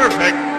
Perfect.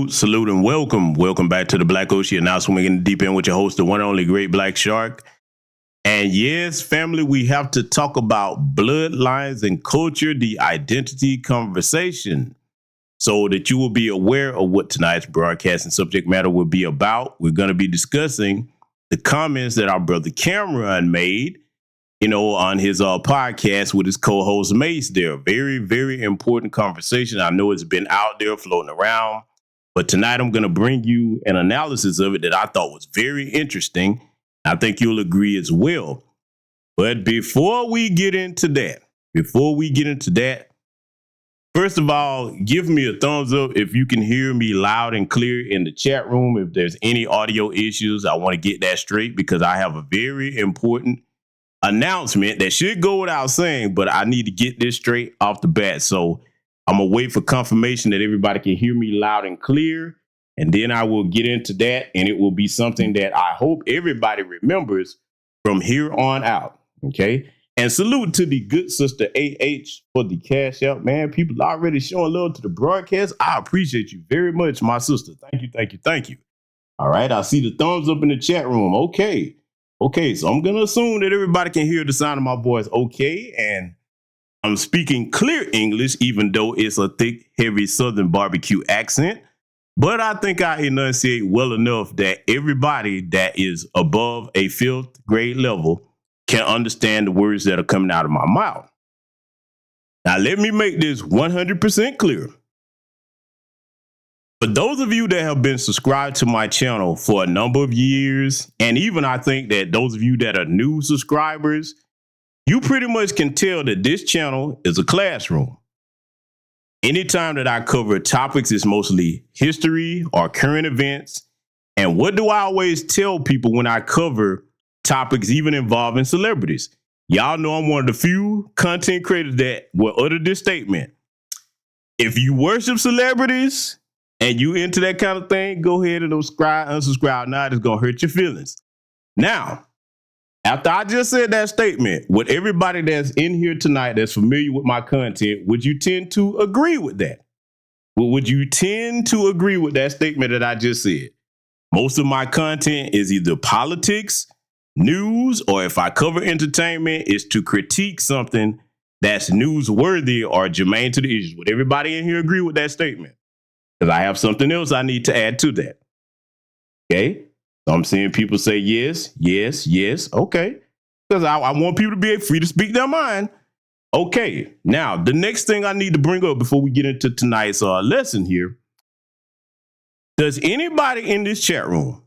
Salute, and welcome. Welcome back to the Black Ocean. Now, so we're getting deep in with your host, the one and only Great Black Shark. And yes, family, we have to talk about bloodlines and culture, the identity conversation, so that you will be aware of what tonight's broadcast and subject matter will be about. We're going to be discussing the comments that our brother Cameron made, on his podcast with his co-host Mace there. Very, very important conversation. I know it's been out there floating around, but tonight I'm going to bring you an analysis of it that I thought was very interesting. I think you'll agree as well. But before we get into that, first of all, give me a thumbs up if you can hear me loud and clear in the chat room. If there's any audio issues, I want to get that straight because I have a very important announcement that should go without saying, but I need to get this straight off the bat. So I'm gonna wait for confirmation that everybody can hear me loud and clear, and then I will get into that, and it will be something that I hope everybody remembers from here on out. Okay. And salute to the good sister AH for the cash out, man. People already showing love to the broadcast. I appreciate you very much, my sister. Thank you. All right. I see the thumbs up in the chat room. Okay, so I'm going to assume that everybody can hear the sound of my voice okay, and I'm speaking clear English, even though it's a thick, heavy Southern barbecue accent, but I think I enunciate well enough that everybody that is above a 5th grade level can understand the words that are coming out of my mouth. Now, let me make this 100% clear. For those of you that have been subscribed to my channel for a number of years, and even I think that those of you that are new subscribers, you pretty much can tell that this channel is a classroom. Anytime that I cover topics, it's mostly history or current events. And what do I always tell people when I cover topics even involving celebrities? Y'all know I'm one of the few content creators that will utter this statement. If you worship celebrities and you into that kind of thing, go ahead and unsubscribe. Now it's going to hurt your feelings. Now, after I just said that statement, with everybody that's in here tonight that's familiar with my content, would you tend to agree with that? Would you tend to agree with that statement that I just said? Most of my content is either politics, news, or if I cover entertainment, it's to critique something that's newsworthy or germane to the issue. Would everybody in here agree with that statement? Because I have something else I need to add to that. Okay. So I'm seeing people say yes. Okay. Because I want people to be free to speak their mind. Okay. Now, the next thing I need to bring up before we get into tonight's lesson here. Does anybody in this chat room,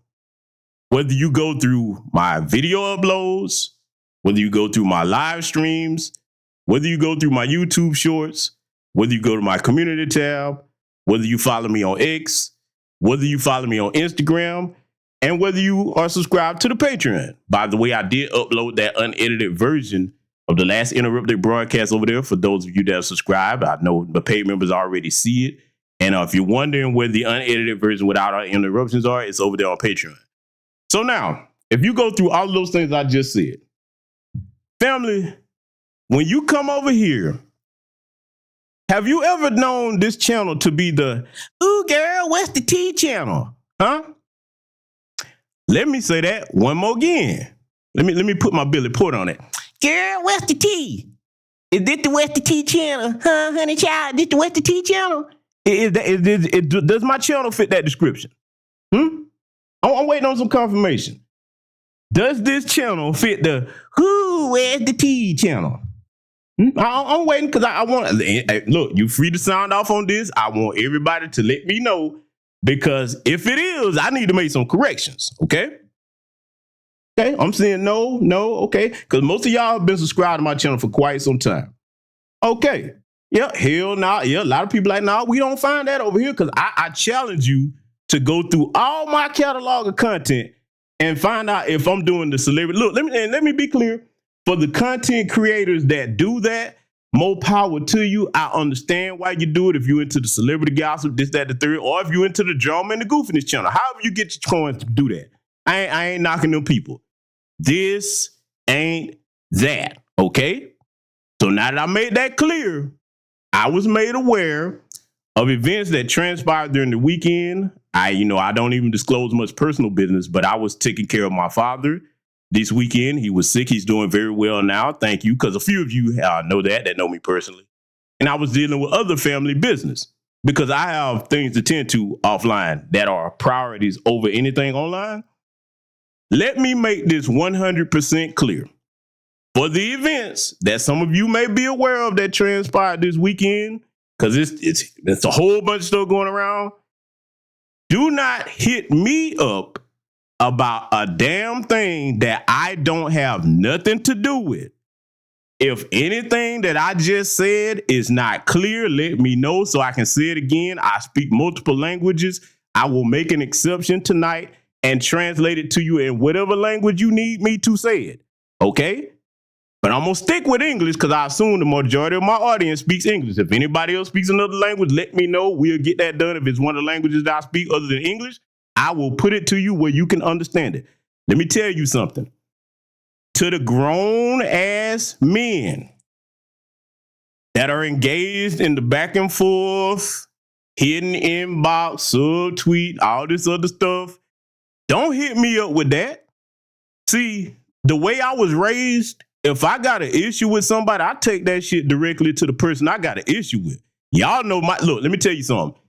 whether you go through my video uploads, whether you go through my live streams, whether you go through my YouTube shorts, whether you go to my community tab, whether you follow me on X, whether you follow me on Instagram, and whether you are subscribed to the Patreon. By the way, I did upload that unedited version of the last interrupted broadcast over there for those of you that are subscribed. I know the paid members already see it. And if you're wondering where the unedited version without our interruptions are, it's over there on Patreon. So now, if you go through all of those things I just said, family, when you come over here, have you ever known this channel to be the, ooh, girl, what's the T channel? Huh? Let me say that one more again. Let me put my Billy Port on it. Girl, what's the T? Is this the What's the T channel? Huh, honey child? This the What's the T channel? Does my channel fit that description? I'm waiting on some confirmation. Does this channel fit the who, where's the T channel? I'm waiting because I want, look, you free to sound off on this. I want everybody to let me know, because if it is, I need to make some corrections, okay? Okay, I'm saying no, okay, because most of y'all have been subscribed to my channel for quite some time. Okay, yeah, hell nah, yeah, a lot of people like, nah, we don't find that over here, because I challenge you to go through all my catalog of content and find out if I'm doing the celebrity. Look, let me be clear. For the content creators that do that, more power to you. I understand why you do it. If you're into the celebrity gossip, this, that, the third, or if you're into the drama and the goofiness channel, however you get your coins to do that. I ain't knocking them people. This ain't that, okay? So now that I made that clear, I was made aware of events that transpired during the weekend. I don't even disclose much personal business, but I was taking care of my father this weekend. He was sick. He's doing very well now. Thank you. Because a few of you know that know me personally. And I was dealing with other family business because I have things to tend to offline that are priorities over anything online. Let me make this 100% clear. For the events that some of you may be aware of that transpired this weekend, because it's a whole bunch of stuff going around, do not hit me up about a damn thing that I don't have nothing to do with. If anything that I just said is not clear, let me know so I can say it again. I speak multiple languages. I will make an exception tonight and translate it to you in whatever language you need me to say it. Okay? But I'm going to stick with English because I assume the majority of my audience speaks English. If anybody else speaks another language, let me know. We'll get that done. If it's one of the languages that I speak other than English, I will put it to you where you can understand it. Let me tell you something. To the grown ass men that are engaged in the back and forth, hidden inbox, subtweet, all this other stuff, don't hit me up with that. See, the way I was raised, if I got an issue with somebody, I take that shit directly to the person I got an issue with. Y'all know look, let me tell you something.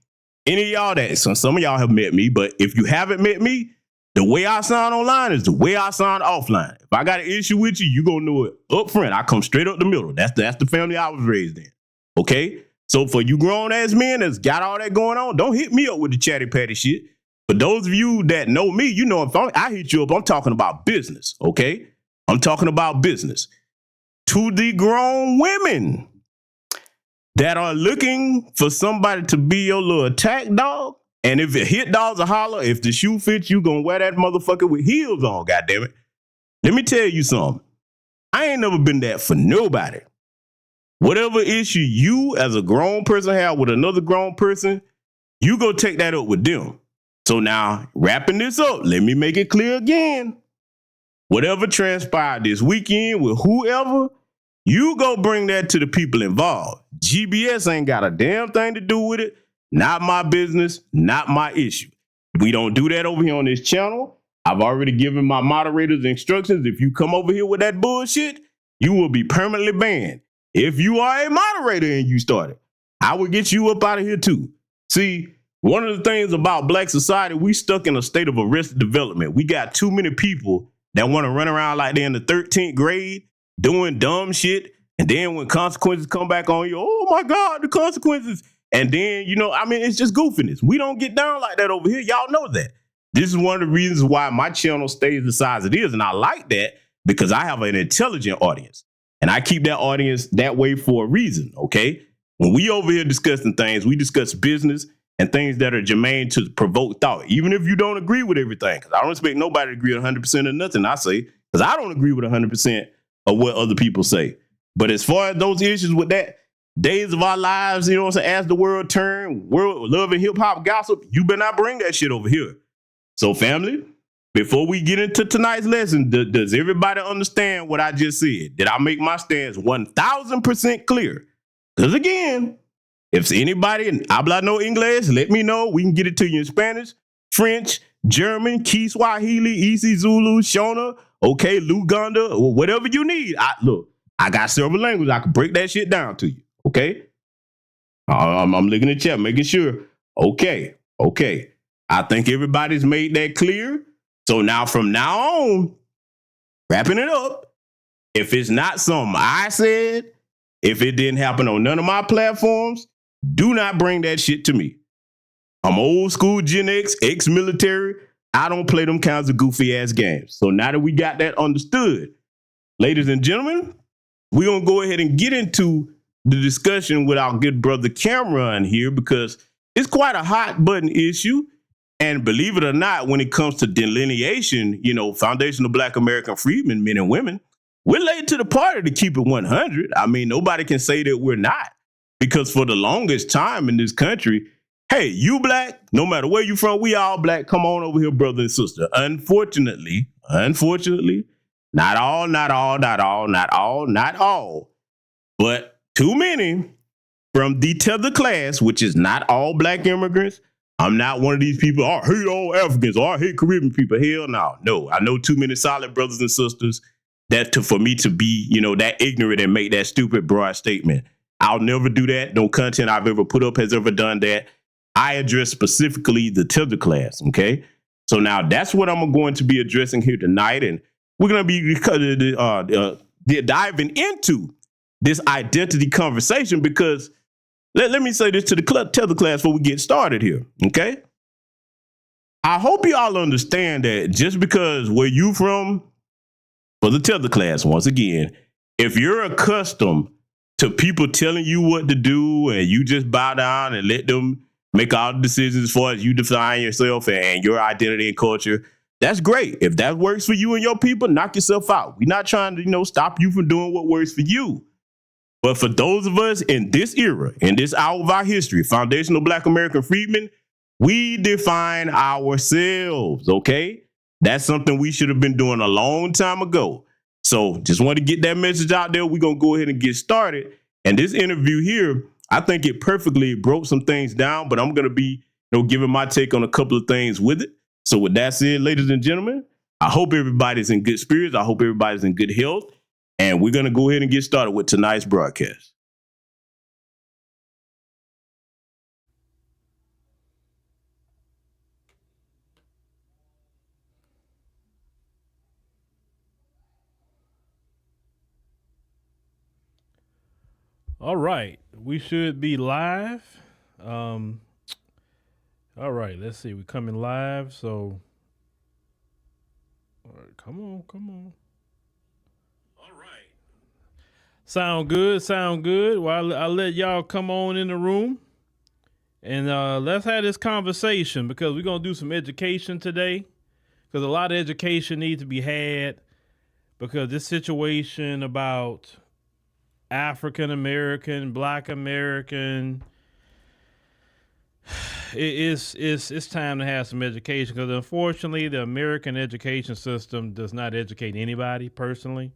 Any of y'all that, some of y'all have met me, but if you haven't met me, the way I sound online is the way I sound offline. If I got an issue with you, you gonna know it up front. I come straight up the middle. That's the family I was raised in. Okay? So for you grown ass men that's got all that going on, don't hit me up with the chatty patty shit. For those of you that know me, you know if I hit you up, I'm talking about business. Okay? I'm talking about business. To the grown women that are looking for somebody to be your little attack dog. And if it hit dogs a holler, if the shoe fits, you gonna wear that motherfucker with heels on, goddammit. Let me tell you something. I ain't never been that for nobody. Whatever issue you as a grown person have with another grown person, you go take that up with them. So now, wrapping this up, let me make it clear again. Whatever transpired this weekend with whoever, you go bring that to the people involved. GBS ain't got a damn thing to do with it. Not my business, not my issue. We don't do that over here on this channel. I've already given my moderators instructions. If you come over here with that bullshit, you will be permanently banned. If you are a moderator and you started, I will get you up out of here too. See, one of the things about Black society, we stuck in a state of arrested development. We got too many people that want to run around like they're in the 13th grade doing dumb shit. And then when consequences come back on you, oh my God, the consequences. And then, it's just goofiness. We don't get down like that over here. Y'all know that. This is one of the reasons why my channel stays the size it is. And I like that because I have an intelligent audience. And I keep that audience that way for a reason, okay? When we over here discussing things, we discuss business and things that are germane to provoke thought, even if you don't agree with everything. Because I don't expect nobody to agree 100% of nothing I say, because I don't agree with 100% of what other people say. But as far as those issues with that, days of our lives, you know what I'm saying, as the world turn, world love and hip hop gossip, you better not bring that shit over here. So family, before we get into tonight's lesson, does everybody understand what I just said? Did I make my stance 1000% clear? Because again, if anybody habla no English, let me know. We can get it to you in Spanish, French, German, Kiswahili, Isi Zulu, Shona, okay, Luganda, or whatever you need. Look, I got several languages. I can break that shit down to you. Okay? I'm looking at the chat, making sure. Okay. I think everybody's made that clear. So now from now on, wrapping it up, if it's not something I said, if it didn't happen on none of my platforms, do not bring that shit to me. I'm old school Gen X, ex-military. I don't play them kinds of goofy ass games. So now that we got that understood, ladies and gentlemen, we're going to go ahead and get into the discussion with our good brother Cameron here, because it's quite a hot button issue. And believe it or not, when it comes to delineation, you know, foundational Black American freedmen, men and women, we're late to the party to keep it 100. I mean, nobody can say that we're not, because for the longest time in this country, hey, you Black, no matter where you from, we all Black. Come on over here, brother and sister. Unfortunately, not all, but too many from the tether class, which is not all Black immigrants. I'm not one of these people, I hate all Africans, or I hate Caribbean people. Hell no. No, I know too many solid brothers and sisters for me to be, you know, that ignorant and make that stupid broad statement. I'll never do that. No content I've ever put up has ever done that. I address specifically the tether class, okay? So now that's what I'm going to be addressing here tonight, and we're going to be diving into this identity conversation, because let me say this to the tether class before we get started here, okay? I hope you all understand that just because where you from, for the tether class, once again, if you're accustomed to people telling you what to do and you just bow down and let them make all the decisions as far as you define yourself and your identity and culture, that's great. If that works for you and your people, knock yourself out. We're not trying to, you know, stop you from doing what works for you. But for those of us in this era, in this hour of our history, foundational Black American freedmen, we define ourselves, okay? That's something we should have been doing a long time ago. So just want to get that message out there. We're going to go ahead and get started. And this interview here, I think it perfectly broke some things down, but I'm going to be, you know, giving my take on a couple of things with it. So with that said, ladies and gentlemen, I hope everybody's in good spirits. I hope everybody's in good health. And we're going to go ahead and get started with tonight's broadcast. All right, we should be live. All right, let's see. We're coming live, so all right, come on. All right. Sound good. Well, I'll let y'all come on in the room, and let's have this conversation, because we're going to do some education today, because a lot of education needs to be had, because this situation about African American, Black American, it's time to have some education, because unfortunately the American education system does not educate anybody personally.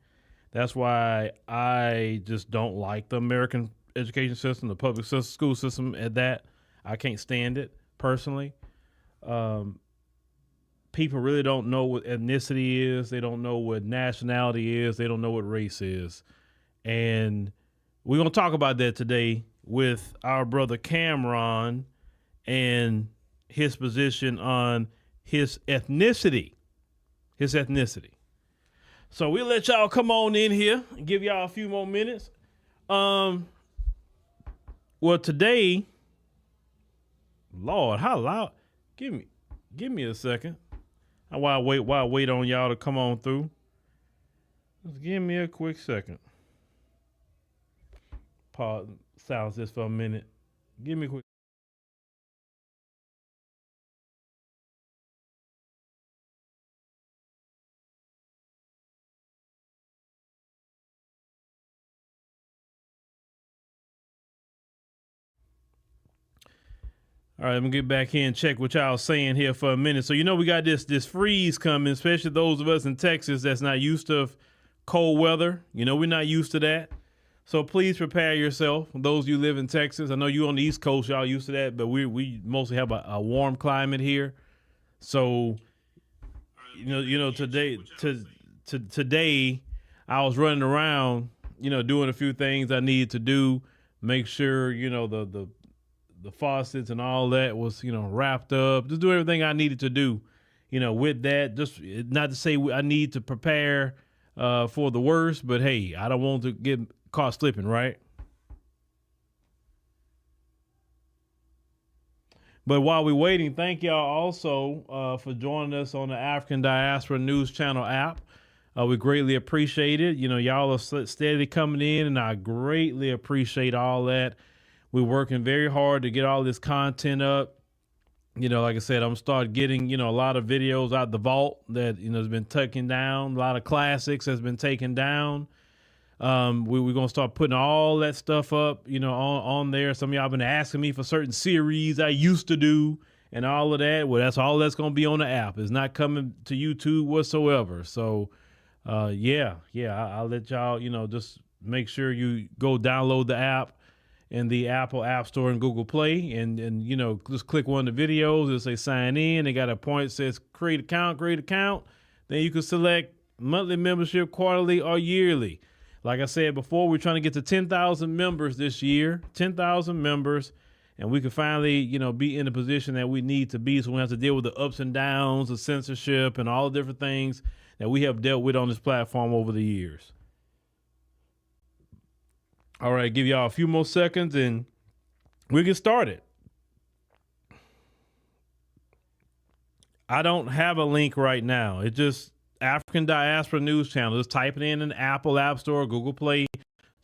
That's why I just don't like the American education system, the public school system at that. I can't stand it personally. People really don't know what ethnicity is. They don't know what nationality is. They don't know what race is. And we're going to talk about that today with our brother Cameron and his position on his ethnicity. So we'll let y'all come on in here and give y'all a few more minutes. Well, today, Lord, how loud? Give me a second. While I wait on y'all to come on through. Just give me a quick second. pause, silence this for a minute. Give me a quick. All right, I'm gonna get back here and check what y'all saying here for a minute. So we got this freeze coming, especially those of us in Texas that's not used to cold weather. We're not used to that. So please prepare yourself. Those of you who live in Texas, I know you on the East Coast, y'all used to that, but we mostly have a warm climate here. So today I was running around, doing a few things I needed to do, make sure the faucets and all that was, wrapped up, just do everything I needed to do, with that. Just not to say I need to prepare for the worst, but hey, I don't want to get caught slipping, right? But while we're waiting, thank y'all also for joining us on the African Diaspora News Channel app. We greatly appreciate it. Y'all are steadily coming in, and I greatly appreciate all that. We're working very hard to get all this content up. Like I said, I'm start getting, a lot of videos out the vault that, has been taken down. A lot of classics has been taken down. We're going to start putting all that stuff up, on there. Some of y'all been asking me for certain series I used to do and all of that. Well, that's all that's going to be on the app. It's not coming to YouTube whatsoever. So, I'll let y'all, just make sure you go download the app in the Apple App Store and Google Play, and just click one of the videos. It'll say sign in. They got a point that says create account. Then you can select monthly membership, quarterly, or yearly. Like I said before, we're trying to get to 10,000 members this year, 10,000 members, and we can finally, be in the position that we need to be, so we don't have to deal with the ups and downs of censorship and all the different things that we have dealt with on this platform over the years. All right, give y'all a few more seconds and we get started. I don't have a link right now. It's just African Diaspora News Channel. Just type it in the Apple App Store, Google Play.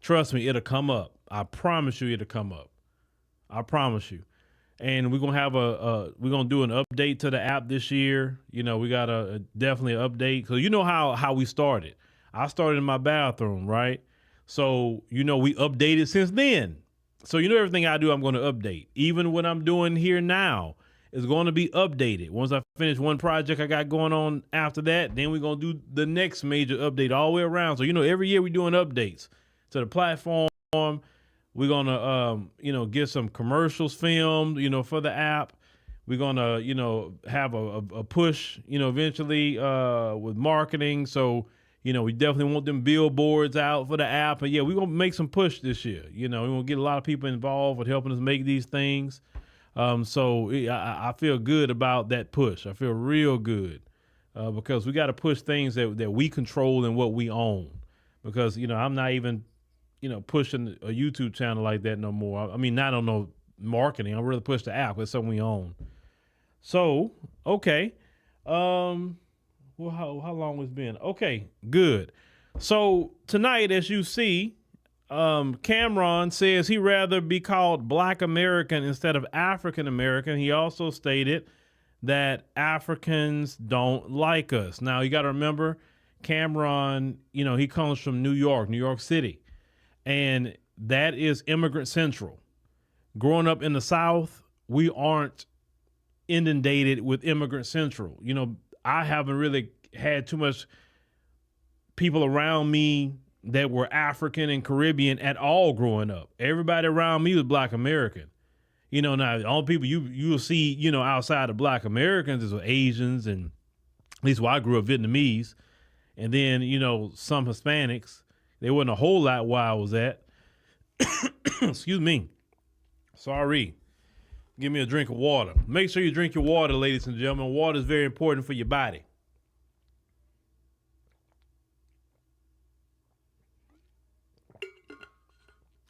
Trust me, it'll come up. I promise you it'll come up. I promise you. And we're going to have we're going to do an update to the app this year. We got definitely an update. So how we started. I started in my bathroom, right? So, we updated since then. So, everything I do, I'm going to update. Even what I'm doing here now is going to be updated. Once I finish one project I got going on after that, then we're going to do the next major update all the way around. So, every year we're doing updates to the platform. We're going to, get some commercials filmed, for the app. We're going to, have a push, eventually with marketing. So, we definitely want them billboards out for the app. And we're going to make some push this year. We're going to get a lot of people involved with helping us make these things. So I feel good about that push. I feel real good because we got to push things that we control and what we own. Because, I'm not even, pushing a YouTube channel like that no more. I mean, I don't know marketing. I really push the app. It's something we own. So, okay. Well, how long it's been? Okay, good. So tonight, as you see, Cameron says he'd rather be called Black American instead of African American. He also stated that Africans don't like us. Now, you got to remember, Cameron, he comes from New York City, and that is immigrant central. Growing up in the South, we aren't inundated with immigrant central. I haven't really had too much people around me that were African and Caribbean at all growing up. Everybody around me was Black American. Now the only people you'll see, outside of Black Americans is Asians, and at least where I grew up, Vietnamese, and then, some Hispanics. There wasn't a whole lot where I was at. Excuse me. Sorry. Give me a drink of water. Make sure you drink your water, ladies and gentlemen. Water is very important for your body.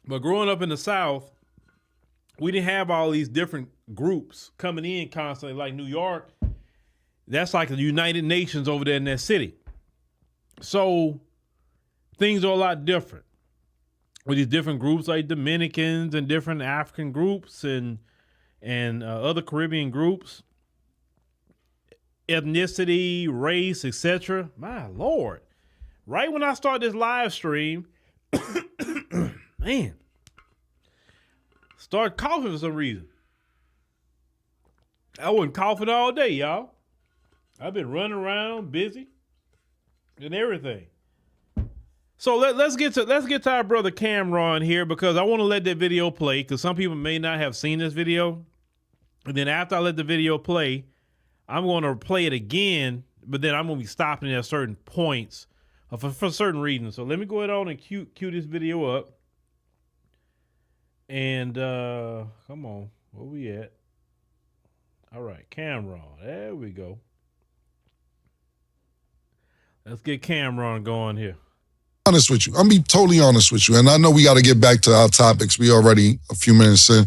But growing up in the South, we didn't have all these different groups coming in constantly. Like New York, that's like the United Nations over there in that city. So things are a lot different. with these different groups like Dominicans and different African groups and other Caribbean groups, ethnicity, race, etc. My Lord. Right when I start this live stream, man, start coughing for some reason. I wasn't coughing all day, y'all. I've been running around, busy, and everything. So let's get to our brother Cameron here, because I want to let that video play, because some people may not have seen this video. And then after I let the video play, I'm going to play it again, but then I'm going to be stopping at certain points for certain reasons. So let me go ahead on and cue this video up. And come on, where we at? All right, Cameron, there we go. Let's get Cameron going here. Honest with you. I'm be totally honest with you. And I know we got to get back to our topics. We already a few minutes in.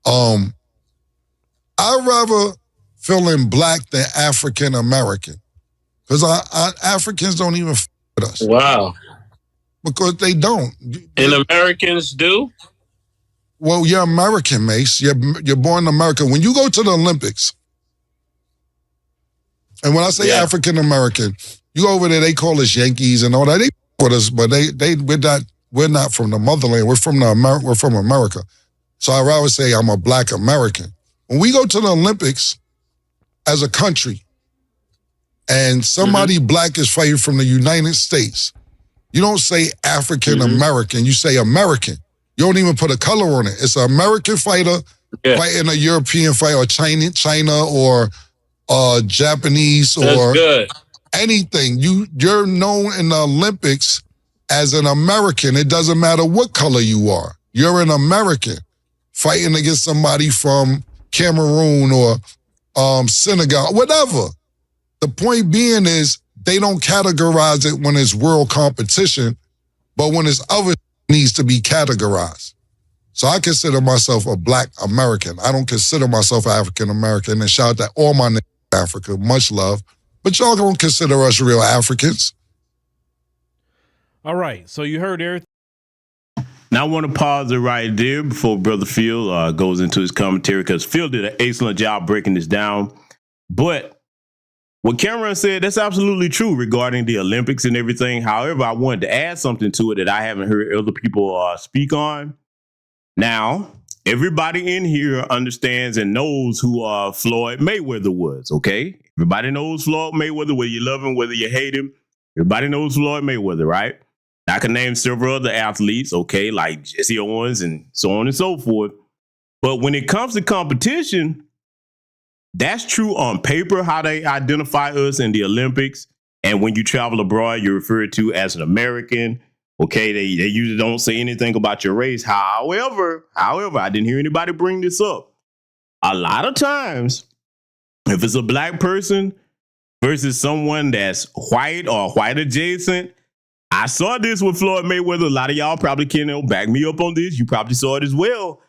I'd rather feeling black than African American, because Africans don't even f with us. Wow. Because they don't. And Americans do? Well, you're American, Mace. You're born in America. When you go to the Olympics, and when I say African American, you go over there, they call us Yankees and all that. They with us, but we're not from the motherland. We're from America. So I'd rather say I'm a black American. When we go to the Olympics as a country, and somebody black is fighting from the United States, you don't say African American. You say American. You don't even put a color on it. It's an American fighter fighting a European fighter, or China or Japanese or anything. You're known in the Olympics as an American. It doesn't matter what color you are. You're an American fighting against somebody from Cameroon or Senegal, whatever. The point being is they don't categorize it when it's world competition, but when it's other needs to be categorized. So I consider myself a black American. I don't consider myself African American. And shout out to all my niggas in Africa, much love. But y'all don't consider us real Africans. All right, so you heard everything. Now I want to pause it right there before Brother Phil goes into his commentary, because Phil did an excellent job breaking this down. But what Cameron said, that's absolutely true regarding the Olympics and everything. However, I wanted to add something to it that I haven't heard other people speak on. Now, everybody in here understands and knows who Floyd Mayweather was, okay? Everybody knows Floyd Mayweather, whether you love him, whether you hate him. Everybody knows Floyd Mayweather, right? I can name several other athletes, okay, like Jesse Owens and so on and so forth. But when it comes to competition, that's true on paper, how they identify us in the Olympics. And when you travel abroad, you're referred to as an American. Okay, they usually don't say anything about your race. However, I didn't hear anybody bring this up. A lot of times, if it's a black person versus someone that's white or white adjacent, I saw this with Floyd Mayweather. A lot of y'all probably can back me up on this. You probably saw it as well.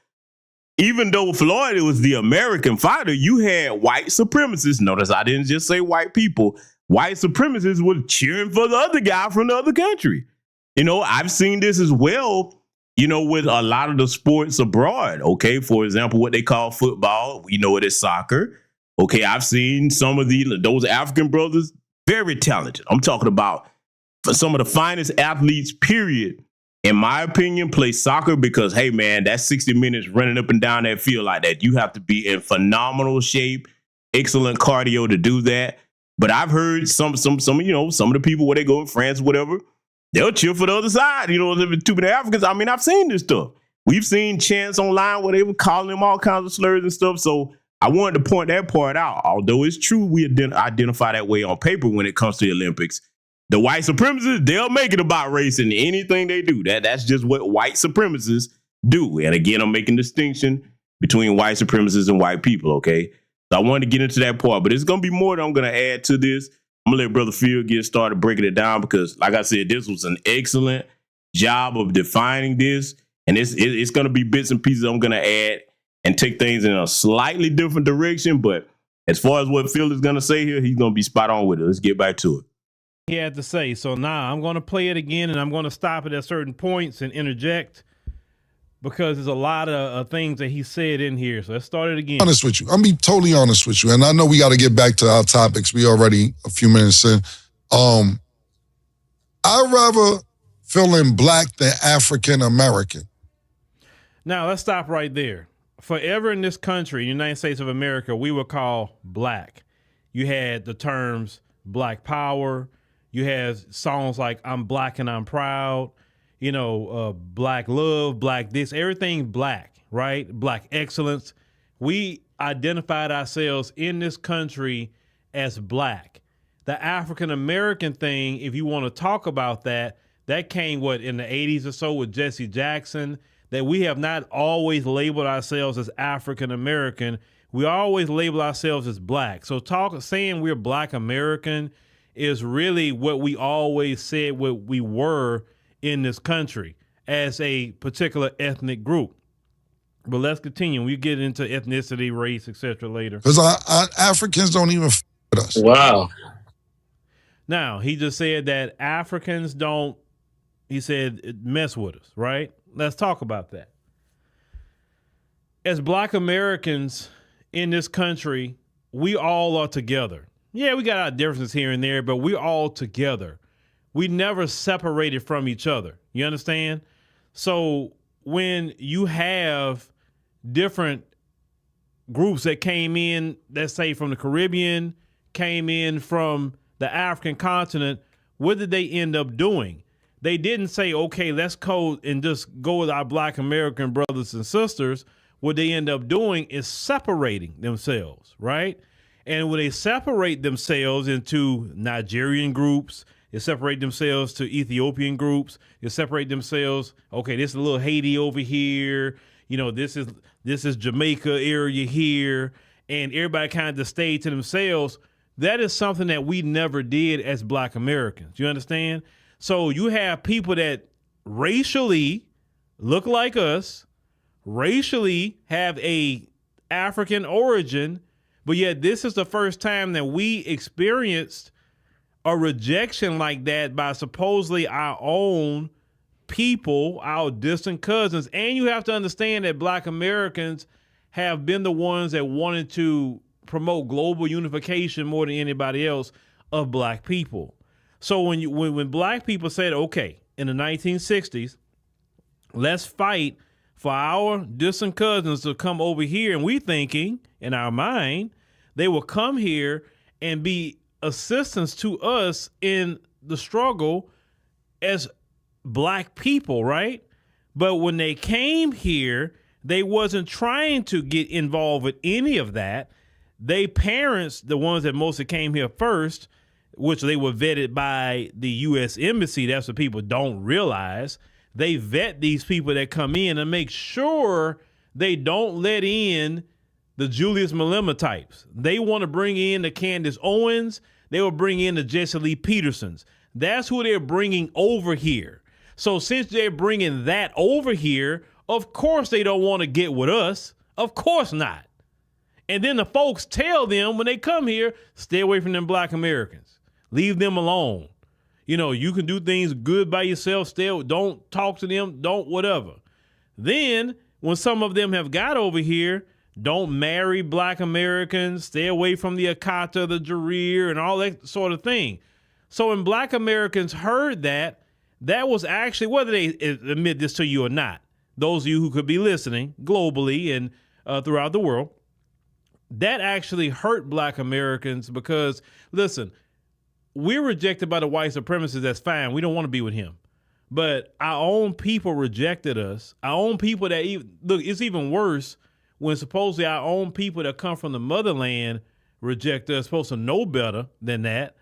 Even though Floyd was the American fighter, you had white supremacists. Notice I didn't just say white people. White supremacists were cheering for the other guy from the other country. You know, I've seen this as well, you know, with a lot of the sports abroad. Okay, for example, what they call football, we know it is soccer. Okay, I've seen some of those African brothers, very talented. I'm talking about for some of the finest athletes, period, in my opinion, play soccer because, hey, man, that's 60 minutes running up and down that field like that. You have to be in phenomenal shape, excellent cardio to do that. But I've heard some of the people where they go in France, whatever, they'll cheer for the other side. You know, too many Africans. I mean, I've seen this stuff. We've seen chants online where they were calling them all kinds of slurs and stuff. So I wanted to point that part out. Although it's true we identify that way on paper when it comes to the Olympics. The white supremacists, they'll make it about race in anything they do. That's just what white supremacists do. And again, I'm making a distinction between white supremacists and white people, okay? So I wanted to get into that part, but it's going to be more that I'm going to add to this. I'm going to let Brother Phil get started breaking it down because, like I said, this was an excellent job of defining this. And it's going to be bits and pieces I'm going to add and take things in a slightly different direction. But as far as what Phil is going to say here, he's going to be spot on with it. Let's get back to it. He had to say. So now I'm going to play it again and I'm going to stop it at certain points and interject. because there's a lot of things that he said in here. So let's start it again. Honest with you. I'm be totally honest with you. And I know we got to get back to our topics. We already a few minutes in. I'd rather feeling black than African American. Now let's stop right there. Forever in this country, United States of America, we were called black. You had the terms Black Power. You had songs like I'm Black and I'm Proud. You know, Black Love, Black this, everything black, right? Black excellence. We identified ourselves in this country as black. The African American thing, if you want to talk about that, that came in the 80s or so with Jesse Jackson, that we have not always labeled ourselves as African American. We always label ourselves as black. So saying we're Black American is really what we always said what we were in this country as a particular ethnic group. But let's continue. We get into ethnicity, race, etc. later. Because Africans don't even f with us. Wow. Now, he just said that Africans don't, he said, mess with us, right? Let's talk about that. As Black Americans in this country, we all are together. Yeah, we got our differences here and there, but we're all together. We never separated from each other. You understand? So when you have different groups that came in, let's say from the Caribbean, came in from the African continent, what did they end up doing? They didn't say, okay, let's go and just go with our Black American brothers and sisters. What they end up doing is separating themselves, right? And when they separate themselves into Nigerian groups, they separate themselves to Ethiopian groups, they separate themselves, okay, this is a little Haiti over here, you know, this is Jamaica area here, and everybody kind of just stayed to themselves. That is something that we never did as Black Americans. You understand? So you have people that racially look like us, racially have a African origin, but yet this is the first time that we experienced a rejection like that by supposedly our own people, our distant cousins. And you have to understand that Black Americans have been the ones that wanted to promote global unification more than anybody else of Black people. So when Black people said, okay, in the 1960s, let's fight for our distant cousins to come over here, and we thinking in our mind they will come here and be assistance to us in the struggle as Black people, right? But when they came here, they wasn't trying to get involved with any of that. They parents, the ones that mostly came here first, which they were vetted by the U.S. Embassy. That's what people don't realize. They vet these people that come in and make sure they don't let in the Julius Malema types. They want to bring in the Candace Owens. They will bring in the Jesse Lee Petersons. That's who they're bringing over here. So since they're bringing that over here, of course they don't want to get with us. Of course not. And then the folks tell them when they come here, stay away from them Black Americans. Leave them alone. You know, you can do things good by yourself. Don't talk to them. Don't whatever. Then when some of them have got over here, don't marry Black Americans. Stay away from the Akata, the Jareer, and all that sort of thing. So when Black Americans heard that was actually, whether they admit this to you or not, those of you who could be listening globally and throughout the world, that actually hurt Black Americans because, listen, we're rejected by the white supremacists. That's fine. We don't want to be with him. But our own people rejected us. Our own people look, it's even worse when supposedly our own people that come from the motherland reject us, supposed to know better than that.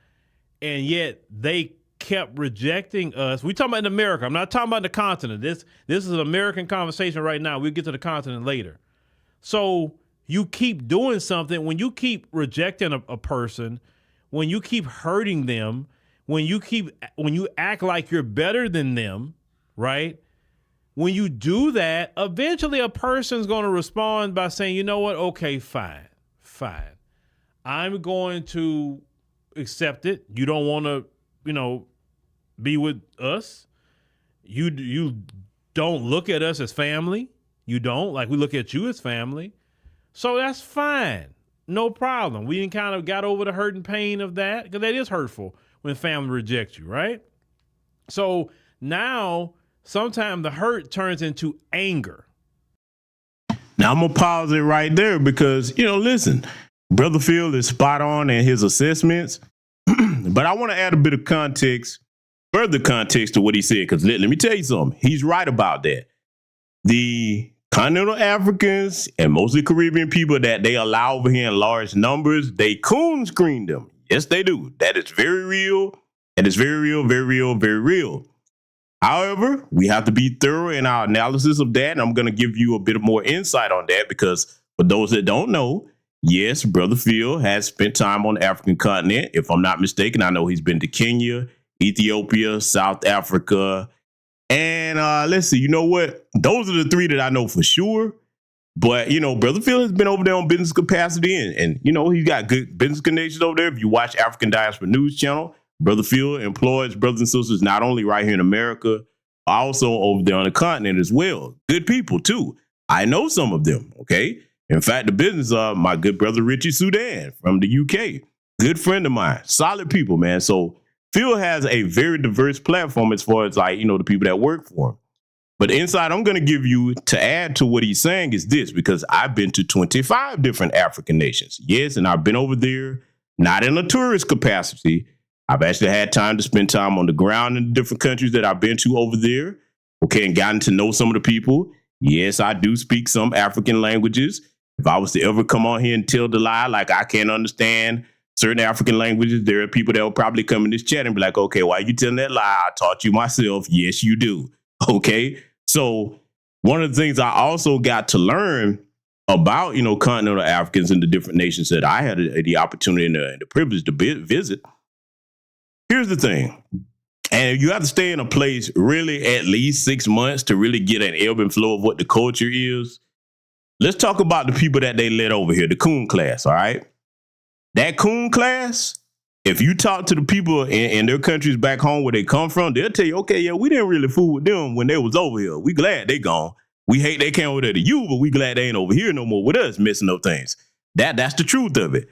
And yet they kept rejecting us. We're talking about in America. I'm not talking about the continent. This is an American conversation right now. We'll get to the continent later. So you keep doing something, when you keep rejecting a person, when you keep hurting them, when you act like you're better than them, right? When you do that, eventually a person's going to respond by saying, you know what? Okay, fine. I'm going to accept it. You don't want to, be with us. You don't look at us as family. You don't. Like, we look at you as family. So that's fine. No problem. We kind of got over the hurt and pain of that, because that is hurtful when family rejects you, right? So now sometimes the hurt turns into anger. Now I'm going to pause it right there because, listen, Brother Phil is spot on in his assessments, but I want to add a bit of context, further context to what he said, because let me tell you something. He's right about that. The continental Africans and mostly Caribbean people that they allow over here in large numbers, they coon screen them. Yes, they do. That is very real. And it's very real, very real, very real. However, we have to be thorough in our analysis of that. And I'm going to give you a bit of more insight on that, because for those that don't know, yes, Brother Phil has spent time on the African continent. If I'm not mistaken, I know he's been to Kenya, Ethiopia, South Africa. And let's see, you know what? Those are the three that I know for sure. But, Brother Phil has been over there on business capacity. And he's got good business connections over there. If you watch African Diaspora News Channel, Brother Phil employs brothers and sisters not only right here in America, also over there on the continent as well. Good people, too. I know some of them, okay? In fact, the business of my good brother Richie Sudan from the UK. Good friend of mine. Solid people, man. So Phil has a very diverse platform as far as, the people that work for him. But the insight I'm going to give you to add to what he's saying is this, because I've been to 25 different African nations. Yes, and I've been over there, not in a tourist capacity. I've actually had time to spend time on the ground in the different countries that I've been to over there, okay, and gotten to know some of the people. Yes, I do speak some African languages. If I was to ever come on here and tell the lie, like I can't understand certain African languages, there are people that will probably come in this chat and be like, okay, why are you telling that lie? I taught you myself. Yes, you do. Okay. So one of the things I also got to learn about, continental Africans in the different nations that I had the opportunity and the privilege to visit. Here's the thing. And you have to stay in a place really at least 6 months to really get an ebb and flow of what the culture is. Let's talk about the people that they let over here, the coon class, all right? That coon class, if you talk to the people in their countries back home where they come from, they'll tell you, okay, yeah, we didn't really fool with them when they was over here. We glad they gone. We hate they came over there to you, but we glad they ain't over here no more with us messing up things. That's the truth of it.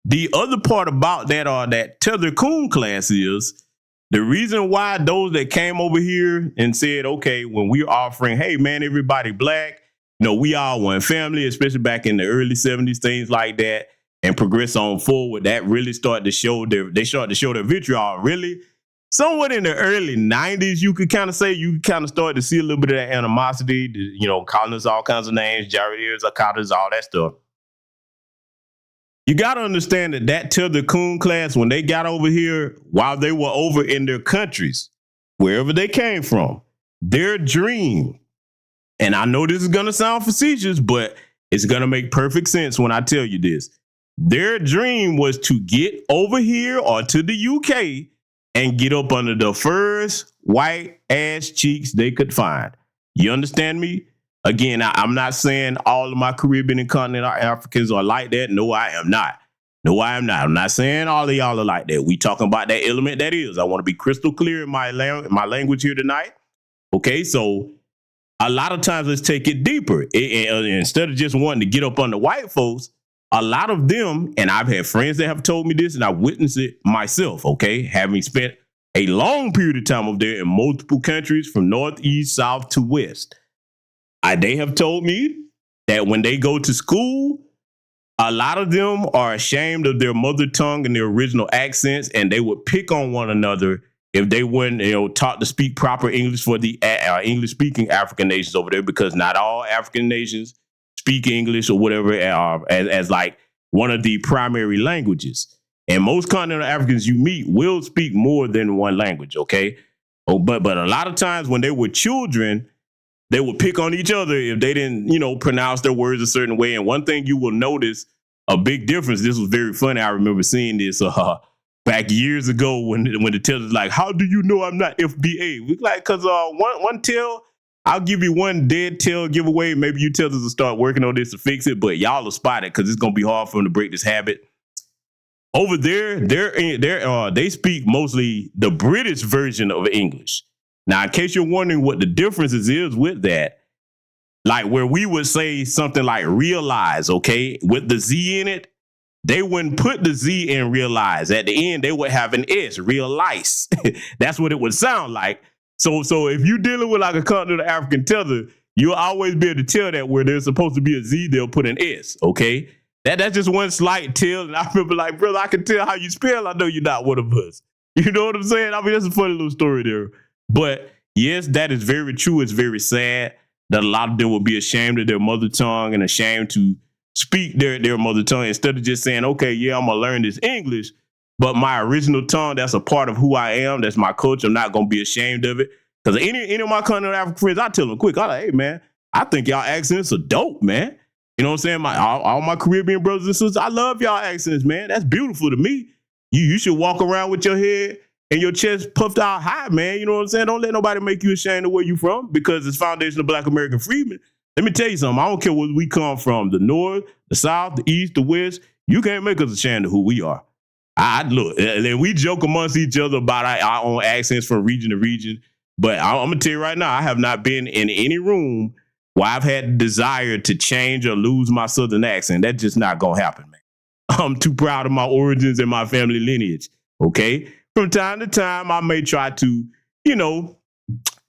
The other part about that that tether coon class is the reason why those that came over here and said, okay, when we're offering, hey, man, everybody black, we all one family, especially back in the early 70s, things like that, and progress on forward, that really started to show their vitriol, really. Somewhat in the early 90s, you could kind of say, you kind of started to see a little bit of that animosity, calling us all kinds of names, Jared Akatas, all that stuff. You got to understand that tether coon class, when they got over here, while they were over in their countries, wherever they came from, their dream, and I know this is going to sound facetious, but it's going to make perfect sense when I tell you this. Their dream was to get over here or to the UK and get up under the first white ass cheeks they could find. You understand me? Again, I'm not saying all of my Caribbean and continental Africans are like that. No, I am not. I'm not saying all of y'all are like that. We talking about that element that is. I want to be crystal clear in my language here tonight. Okay, so a lot of times let's take it deeper. Instead of just wanting to get up on the white folks, a lot of them, and I've had friends that have told me this, and I witnessed it myself, okay, having spent a long period of time over there in multiple countries from north, east, south to west. They have told me that when they go to school, a lot of them are ashamed of their mother tongue and their original accents, and they would pick on one another if they weren't, taught to speak proper English for the English-speaking African nations over there, because not all African nations speak English or whatever as like one of the primary languages. And most continental Africans you meet will speak more than one language, okay? But a lot of times when they were children, they would pick on each other if they didn't, pronounce their words a certain way. And one thing you will notice, a big difference, this was very funny. I remember seeing this back years ago when the teller's like, how do you know I'm not FBA? We like, because one tell, I'll give you one dead tail giveaway. Maybe you tellers will start working on this to fix it, but y'all will spot it because it's going to be hard for them to break this habit. Over there, they speak mostly the British version of English. Now, in case you're wondering what the differences is with that, like where we would say something like realize, okay, with the Z in it, they wouldn't put the Z in realize. At the end, they would have an S, realize. That's what it would sound like. So if you're dealing with like a continental African tether, you'll always be able to tell that where there's supposed to be a Z, they'll put an S, okay? That's just one slight tell. And I remember like, brother, I can tell how you spell. I know you're not one of us. You know what I'm saying? I mean, that's a funny little story there. But yes, that is very true. It's very sad that a lot of them will be ashamed of their mother tongue and ashamed to speak their mother tongue instead of just saying, okay, yeah, I'm going to learn this English, but my original tongue, that's a part of who I am. That's my culture. I'm not going to be ashamed of it. Because any of my continental African friends, I tell them quick, I'm like, hey, man, I think y'all accents are dope, man. You know what I'm saying? All my Caribbean brothers and sisters, I love y'all accents, man. That's beautiful to me. You should walk around with your head and your chest puffed out high, man. You know what I'm saying? Don't let nobody make you ashamed of where you from, because it's foundation of Black American freedmen. Let me tell you something. I don't care where we come from, the North, the South, the East, the West. You can't make us ashamed of who we are. I look, and we joke amongst each other about our own accents from region to region. But I'm going to tell you right now, I have not been in any room where I've had the desire to change or lose my Southern accent. That's just not going to happen, man. I'm too proud of my origins and my family lineage, okay? From time to time, I may try to,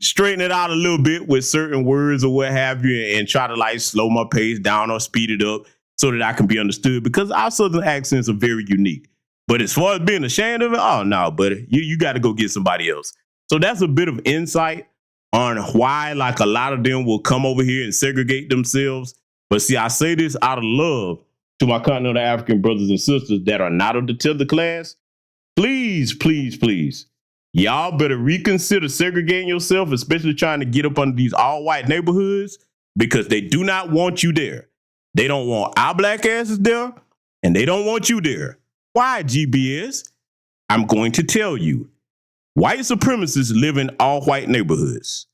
straighten it out a little bit with certain words or what have you, and try to like slow my pace down or speed it up so that I can be understood, because our Southern accents are very unique. But as far as being ashamed of it, oh no, buddy, you got to go get somebody else. So that's a bit of insight on why like a lot of them will come over here and segregate themselves. But see, I say this out of love to my continental African brothers and sisters that are not of the tether class. Please, please, please, y'all better reconsider segregating yourself, especially trying to get up under these all-white neighborhoods, because they do not want you there. They don't want our black asses there, and they don't want you there. Why, GBS? I'm going to tell you. White supremacists live in all-white neighborhoods.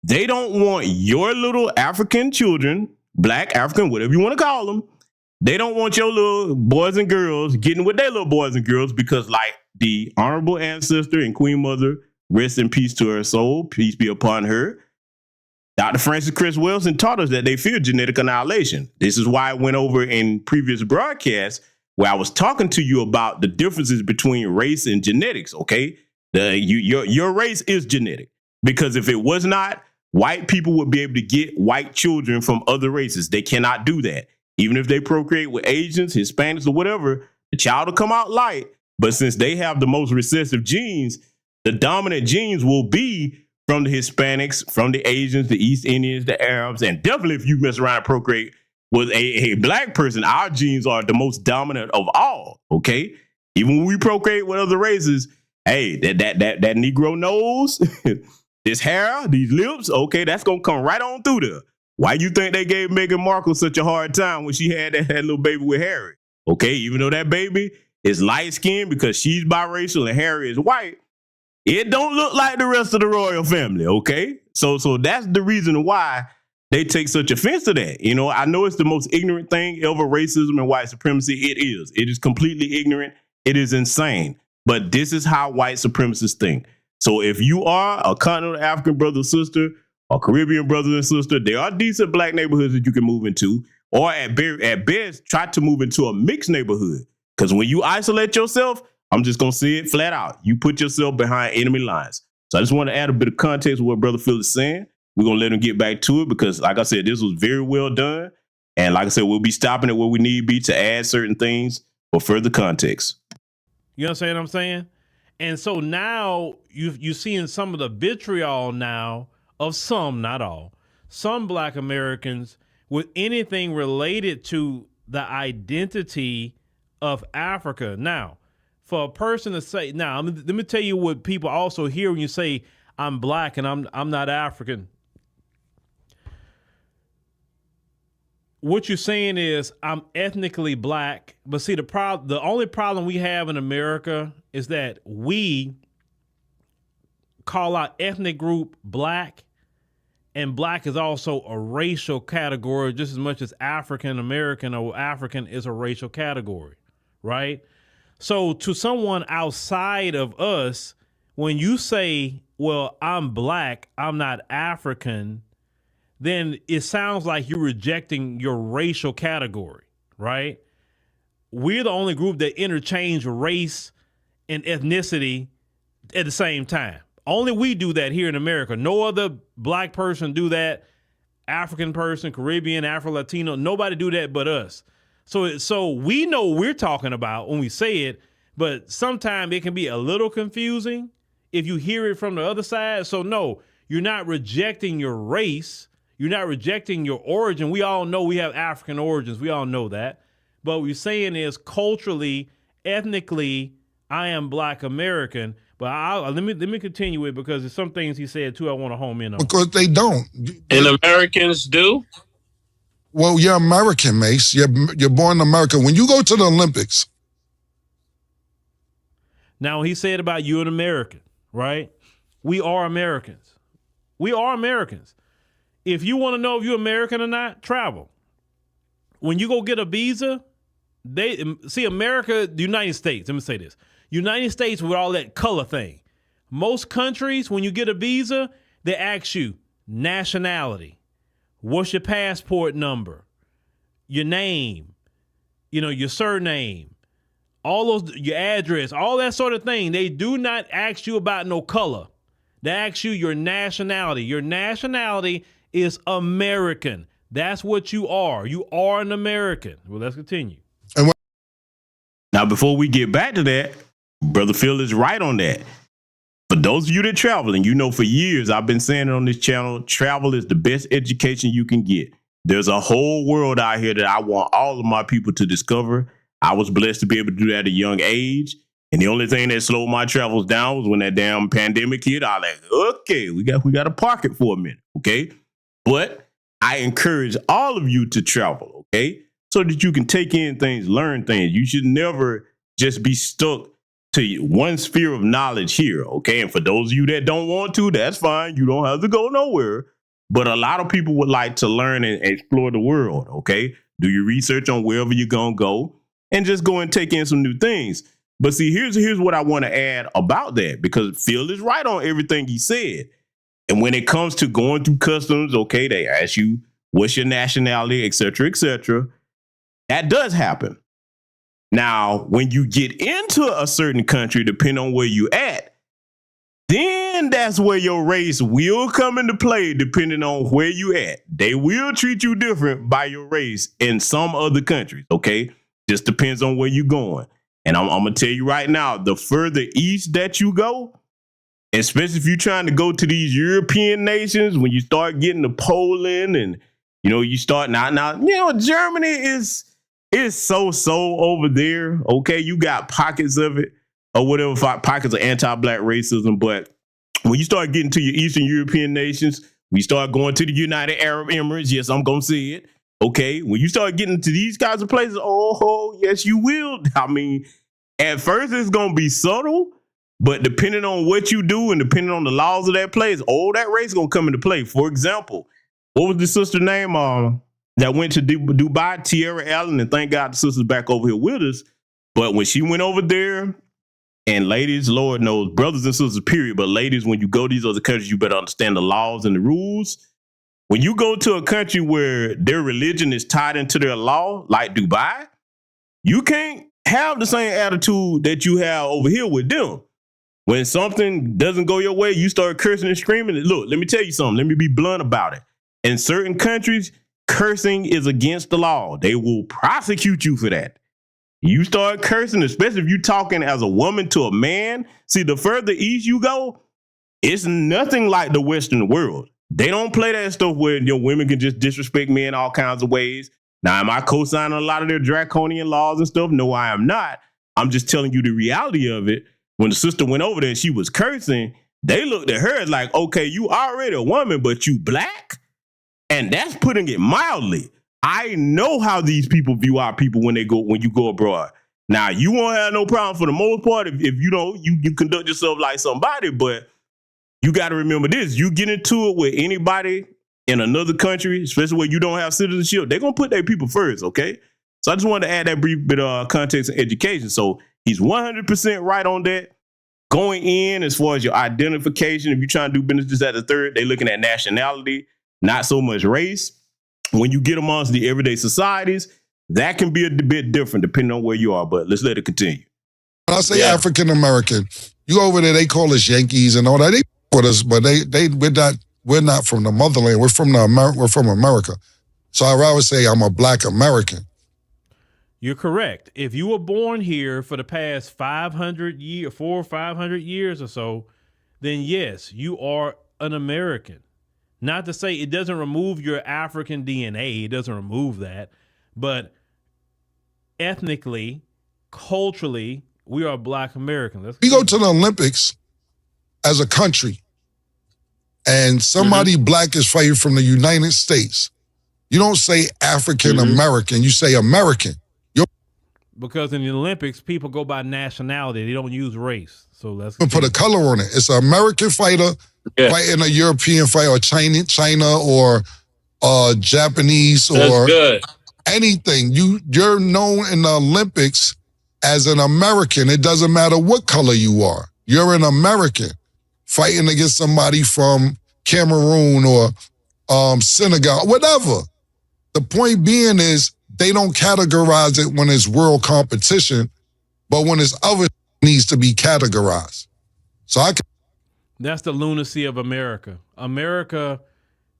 They don't want your little African children, black, African, whatever you want to call them. They don't want your little boys and girls getting with their little boys and girls, because like the honorable ancestor and Queen Mother, rest in peace to her soul, peace be upon her, Dr. Francis Chris Wilson taught us that they fear genetic annihilation. This is why I went over in previous broadcasts where I was talking to you about the differences between race and genetics, okay? Your race is genetic, because if it was not, white people would be able to get white children from other races. They cannot do that. Even if they procreate with Asians, Hispanics, or whatever, the child will come out light. But since they have the most recessive genes, the dominant genes will be from the Hispanics, from the Asians, the East Indians, the Arabs. And definitely if you mess around and procreate with a black person, our genes are the most dominant of all, okay? Even when we procreate with other races, hey, that Negro nose, this hair, these lips, okay, that's going to come right on through there. Why you think they gave Meghan Markle such a hard time when she had that little baby with Harry? Okay, even though that baby is light-skinned because she's biracial and Harry is white, it don't look like the rest of the royal family, okay? So that's the reason why they take such offense to that. I know it's the most ignorant thing ever, racism and white supremacy. It is. It is completely ignorant. It is insane. But this is how white supremacists think. So if you are a continental African brother or sister, or Caribbean brothers and sisters, there are decent black neighborhoods that you can move into, or at best, try to move into a mixed neighborhood. Because when you isolate yourself, I'm just going to say it flat out. You put yourself behind enemy lines. So I just want to add a bit of context to what Brother Phil is saying. We're going to let him get back to it because, like I said, this was very well done. And like I said, we'll be stopping it where we need be to add certain things for further context. You understand what I'm saying? And so now you're seeing some of the vitriol now of some, not all, some Black Americans with anything related to the identity of Africa. Now, for a person to say, now, let me tell you what people also hear when you say, I'm Black and I'm not African. What you're saying is I'm ethnically Black, but see, the only problem we have in America is that we call our ethnic group Black, and Black is also a racial category just as much as African American or African is a racial category, right? So to someone outside of us, when you say well, I'm black, I'm not African, then it sounds like you're rejecting your racial category, right? We're the only group that interchange race and ethnicity at the same time. Only we do that here in America. No other black person do that. African person, Caribbean, Afro-Latino, nobody do that but us. So we know what we're talking about when we say it, but sometimes it can be a little confusing if you hear it from the other side. So no, you're not rejecting your race. You're not rejecting your origin. We all know we have African origins. We all know that. But what we're saying is culturally, ethnically, I am Black American. But let me continue it because there's some things he said too I want to home in on. Because they don't. And Americans do? Well, you're American, Mace. You're born in America. When you go to the Olympics. Now, he said about you an American, right? We are Americans. We are Americans. If you want to know if you're American or not, travel. When you go get a visa, America, the United States, let me say this. United States with all that color thing. Most countries, when you get a visa, they ask you nationality. What's your passport number? Your name, your surname, all those, your address, all that sort of thing. They do not ask you about no color. They ask you your nationality. Your nationality is American. That's what you are. You are an American. Well, let's continue. Now, before we get back to that, Brother Phil is right on that. For those of you that travel, and for years I've been saying it on this channel, travel is the best education you can get. There's a whole world out here that I want all of my people to discover. I was blessed to be able to do that at a young age. And the only thing that slowed my travels down was when that damn pandemic hit. I was like, okay, we got to park it for a minute, okay? But I encourage all of you to travel, okay? So that you can take in things, learn things. You should never just be stuck to one sphere of knowledge here, okay? And for those of you that don't want to, that's fine. You don't have to go nowhere. But a lot of people would like to learn and explore the world, okay? Do your research on wherever you're going to go and just go and take in some new things. But see, here's what I want to add about that, because Phil is right on everything he said. And when it comes to going through customs, okay, they ask you, what's your nationality, et cetera, et cetera. That does happen. Now, when you get into a certain country, depending on where you at, then that's where your race will come into play, depending on where you at. They will treat you different by your race in some other countries, okay? Just depends on where you're going. And I'm going to tell you right now, the further east that you go, especially if you're trying to go to these European nations, when you start getting to Poland and, you start now, Germany is so over there. Okay. You got pockets of it or whatever, pockets of anti-black racism. But when you start getting to your Eastern European nations, we start going to the United Arab Emirates. Yes, I'm going to see it. Okay. When you start getting to these kinds of places, oh, yes, you will. I mean, at first it's going to be subtle, but depending on what you do and depending on the laws of that place, that race is going to come into play. For example, what was the sister name that went to Dubai? Tierra Allen, and thank God the sister's back over here with us. But when she went over there, and ladies, Lord knows, brothers and sisters, period, but ladies, when you go to these other countries, you better understand the laws and the rules. When you go to a country where their religion is tied into their law, like Dubai, you can't have the same attitude that you have over here with them. When something doesn't go your way, you start cursing and screaming. Look, let me tell you something. Let me be blunt about it. In certain countries, cursing is against the law. They will prosecute you for that. You start cursing, especially if you're talking as a woman to a man. See, the further east you go, it's nothing like the Western world. They don't play that stuff where women can just disrespect men all kinds of ways. Now, am I co-signing a lot of their draconian laws and stuff? No, I am not. I'm just telling you the reality of it. When the sister went over there and she was cursing, they looked at her like, okay, you already a woman, but you black? And that's putting it mildly. I know how these people view our people when you go abroad. Now, you won't have no problem for the most part if you conduct yourself like somebody, but you got to remember this. You get into it with anybody in another country, especially where you don't have citizenship, they're going to put their people first, okay? So I just wanted to add that brief bit of context and education. So he's 100% right on that. Going in as far as your identification, if you're trying to do business just at the third, they're looking at nationality, not so much race. When you get amongst the everyday societies, that can be a bit different depending on where you are, but let's let it continue. When I say African American, you over there, they call us Yankees and all that. They with us, but we're not from the motherland. We're from America. So I rather say I'm a Black American. You're correct. If you were born here for the past 500 years, 400 or 500 years or so, then yes, you are an American. Not to say it doesn't remove your African DNA. It doesn't remove that. But ethnically, culturally, we are Black Americans. We go to the Olympics as a country and somebody Black is fighting from the United States. You don't say African American, you say American. Because in the Olympics, people go by nationality. They don't use race. So let's put a color on it. It's an American fighter fighting a European fighter, or China or Japanese or anything. You're known in the Olympics as an American. It doesn't matter what color you are. You're an American fighting against somebody from Cameroon or Senegal, whatever. The point being is they don't categorize it when it's world competition, but when it's other needs to be categorized. So that's the lunacy of America. America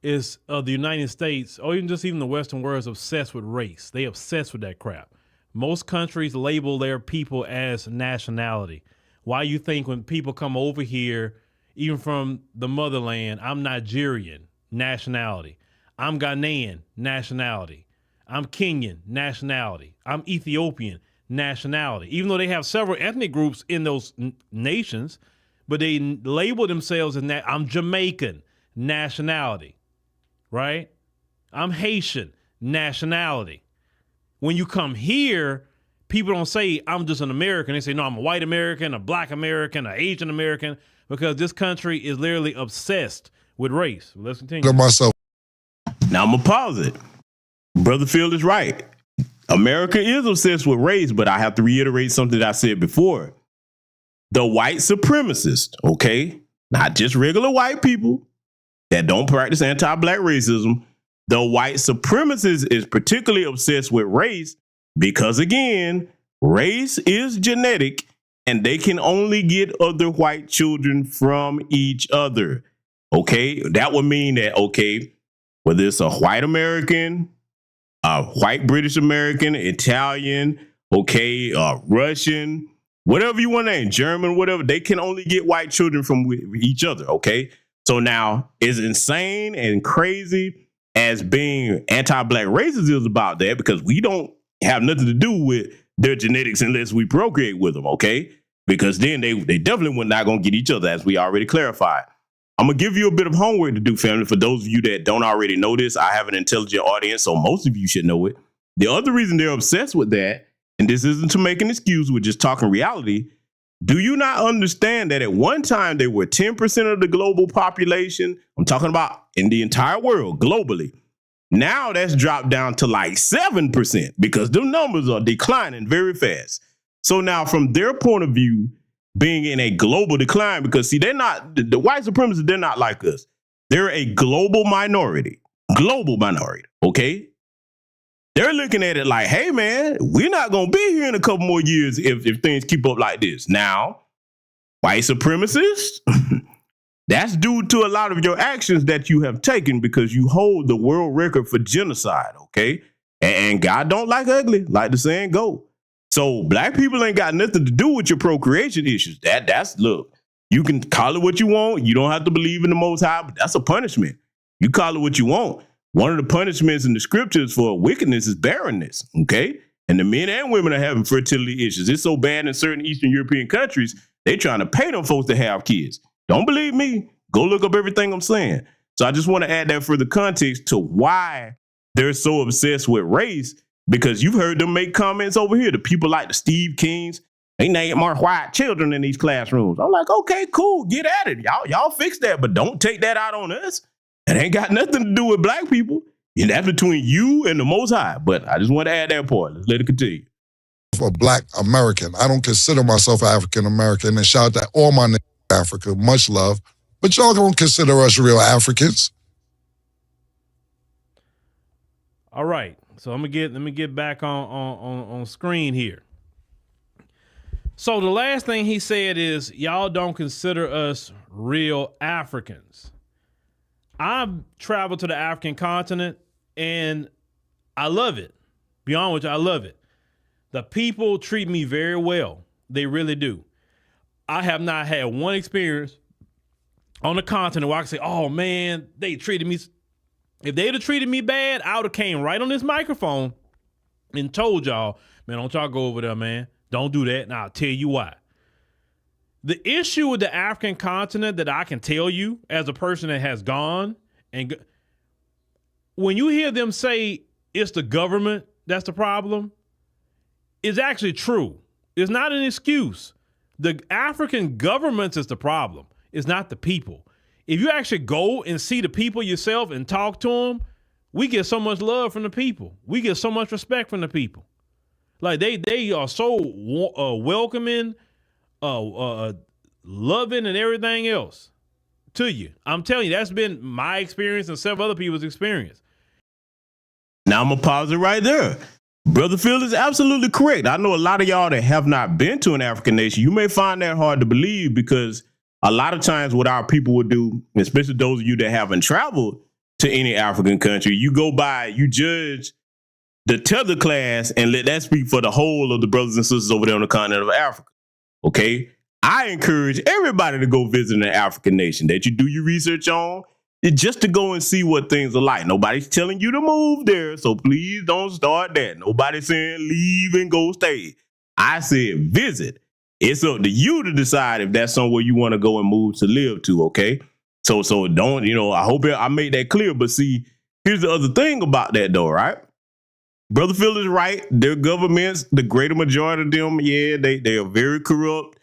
is the United States, or even the Western world, is obsessed with race. They obsessed with that crap. Most countries label their people as nationality. Why you think when people come over here, even from the motherland, I'm Nigerian, nationality. I'm Ghanaian, nationality. I'm Kenyan, nationality. I'm Ethiopian, nationality. Even though they have several ethnic groups in those nations, but they label themselves as that. I'm Jamaican, nationality, right? I'm Haitian, nationality. When you come here, people don't say I'm just an American. They say, no, I'm a white American, a Black American, an Asian American, because this country is literally obsessed with race. Let's continue. Now I'm going to pause it. Brother Phil is right. America is obsessed with race, but I have to reiterate something that I said before. The white supremacists, okay, not just regular white people that don't practice anti-Black racism. The white supremacists is particularly obsessed with race because, again, race is genetic and they can only get other white children from each other. Okay, that would mean that, okay, whether it's a white American, a white British American, Italian, okay, Russian, whatever you want to name, German, whatever, they can only get white children from each other, okay? So now, as insane and crazy as being anti-Black racist is about that, because we don't have nothing to do with their genetics unless we procreate with them, okay? Because then they definitely were not going to get each other, as we already clarified. I'm going to give you a bit of homework to do, family. For those of you that don't already know this, I have an intelligent audience, so most of you should know it. The other reason they're obsessed with that, and this isn't to make an excuse, we're just talking reality. Do you not understand that at one time they were 10% of the global population? I'm talking about in the entire world, globally. Now that's dropped down to like 7% because the numbers are declining very fast. So now from their point of view, being in a global decline, because see, they're not, the white supremacists, they're not like us. They're a global minority, okay? They're looking at it like, hey man, we're not gonna be here in a couple more years if things keep up like this. Now, white supremacists, that's due to a lot of your actions that you have taken because you hold the world record for genocide, okay? And God don't like ugly, like the saying go. So Black people ain't got nothing to do with your procreation issues. That's look, you can call it what you want. You don't have to believe in the Most High, but that's a punishment. You call it what you want. One of the punishments in the scriptures for wickedness is barrenness, okay? And the men and women are having fertility issues. It's so bad in certain Eastern European countries, they trying to pay them folks to have kids. Don't believe me? Go look up everything I'm saying. So I just want to add that for the context to why they're so obsessed with race, because you've heard them make comments over here. The people like the Steve Kings, they name more white children in these classrooms. I'm like, okay, cool, get at it. Y'all fix that, but don't take that out on us. It ain't got nothing to do with Black people. And that's between you and the Most High. But I just want to add that part. Let's let it continue. a Black American. I don't consider myself African American, and shout out to all my niggas in Africa, much love. But y'all don't consider us real Africans. All right. So let me get back on screen here. So the last thing he said is, y'all don't consider us real Africans. I've traveled to the African continent and I love it. Beyond which, I love it. The people treat me very well. They really do. I have not had one experience on the continent where I can say, oh man, they treated me. If they'd have treated me bad, I would have came right on this microphone and told y'all, man, don't y'all go over there, man. Don't do that. And I'll tell you why. The issue with the African continent that I can tell you as a person that has gone, and when you hear them say it's the government that's the problem, it's actually true. It's not an excuse. The African government is the problem. It's not the people. If you actually go and see the people yourself and talk to them, we get so much love from the people. We get so much respect from the people. Like they are so welcoming, loving, and everything else to you. I'm telling you, that's been my experience and several other people's experience. Now I'm gonna pause it right there. Brother Phil is absolutely correct. I know a lot of y'all that have not been to an African nation. You may find that hard to believe because a lot of times what our people would do, especially those of you that haven't traveled to any African country, you go by, you judge the tether class and let that speak for the whole of the brothers and sisters over there on the continent of Africa. Okay? I encourage everybody to go visit an African nation that you do your research on, just to go and see what things are like. Nobody's telling you to move there, so please don't start that. Nobody's saying leave and go stay. I said visit. It's up to you to decide if that's somewhere you want to go and move to live to, okay? So don't, I hope I made that clear. But see, here's the other thing about that though, right? Brother Phil is right. Their governments, the greater majority of them, they are very corrupt.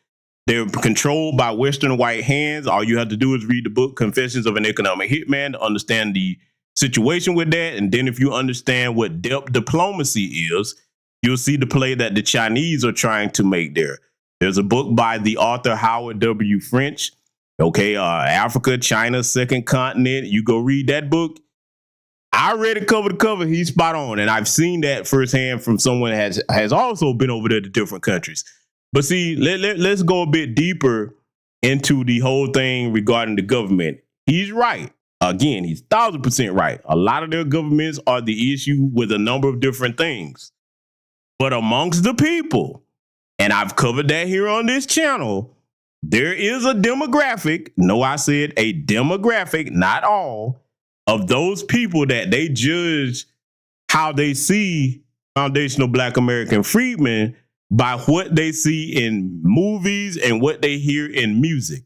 They're controlled by Western white hands. All you have to do is read the book Confessions of an Economic Hitman to understand the situation with that. And then if you understand what depth diplomacy is, you'll see the play that the Chinese are trying to make there. There's a book by the author Howard W. French. Okay, Africa, China, Second Continent. You go read that book. I read it cover to cover. He's spot on. And I've seen that firsthand from someone that has also been over there to different countries. But see, let's go a bit deeper into the whole thing regarding the government. He's right. Again, he's 1,000% right. A lot of their governments are the issue with a number of different things. But amongst the people, and I've covered that here on this channel, there is a demographic. No, I said a demographic, not all, of those people that they judge how they see foundational Black American freedmen by what they see in movies and what they hear in music.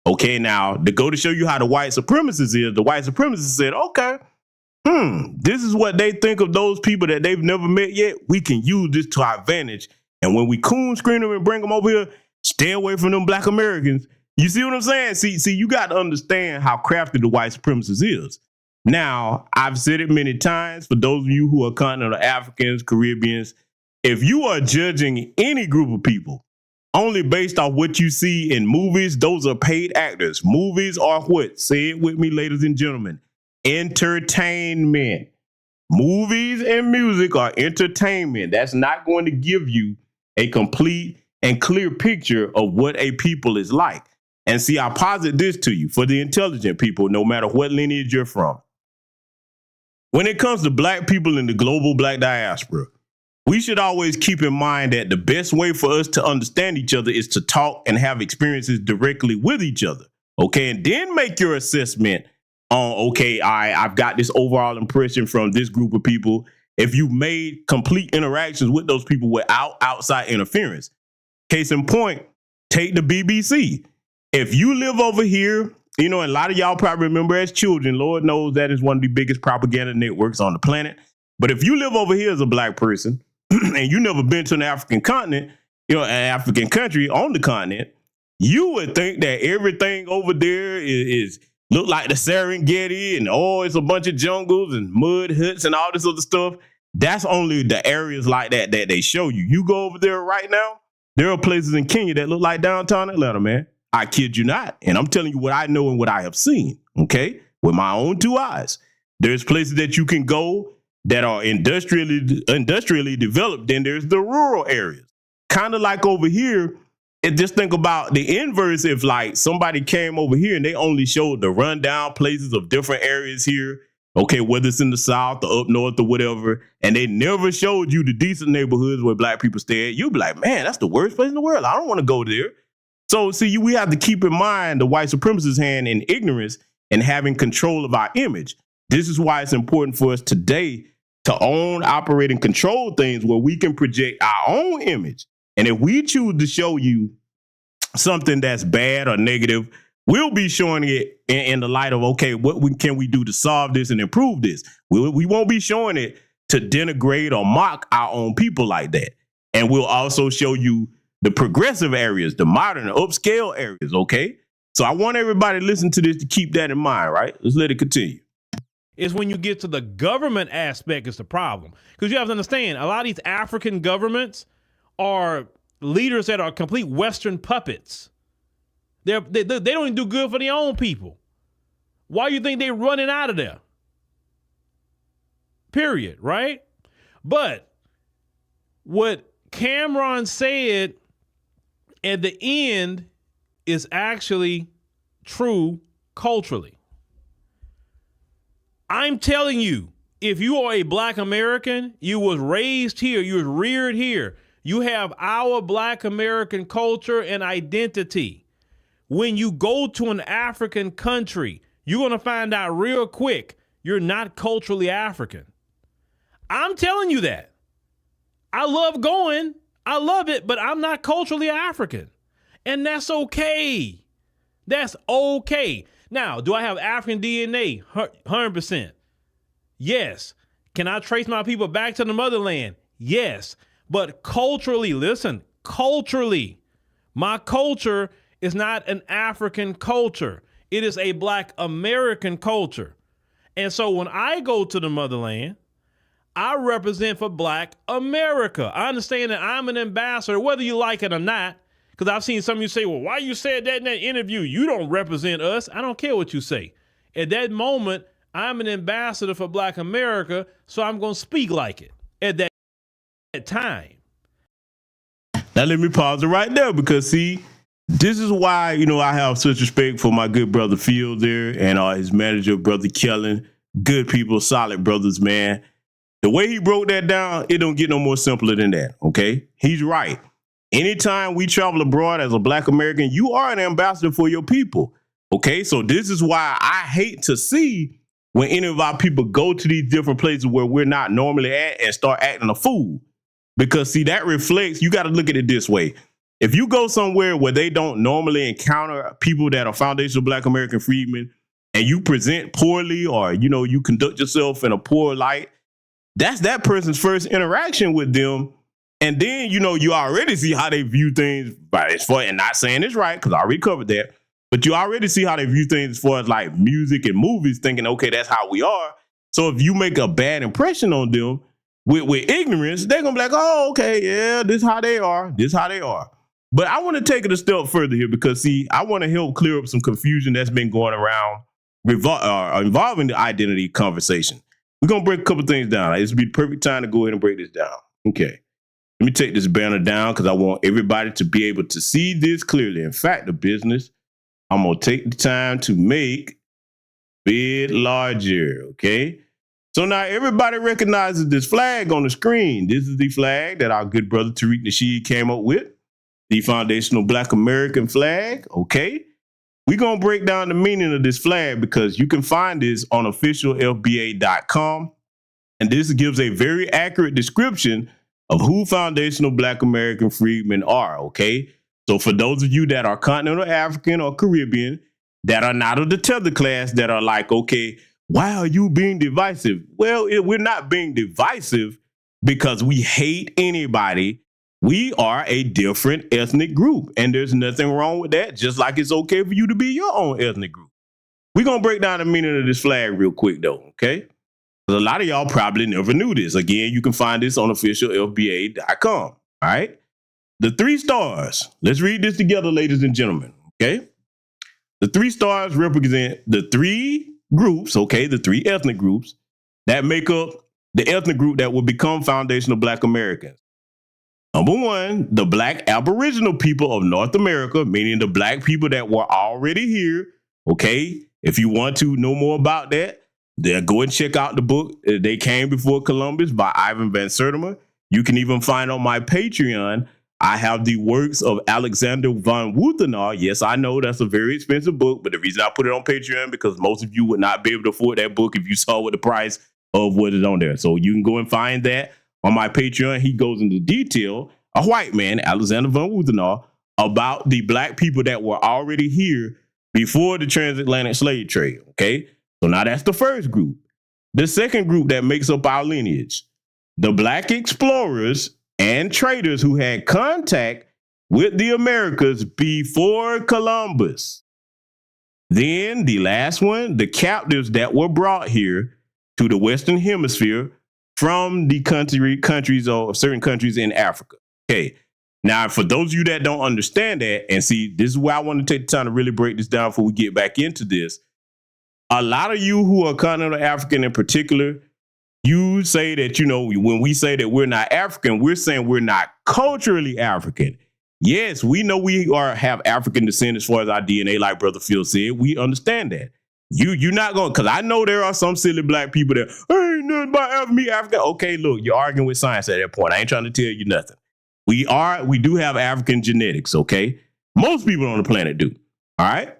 Okay, now to go to show you how the white supremacists is, the white supremacists said, okay, this is what they think of those people that they've never met yet. We can use this to our advantage. And when we coon screen them and bring them over here, stay away from them Black Americans. You see what I'm saying? See, you got to understand how crafty the white supremacist is. Now, I've said it many times for those of you who are continental Africans, Caribbeans, if you are judging any group of people only based off what you see in movies, those are paid actors. Movies are what? Say it with me, ladies and gentlemen. Entertainment. Movies and music are entertainment. That's not going to give you a complete and clear picture of what a people is like. And see, I posit this to you for the intelligent people, no matter what lineage you're from. When it comes to Black people in the global Black diaspora, we should always keep in mind that the best way for us to understand each other is to talk and have experiences directly with each other. Okay, and then make your assessment on, okay, I've got this overall impression from this group of people. If you made complete interactions with those people without outside interference. Case in point, take the BBC. If you live over here, and a lot of y'all probably remember as children, Lord knows that is one of the biggest propaganda networks on the planet. But if you live over here as a Black person and you never been to an African continent, an African country on the continent, you would think that everything over there is look like the Serengeti and it's a bunch of jungles and mud huts and all this other stuff. That's only the areas like that that they show you. You go over there right now, there are places in Kenya that look like downtown Atlanta, man. I kid you not. And I'm telling you what I know and what I have seen, okay, with my own 2 eyes. There's places that you can go that are industrially developed. Then there's the rural areas. Kind of like over here, and just think about the inverse. If like somebody came over here and they only showed the rundown places of different areas here, okay, whether it's in the South or up north or whatever, and they never showed you the decent neighborhoods where black people stay at, you'd be like, man, that's the worst place in the world. I don't want to go there. So see, we have to keep in mind the white supremacist hand in ignorance and having control of our image. This is why it's important for us today to own, operate, and control things where we can project our own image. And if we choose to show you something that's bad or negative, we'll be showing it in the light of, okay, what can we do to solve this and improve this? We won't be showing it to denigrate or mock our own people like that. And we'll also show you the progressive areas, the modern, upscale areas, okay? So I want everybody to listen to this to keep that in mind, right? Let's let it continue. It's when you get to the government aspect is the problem. Because you have to understand, a lot of these African governments are leaders that are complete Western puppets. They don't even do good for their own people. Why do you think they're running out of there? Period, right? But what Cameron said at the end is actually true culturally. I'm telling you, if you are a black American, you was raised here, you was reared here, you have our black American culture and identity. When you go to an African country, you're going to find out real quick you're not culturally African. I'm telling you that. I love going. I love it, but I'm not culturally African. And that's okay. That's okay. Now, do I have African DNA? 100%. Yes. Can I trace my people back to the motherland? Yes. But culturally, listen, culturally, my culture is not an African culture. It is a black American culture. And so when I go to the motherland, I represent for black America. I understand that I'm an ambassador, whether you like it or not, because I've seen some of you say, well, why you said that in that interview? You don't represent us. I don't care what you say. At that moment, I'm an ambassador for black America, so I'm going to speak like it at that time. Now let me pause it right there because see, this is why, I have such respect for my good brother Field there and his manager, brother Kellen. Good people, solid brothers, man. The way he broke that down, it don't get no more simpler than that, okay? He's right. Anytime we travel abroad as a black American, you are an ambassador for your people, okay? So this is why I hate to see when any of our people go to these different places where we're not normally at and start acting a fool. Because see, that reflects, you got to look at it this way. If you go somewhere where they don't normally encounter people that are foundational black American freedmen and you present poorly or, you conduct yourself in a poor light, that's that person's first interaction with them. And then, you already see how they view things, and not saying it's right, because I already covered that, but you already see how they view things as far as like music and movies, thinking, okay, that's how we are. So if you make a bad impression on them with ignorance, they're going to be like, oh, okay, yeah, this is how they are. This is how they are. But I want to take it a step further here because, see, I want to help clear up some confusion that's been going around involving the identity conversation. We're going to break a couple things down. This would be the perfect time to go ahead and break this down. Okay. Let me take this banner down because I want everybody to be able to see this clearly. In fact, the business, I'm going to take the time to make a bit larger, okay? So now everybody recognizes this flag on the screen. This is the flag that our good brother Tariq Nasheed came up with, the foundational Black American flag, okay? We're going to break down the meaning of this flag because you can find this on officialfba.com. And this gives a very accurate description of who foundational Black American freedmen are, okay? So for those of you that are continental African or Caribbean that are not of the tether class that are like, okay, why are you being divisive? Well, we're not being divisive because we hate anybody. We are a different ethnic group, and there's nothing wrong with that, just like it's okay for you to be your own ethnic group. We're going to break down the meaning of this flag real quick, though, okay? A lot of y'all probably never knew this. Again, you can find this on officialfba.com. All right. The 3 stars. Let's read this together, ladies and gentlemen. Okay. The 3 stars represent the 3 groups, okay, the 3 ethnic groups that make up the ethnic group that will become foundational Black Americans. Number 1, the Black Aboriginal people of North America, meaning the Black people that were already here. Okay. If you want to know more about that, then go and check out the book, They Came Before Columbus by Ivan Van Sertima. You can even find on my Patreon, I have the works of Alexander von Wuthenaar. Yes, I know that's a very expensive book, but the reason I put it on Patreon because most of you would not be able to afford that book if you saw what the price of what is on there. So you can go and find that on my Patreon. He goes into detail, a white man, Alexander von Wuthenaar, about the Black people that were already here before the transatlantic slave trade. Okay. So now that's the first group. The second group that makes up our lineage, the Black explorers and traders who had contact with the Americas before Columbus. Then the last one, the captives that were brought here to the Western Hemisphere from the countries or certain countries in Africa. Okay. Now, for those of you that don't understand that, and see, this is where I want to take the time to really break this down before we get back into this. A lot of you who are continental African in particular, you say that, you know, when we say that we're not African, we're saying we're not culturally African. Yes, we know we have African descent as far as our DNA, like Brother Phil said. We understand that. You're not going, because I know there are some silly Black people that ain't nothing about me African. Okay, look, you're arguing with science at that point. I ain't trying to tell you nothing. We do have African genetics, okay? Most people on the planet do. All right.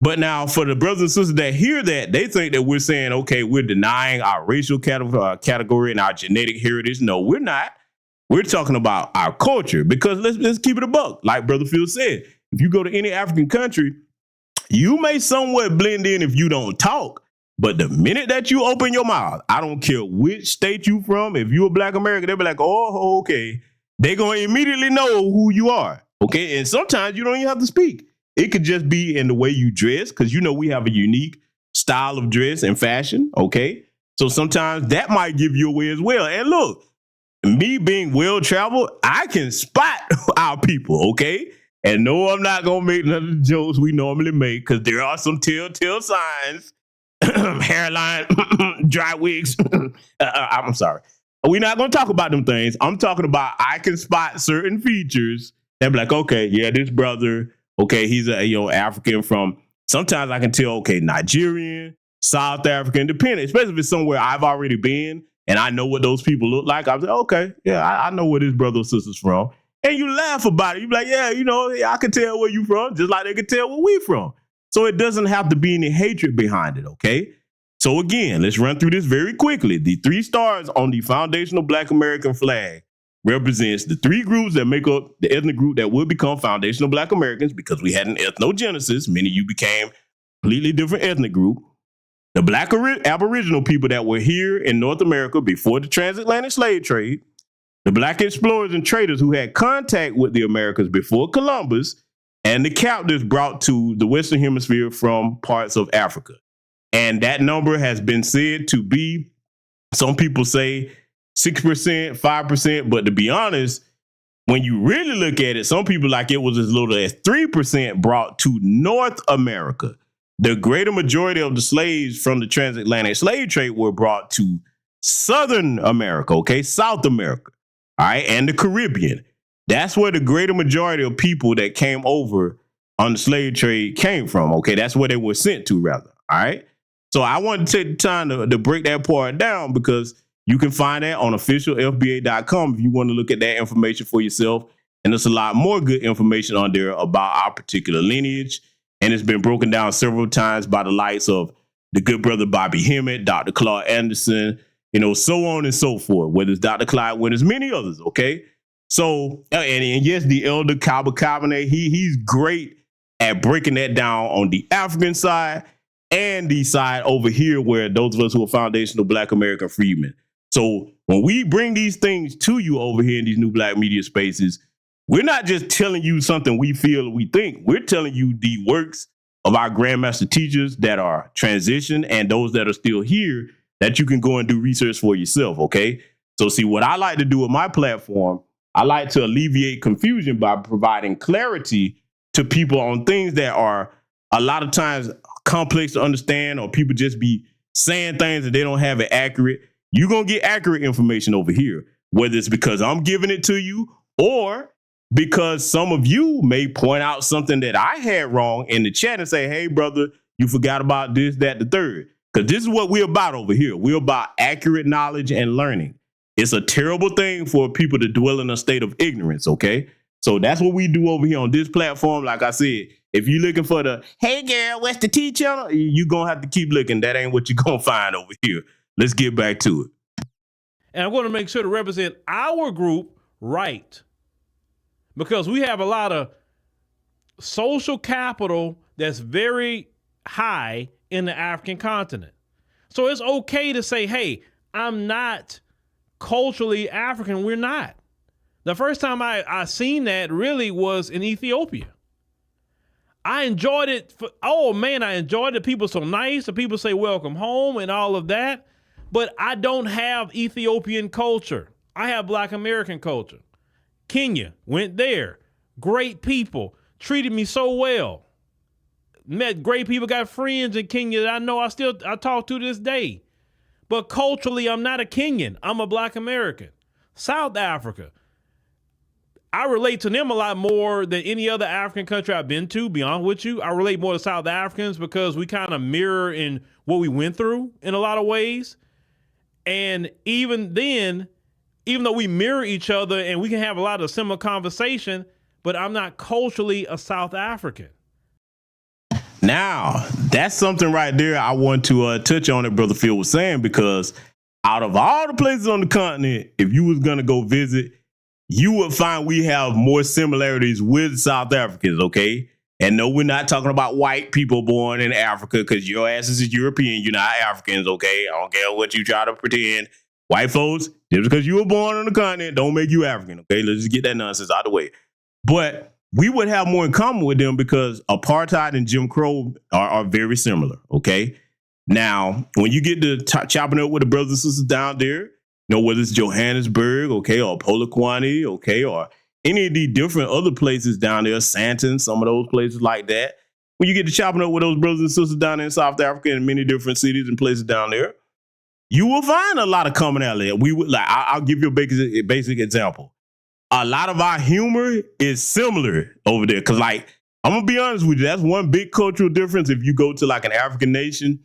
But now for the brothers and sisters that hear that, they think that we're saying, okay, we're denying our racial category and our genetic heritage. No, we're not. We're talking about our culture, because let's keep it a buck. Like Brother Phil said, if you go to any African country, you may somewhat blend in if you don't talk. But the minute that you open your mouth, I don't care which state you from, if you're a Black American, they'll be like, oh, okay. They're going to immediately know who you are. Okay. And sometimes you don't even have to speak. It could just be in the way you dress, because, you know, we have a unique style of dress and fashion. Okay. So sometimes that might give you away as well. And look, me being well-traveled, I can spot our people. Okay. And no, I'm not going to make none of the jokes we normally make, because there are some telltale signs, hairline, dry wigs. I'm sorry. We're not going to talk about them things. I'm talking about I can spot certain features that be like, okay, yeah, this brother, okay, he's a African from, sometimes I can tell, okay, Nigerian, South African, depending, especially if it's somewhere I've already been and I know what those people look like. I'm like, okay, yeah, I know where this brother or sister's from. And you laugh about it. You be like, yeah, I can tell where you from, just like they can tell where we from. So it doesn't have to be any hatred behind it, okay? So again, let's run through this very quickly. The 3 stars on the foundational Black American flag represents the 3 groups that make up the ethnic group that will become foundational Black Americans, because we had an ethnogenesis. Many of you became a completely different ethnic group. The Black Aboriginal people that were here in North America before the transatlantic slave trade. The Black explorers and traders who had contact with the Americas before Columbus. And the captives brought to the Western Hemisphere from parts of Africa. And that number has been said to be, some people say 6%, 5%. But to be honest, when you really look at it, some people like it was as little as 3% brought to North America. The greater majority of the slaves from the transatlantic slave trade were brought to Southern America, okay, South America, all right, and the Caribbean. That's where the greater majority of people that came over on the slave trade came from, okay? That's where they were sent to, rather, all right? So I wanted to take the time to break that part down, because you can find that on officialfba.com if you want to look at that information for yourself. And there's a lot more good information on there about our particular lineage. And it's been broken down several times by the likes of the good brother Bobby Hemmett, Dr. Claude Anderson, so on and so forth, whether it's Dr. Clyde Winters, many others, okay? So, and yes, the elder Kaba Kabane, he's great at breaking that down on the African side and the side over here where those of us who are foundational Black American freedmen. So when we bring these things to you over here in these new Black media spaces, we're not just telling you something we feel or we think. We're telling you the works of our Grandmaster teachers that are transitioned and those that are still here that you can go and do research for yourself, okay? So see, what I like to do with my platform, I like to alleviate confusion by providing clarity to people on things that are a lot of times complex to understand, or people just be saying things that they don't have it accurate. You're going to get accurate information over here, whether it's because I'm giving it to you or because some of you may point out something that I had wrong in the chat and say, hey, brother, you forgot about this, that, the third. Because this is what we're about over here. We're about accurate knowledge and learning. It's a terrible thing for people to dwell in a state of ignorance, okay? So that's what we do over here on this platform. Like I said, if you're looking for the, hey, girl, what's the T channel? You're going to have to keep looking. That ain't what you're going to find over here. Let's get back to it. And I'm going to make sure to represent our group right, because we have a lot of social capital that's very high in the African continent. So it's okay to say, hey, I'm not culturally African. We're not. The first time I seen that really was in Ethiopia. I enjoyed it. I enjoyed it. People so nice. The people say welcome home and all of that. But I don't have Ethiopian culture. I have Black American culture. Kenya, went there. Great people. Treated me so well. Met great people, got friends in Kenya that I know I talk to this day. But culturally, I'm not a Kenyan. I'm a Black American. South Africa, I relate to them a lot more than any other African country I've been to, be honest with you. I relate more to South Africans because we kind of mirror in what we went through in a lot of ways. And even then, even though we mirror each other and we can have a lot of similar conversation, but I'm not culturally a South African. Now, that's something right there I want to touch on that Brother Phil was saying, because out of all the places on the continent, if you was going to go visit, you would find we have more similarities with South Africans, okay? And no, we're not talking about white people born in Africa, because your asses is European, you're not Africans, okay? I don't care what you try to pretend. White folks, just because you were born on the continent, don't make you African, okay? Let's just get that nonsense out of the way. But we would have more in common with them because apartheid and Jim Crow are very similar, okay? Now, when you get to chopping up with the brothers and sisters down there, whether it's Johannesburg, okay, or Polokwane, okay, or any of the different other places down there, Santon, some of those places like that. When you get to chopping up with those brothers and sisters down there in South Africa and many different cities and places down there, you will find a lot of commonality. We would I'll give you a basic example. A lot of our humor is similar over there. Cause I'm gonna be honest with you, that's one big cultural difference. If you go to like an African nation,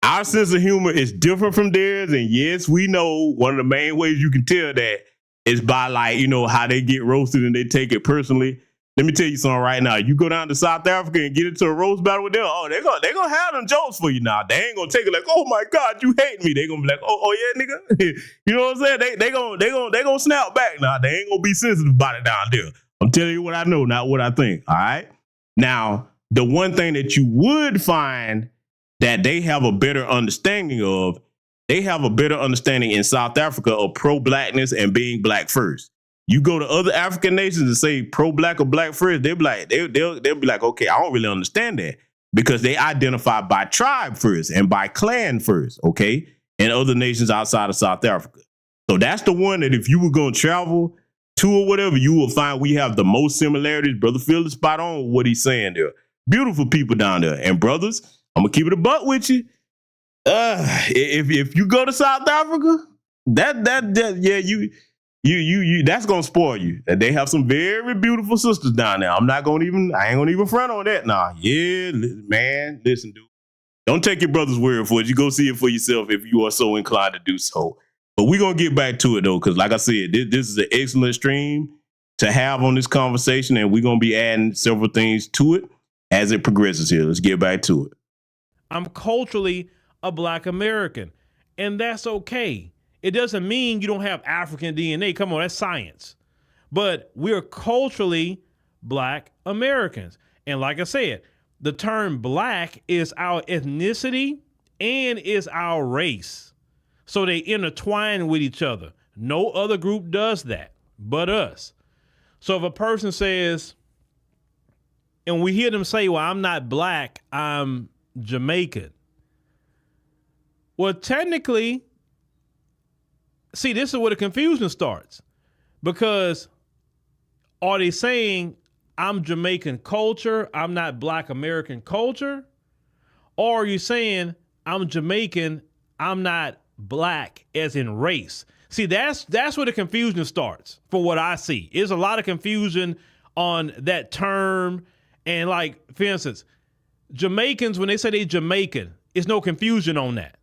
our sense of humor is different from theirs. And yes, we know one of the main ways you can tell that is by how they get roasted and they take it personally. Let me tell you something right now. You go down to South Africa and get into a roast battle with them, they're gonna have them jokes for you now. They ain't gonna take it like, oh my God, you hate me. They gonna be like, oh yeah, nigga. You know what I'm saying? They gonna snap back now. They ain't gonna be sensitive about it down there. I'm telling you what I know, not what I think. All right. Now, the one thing that you would find that they have a better understanding of, they have a better understanding in South Africa of pro-blackness and being black first. You go to other African nations and say pro-black or black first, they'll be like, okay, I don't really understand that, because they identify by tribe first and by clan first, okay, and other nations outside of South Africa. So that's the one that if you were going to travel to or whatever, you will find we have the most similarities. Brother Phil is spot on with what he's saying there. Beautiful people down there. And brothers, I'm going to keep it a buck with you. If you go to South Africa, that's gonna spoil you. That they have some very beautiful sisters down there. I ain't gonna even front on that now. Yeah, man, listen, dude. Don't take your brother's word for it. You go see it for yourself if you are so inclined to do so. But we're gonna get back to it though, because like I said, this is an excellent stream to have on this conversation, and we're gonna be adding several things to it as it progresses here. Let's get back to it. I'm culturally a Black American, and that's okay. It doesn't mean you don't have African DNA. Come on, that's science. But we're culturally Black Americans. And like I said, the term Black is our ethnicity and is our race. So they intertwine with each other. No other group does that but us. So if a person says, and we hear them say, well, I'm not Black, I'm Jamaican. Well, technically, see, this is where the confusion starts. Because are they saying I'm Jamaican culture, I'm not Black American culture? Or are you saying I'm Jamaican, I'm not Black as in race? See, that's where the confusion starts for what I see. There's a lot of confusion on that term. And like, for instance, Jamaicans, when they say they Jamaican, it's no confusion on that,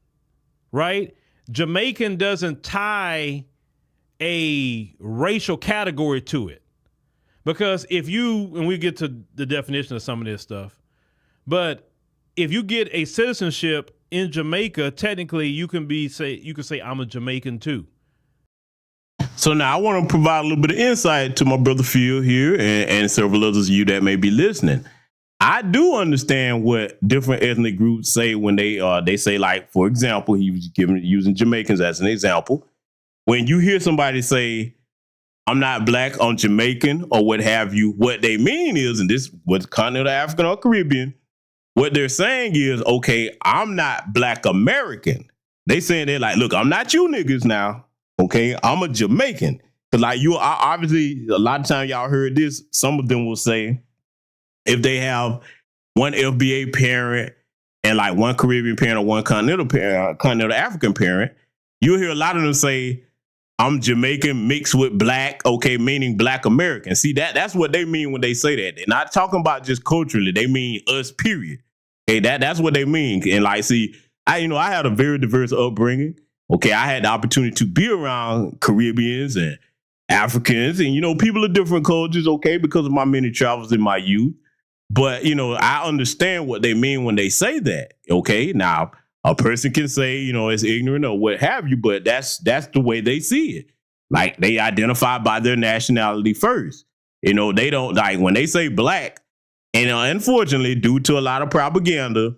right? Jamaican doesn't tie a racial category to it. Because if you, and we get to the definition of some of this stuff, but if you get a citizenship in Jamaica, technically you can say I'm a Jamaican too. So now I want to provide a little bit of insight to my brother Phil here and several others of you that may be listening. I do understand what different ethnic groups say when they say, like, for example, he was using Jamaicans as an example. When you hear somebody say, I'm not Black, I'm Jamaican, or what have you, what they mean is, and this was continental African or Caribbean, what they're saying is, okay, I'm not Black American. They saying they're like, look, I'm not you niggas now. Okay, I'm a Jamaican. Because like you, obviously, a lot of times y'all heard this. Some of them will say, if they have one FBA parent and like one Caribbean parent or one continental African parent, you'll hear a lot of them say, I'm Jamaican mixed with Black, okay, meaning Black American. See, that's what they mean when they say that. They're not talking about just culturally. They mean us, period. Okay, that's what they mean. And like, see, I had a very diverse upbringing. Okay, I had the opportunity to be around Caribbeans and Africans and, people of different cultures, okay, because of my many travels in my youth. But, I understand what they mean when they say that, okay? Now, a person can say, it's ignorant or what have you, but that's the way they see it. Like, they identify by their nationality first. They don't, like, when they say Black, and unfortunately, due to a lot of propaganda,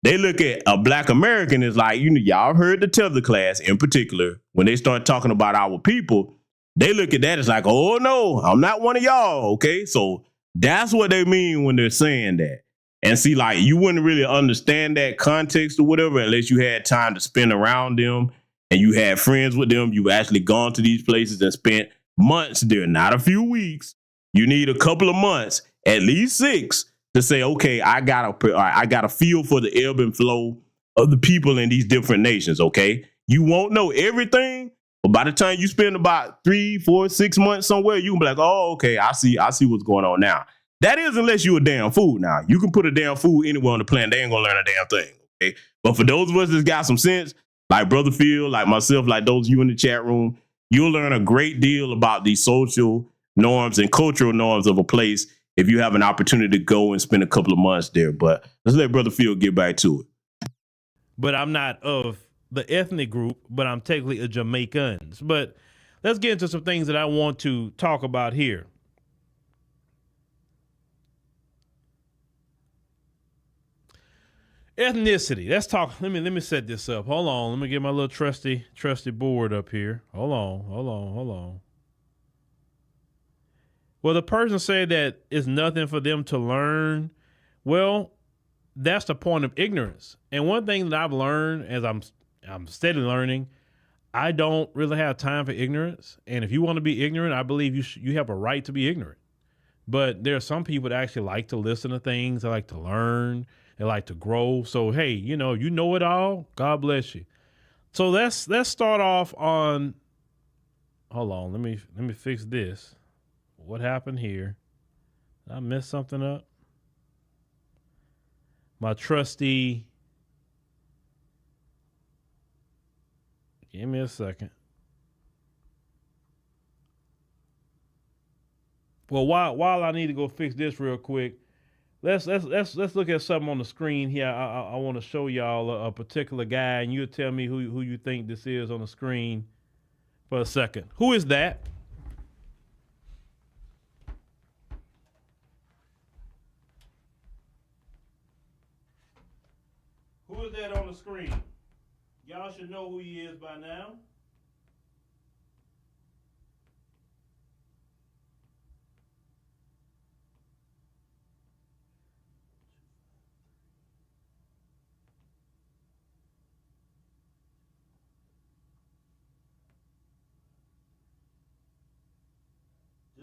they look at a Black American as like, y'all heard the tether class in particular, when they start talking about our people, they look at that as like, oh no, I'm not one of y'all, okay? So that's what they mean when they're saying that. And see, like, you wouldn't really understand that context or whatever unless you had time to spend around them and you had friends with them. You've actually gone to these places and spent months there, not a few weeks. You need a couple of months, at least 6, to say, okay, I got a feel for the ebb and flow of the people in these different nations, okay? You won't know everything, but by the time you spend about 3, 4, 6 months somewhere, you can be like, oh, okay, I see what's going on now. That is unless you're a damn fool now. You can put a damn fool anywhere on the planet, they ain't gonna learn a damn thing, okay? But for those of us that's got some sense, like Brother Phil, like myself, like those of you in the chat room, you'll learn a great deal about the social norms and cultural norms of a place if you have an opportunity to go and spend a couple of months there. But let's let Brother Phil get back to it. But I'm not of the ethnic group, but I'm technically a Jamaican. But let's get into some things that I want to talk about here. Ethnicity. Let's talk. Let me set this up. Hold on. Let me get my little trusty board up here. Hold on. Well, the person said that it's nothing for them to learn. Well, that's the point of ignorance. And one thing that I've learned as I'm steadily learning, I don't really have time for ignorance. And if you want to be ignorant, I believe you have a right to be ignorant. But there are some people that actually like to listen to things. They like to learn. They like to grow. So, hey, you know it all. God bless you. So let's start off on. Hold on. Let me fix this. What happened here? Did I mess something up? My trusty. Give me a second. Well, while I need to go fix this real quick, let's look at something on the screen here. I want to show y'all a particular guy, and you'll tell me who you think this is on the screen for a second. Who is that? Who is that on the screen? Y'all should know who he is by now.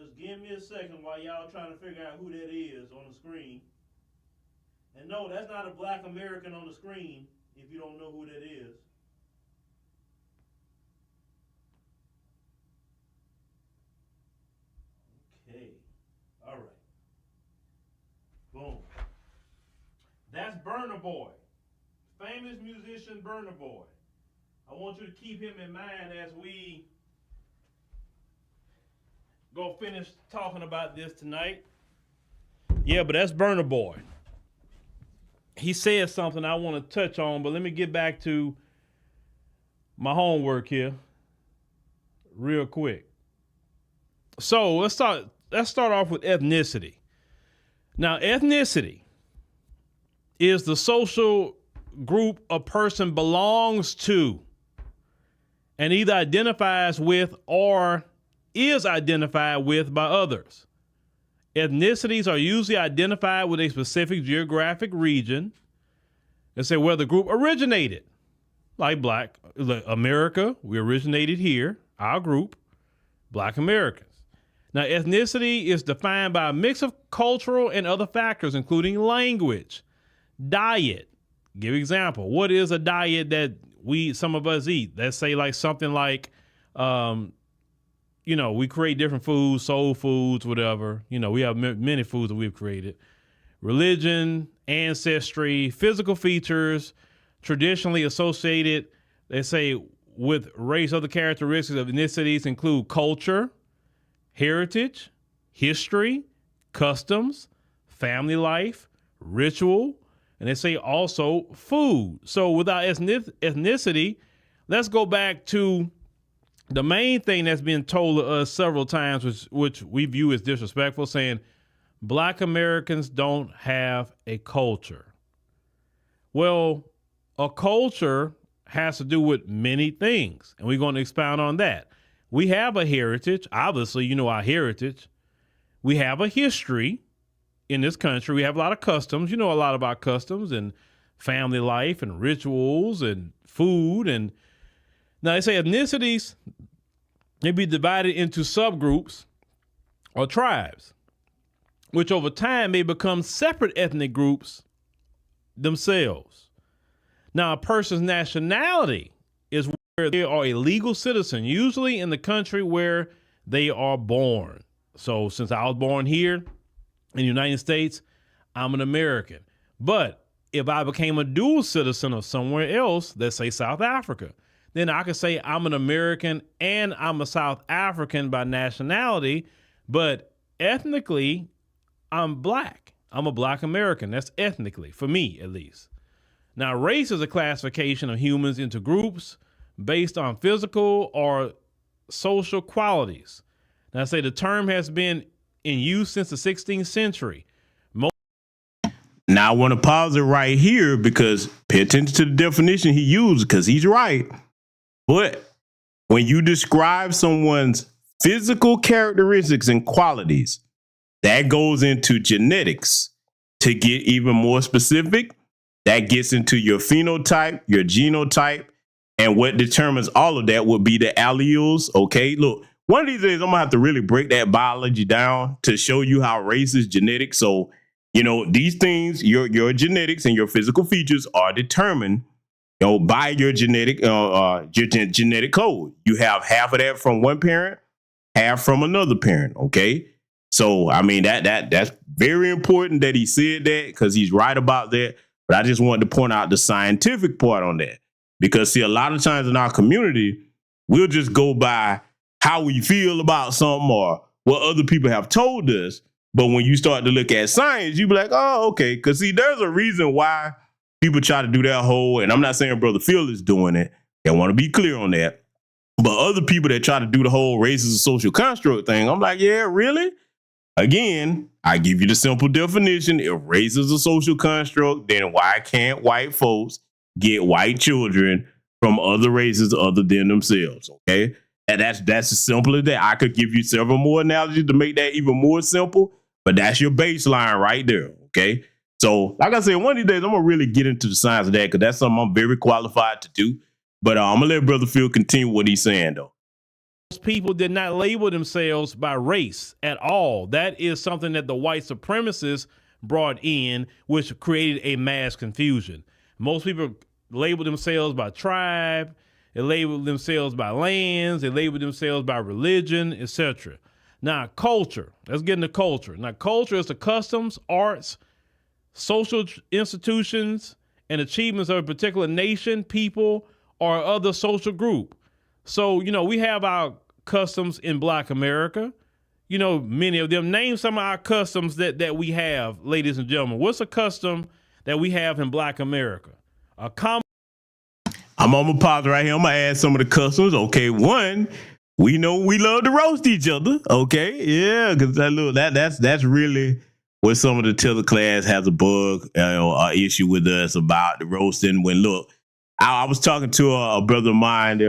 just give me a second while y'all trying to figure out who that is on the screen. And no, that's not a black American on the screen if you don't know who that is. Okay. All right. Boom. That's Burna Boy. Famous musician Burna Boy. I want you to keep him in mind as we go finish talking about this tonight. Yeah, but that's Burna Boy. He said something I want to touch on, but let me get back to my homework here real quick. So let's start off with ethnicity. Now, ethnicity is the social group a person belongs to and either identifies with or is identified with by others. Ethnicities are usually identified with a specific geographic region. Let's say where the group originated, like Black America. We originated here, our group, Black Americans. Now, ethnicity is defined by a mix of cultural and other factors, including language, diet. Give example. What is a diet that some of us eat? Let's say like something like, we create different foods, soul foods, whatever. We have many foods that we've created. Religion, ancestry, physical features, traditionally associated, let's say, with race. Other characteristics of ethnicities include culture, heritage, history, customs, family life, ritual, and they say also food. So without ethnicity, let's go back to the main thing that's been told to us several times, which we view as disrespectful, saying Black Americans don't have a culture. Well, a culture has to do with many things, and we're going to expound on that. We have a heritage. Obviously, our heritage. We have a history in this country. We have a lot of customs. You know a lot about customs and family life and rituals and food. And now they say ethnicities may be divided into subgroups or tribes, which over time may become separate ethnic groups themselves. Now, a person's nationality is where they are a legal citizen, usually in the country where they are born. So since I was born here in the United States, I'm an American. But if I became a dual citizen of somewhere else, let's say South Africa, then I could say I'm an American and I'm a South African by nationality, but ethnically, I'm Black. I'm a Black American. That's ethnically, for me at least. Now, race is a classification of humans into groups based on physical or social qualities. Now, I say the term has been in use since the 16th century. Now, I want to pause it right here because pay attention to the definition he used because he's right. But when you describe someone's physical characteristics and qualities, that goes into genetics. To get even more specific, that gets into your phenotype, your genotype, and what determines all of that would be the alleles. Okay, look, one of these days I'm gonna have to really break that biology down to show you how race is genetic. So, these things, your genetics and your physical features are determined, by your genetic code. You have half of that from one parent, half from another parent. Okay. So, I mean, that's very important that he said that because he's right about that. But I just wanted to point out the scientific part on that. Because, see, a lot of times in our community, we'll just go by how we feel about something or what other people have told us. But when you start to look at science, you be like, oh, okay. Because, see, there's a reason why people try to do that whole, and I'm not saying Brother Phil is doing it. I want to be clear on that. But other people that try to do the whole race is a social construct thing, I'm like, yeah, really? Again, I give you the simple definition. If race is a social construct, then why can't white folks get white children from other races other than themselves? Okay. And that's as simple as that. I could give you several more analogies to make that even more simple, but that's your baseline right there. Okay. So like I said, one of these days, I'm going to really get into the science of that because that's something I'm very qualified to do. But I'm going to let Brother Phil continue what he's saying, though. people did not label themselves by race at all. That is something that the white supremacists brought in, which created a mass confusion. Most people label themselves by tribe, they label themselves by lands, they label themselves by religion, etc. Now, culture. Let's get into culture. Now, culture is the customs, arts, social institutions, and achievements of a particular nation, people, or other social group. So, we have our customs in Black America. Many of them. Name some of our customs that we have, ladies and gentlemen. What's a custom that we have in Black America? I'm on my pause right here. I'm gonna add some of the customs. Okay, one, we know we love to roast each other. Okay, yeah, because that's really what some of the tether class has a bug or issue with us about the roasting. When look, I was talking to a brother of mine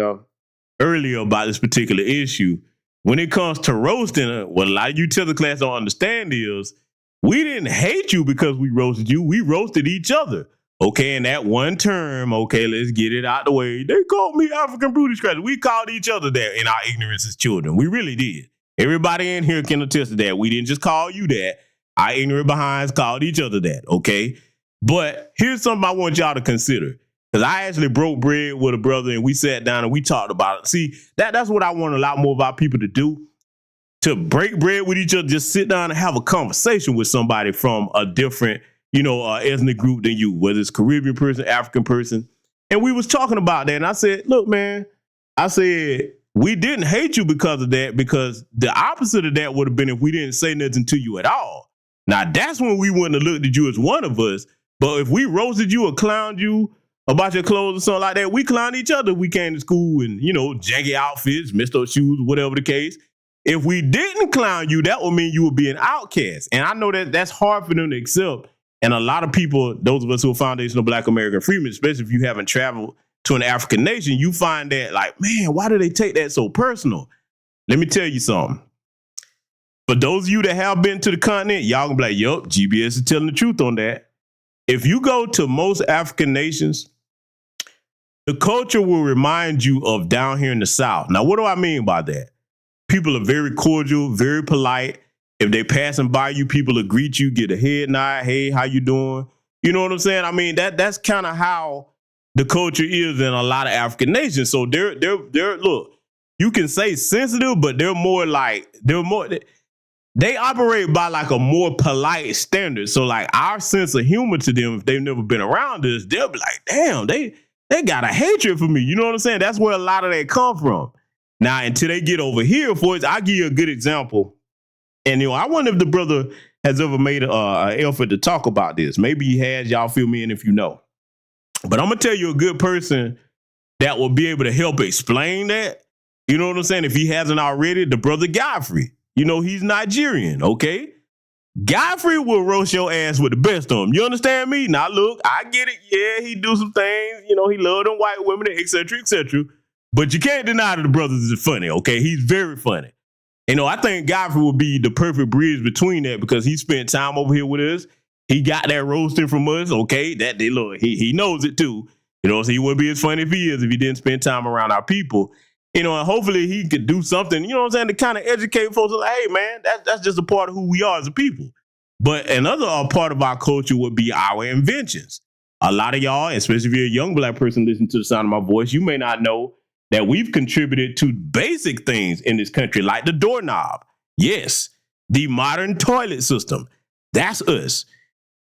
earlier about this particular issue. When it comes to roasting, what a lot of you tether class don't understand is we didn't hate you because we roasted you. We roasted each other. Okay, in that one term, okay, let's get it out the way. They called me African Brutish Scratcher. We called each other that in our ignorance as children. We really did. Everybody in here can attest to that. We didn't just call you that. Our ignorant behinds called each other that, okay? But here's something I want y'all to consider. Because I actually broke bread with a brother and we sat down and we talked about it. See, that's what I want a lot more of our people to do. To break bread with each other, just sit down and have a conversation with somebody from a different ethnic group than you, whether it's Caribbean person, African person. And we was talking about that. And I said, look, man, I said, we didn't hate you because of that, because the opposite of that would have been if we didn't say nothing to you at all. Now, that's when we wouldn't have looked at you as one of us. But if we roasted you or clowned you about your clothes or something like that, we clowned each other. We came to school in, janky outfits, messed up shoes, whatever the case. If we didn't clown you, that would mean you would be an outcast. And I know that that's hard for them to accept. And a lot of people, those of us who are foundational Black American freemen, especially if you haven't traveled to an African nation, you find that like, man, why do they take that so personal? Let me tell you something. For those of you that have been to the continent, y'all gonna be like, yup, GBS is telling the truth on that. If you go to most African nations, the culture will remind you of down here in the South. Now, what do I mean by that? People are very cordial, very polite. If they passing by you, people will greet you, get a head nod. Hey, how you doing? You know what I'm saying? I mean, that's kind of how the culture is in a lot of African nations. So they're look, you can say sensitive, but they operate by like a more polite standard. So like our sense of humor to them, if they've never been around us, they'll be like, damn, they got a hatred for me. You know what I'm saying? That's where a lot of that come from. Now, until they get over here, for it, I'll give you a good example. And, I wonder if the brother has ever made an effort to talk about this. Maybe he has. Y'all fill me in if you know. But I'm going to tell you a good person that will be able to help explain that. You know what I'm saying? If he hasn't already, the brother Godfrey. He's Nigerian, okay? Godfrey will roast your ass with the best of them. You understand me? Now, look, I get it. Yeah, he do some things. He love them white women, et cetera, et cetera. But you can't deny that the brothers is funny, okay? He's very funny. I think Godfrey would be the perfect bridge between that because he spent time over here with us. He got that roasting from us, okay? He knows it too. So he wouldn't be as funny if he didn't spend time around our people. And hopefully he could do something, to kind of educate folks like, hey, man, that's just a part of who we are as a people. But another part of our culture would be our inventions. A lot of y'all, especially if you're a young Black person listening to the sound of my voice, you may not know that we've contributed to basic things in this country, like the doorknob. Yes, the modern toilet system. That's us.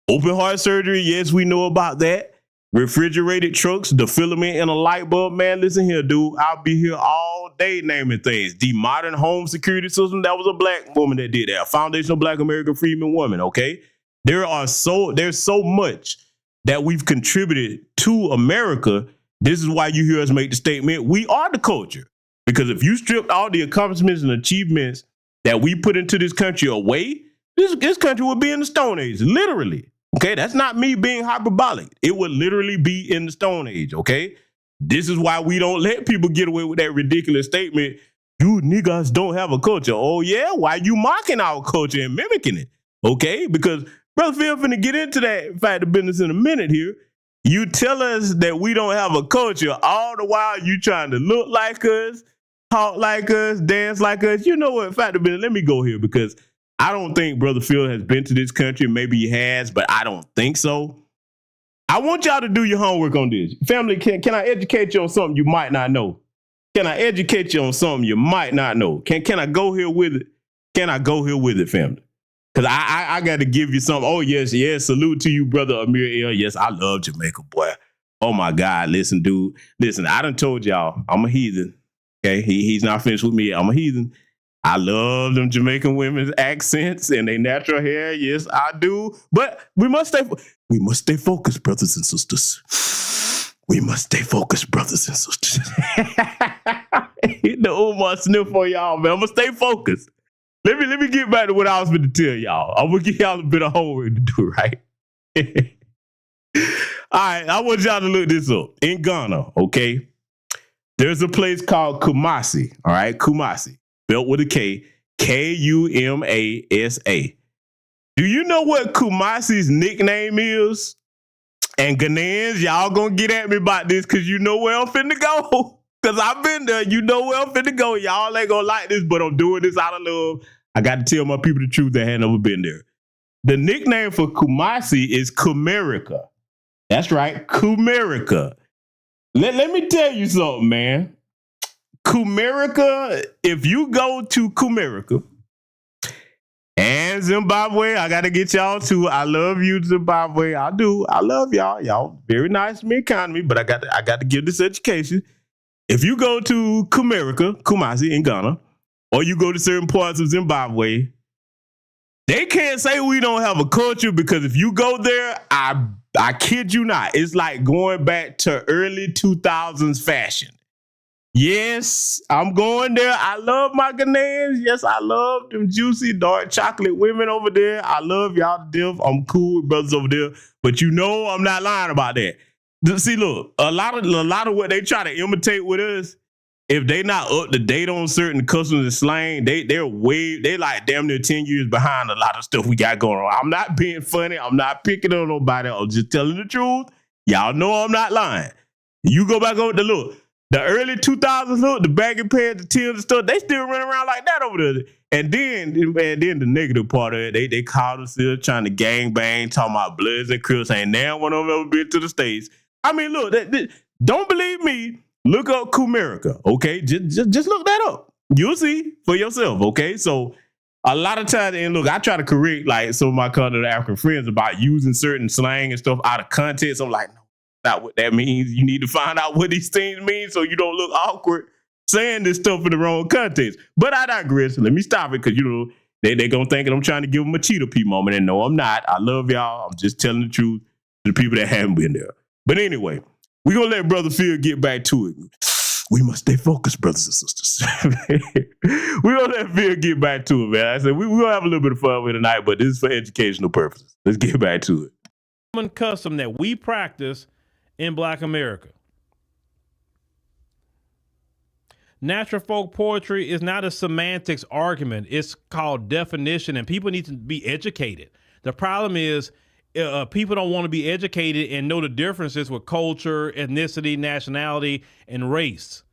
Open heart surgery. Yes, we know about that. Refrigerated trucks, the filament in a light bulb. Man, listen here, dude. I'll be here all day naming things. The modern home security system. That was a Black woman that did that. A foundational Black American freedmen woman. Okay. There's so much that we've contributed to America. This is why you hear us make the statement, we are the culture. Because if you stripped all the accomplishments and achievements that we put into this country away, this country would be in the Stone Age, literally. Okay, that's not me being hyperbolic. It would literally be in the Stone Age, okay? This is why we don't let people get away with that ridiculous statement, you niggas don't have a culture. Oh yeah? Why you mocking our culture and mimicking it? Okay, because Brother Phil finna get into that fact of business in a minute here. You tell us that we don't have a culture, all the while you trying to look like us. talk like us, dance like us. You know what? Fact of it, let me go here because I don't think Brother Phil has been to this country. Maybe he has, but I don't think so. I want y'all to do your homework on this. Family, can I educate you on something you might not know? Can I educate you on something you might not know? Can I go here with it? Can I go here with it, family? Because I got to give you something. Oh, yes. Salute to you, Brother Amir L. Yes, I love Jamaica, boy. Oh, my God. Listen, dude. Listen, I done told y'all I'm a heathen. Okay, he's not finished with me. I'm a heathen. I love them Jamaican women's accents and their natural hair. Yes, I do. But we must stay focused, brothers and sisters. We must stay focused, brothers and sisters. Hit the Umar sniff for y'all, man. I'm gonna stay focused. Let me get back to what I was going to tell y'all. I'm gonna give y'all a bit of homework to do, right? All right, I want y'all to look this up. In Ghana, okay, there's a place called Kumasi, all right? Kumasi, spelled with a K, Kumasa. Do you know what Kumasi's nickname is? And Ghanaians, y'all gonna get at me about this because you know where I'm finna go. Because I've been there, you know where I'm finna go. Y'all ain't gonna like this, but I'm doing this out of love. I got to tell my people the truth that had never been there. The nickname for Kumasi is Kumerica. That's right, Kumerica. Let me tell you something, man. Kumerica, if you go to Kumerica and Zimbabwe, I got to get y'all too. I love you, Zimbabwe. I do. I love y'all. Y'all very nice to me, kind of me, but I got to give this education. If you go to Kumerica, Kumasi in Ghana, or you go to certain parts of Zimbabwe, they can't say we don't have a culture because if you go there, I kid you not, it's like going back to early 2000s fashion. Yes, I'm going there. I love my Ghanaians. Yes, I love them juicy dark chocolate women over there. I love y'all to death. I'm cool with brothers over there, but you know I'm not lying about that. See, look, a lot of what they try to imitate with us, if they not up to date on certain customs and slang, they like damn near 10 years behind a lot of stuff we got going on. I'm not being funny. I'm not picking on nobody. I'm just telling the truth. Y'all know I'm not lying. You go back over the early 2000s, look, the baggy pants, the Tims and stuff, they still run around like that over there. And then the negative part of it, they caught us here trying to gang bang, talking about Bloods and Crips. Ain't now one of them ever been to the States. I mean, look, don't believe me. Look up Kumerica, okay? Just look that up. You'll see for yourself, okay? So a lot of times, and look, I try to correct like some of my continental African friends about using certain slang and stuff out of context. I'm like, no, not what that means. You need to find out what these things mean so you don't look awkward saying this stuff in the wrong context. But I digress. Let me stop it because, you know, they going to think that I'm trying to give them a cheetah pea moment. And no, I'm not. I love y'all. I'm just telling the truth to the people that haven't been there. But anyway, we're going to let Brother Phil get back to it. We must stay focused, brothers and sisters. We're going to let Phil get back to it, man. I said, we're going to have a little bit of fun with it tonight, but this is for educational purposes. Let's get back to it. Common custom that we practice in Black America. Natural folk poetry is not a semantics argument. It's called definition, and people need to be educated. The problem is, people don't want to be educated and know the differences with culture, ethnicity, nationality, and race.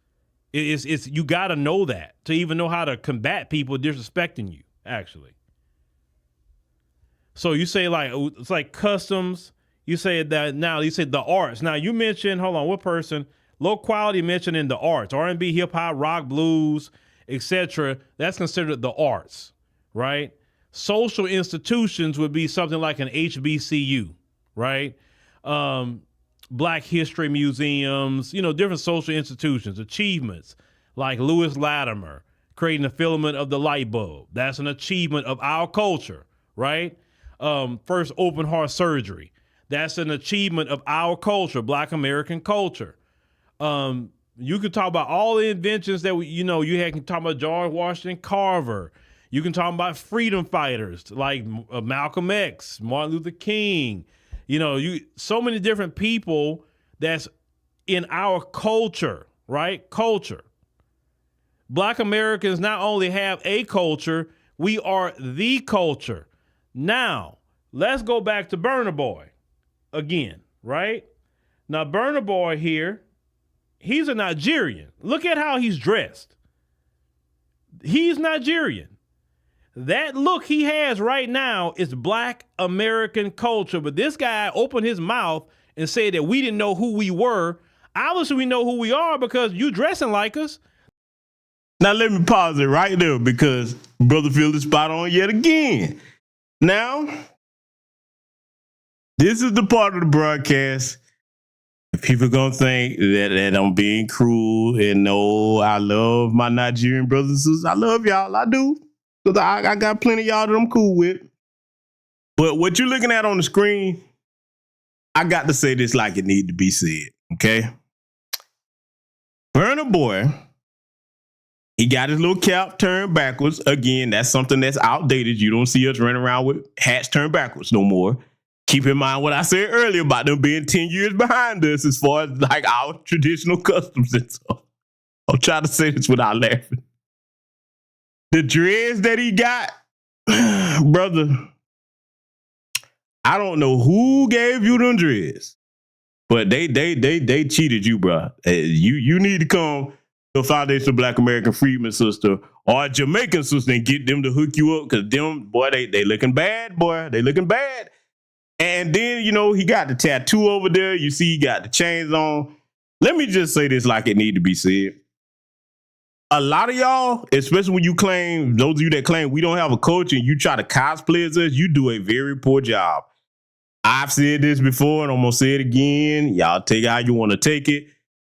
It's you got to know that to even know how to combat people disrespecting you, actually. So you say like, it's like customs. You say that now, you say the arts. Now you mentioned, hold on, what person? Low quality mentioned in the arts, R&B, hip hop, rock, blues, etc. That's considered the arts, right? Social institutions would be something like an HBCU, right? Black history museums, you know, different social institutions, achievements like Lewis Latimer creating the filament of the light bulb. That's an achievement of our culture, right? First open heart surgery. That's an achievement of our culture, Black American culture. You can talk about all the inventions that you can talk about George Washington Carver. You can talk about freedom fighters like Malcolm X, Martin Luther King. You know, so many different people that's in our culture, right? Culture. Black Americans not only have a culture, we are the culture. Now, let's go back to Burna Boy again, right? Now, Burna Boy here, he's a Nigerian. Look at how he's dressed. He's Nigerian. That look he has right now is Black American culture. But this guy opened his mouth and said that we didn't know who we were. Obviously, we know who we are because you dressing like us. Now, let me pause it right there because Brother Phil is spot on yet again. Now, this is the part of the broadcast. People gonna think that I'm being cruel and no, I love my Nigerian brothers and sisters. I love y'all. I do. Because I got plenty of y'all that I'm cool with. But what you're looking at on the screen, I got to say this like it need to be said, okay? Burna Boy, he got his little cap turned backwards. Again, that's something that's outdated. You don't see us running around with hats turned backwards no more. Keep in mind what I said earlier about them being 10 years behind us as far as like our traditional customs and stuff. I'll try to say this without laughing. The dreads that he got, brother, I don't know who gave you them dreads, but they cheated you, bro. You need to come to a Foundation of Black American Freedmen sister or a Jamaican sister and get them to hook you up because them, boy, they looking bad, boy. They looking bad. And then, you know, he got the tattoo over there. You see he got the chains on. Let me just say this like it need to be said. A lot of y'all, especially when you claim, those of you that claim we don't have a culture and you try to cosplay as us, you do a very poor job. I've said this before and I'm going to say it again. Y'all take it how you want to take it.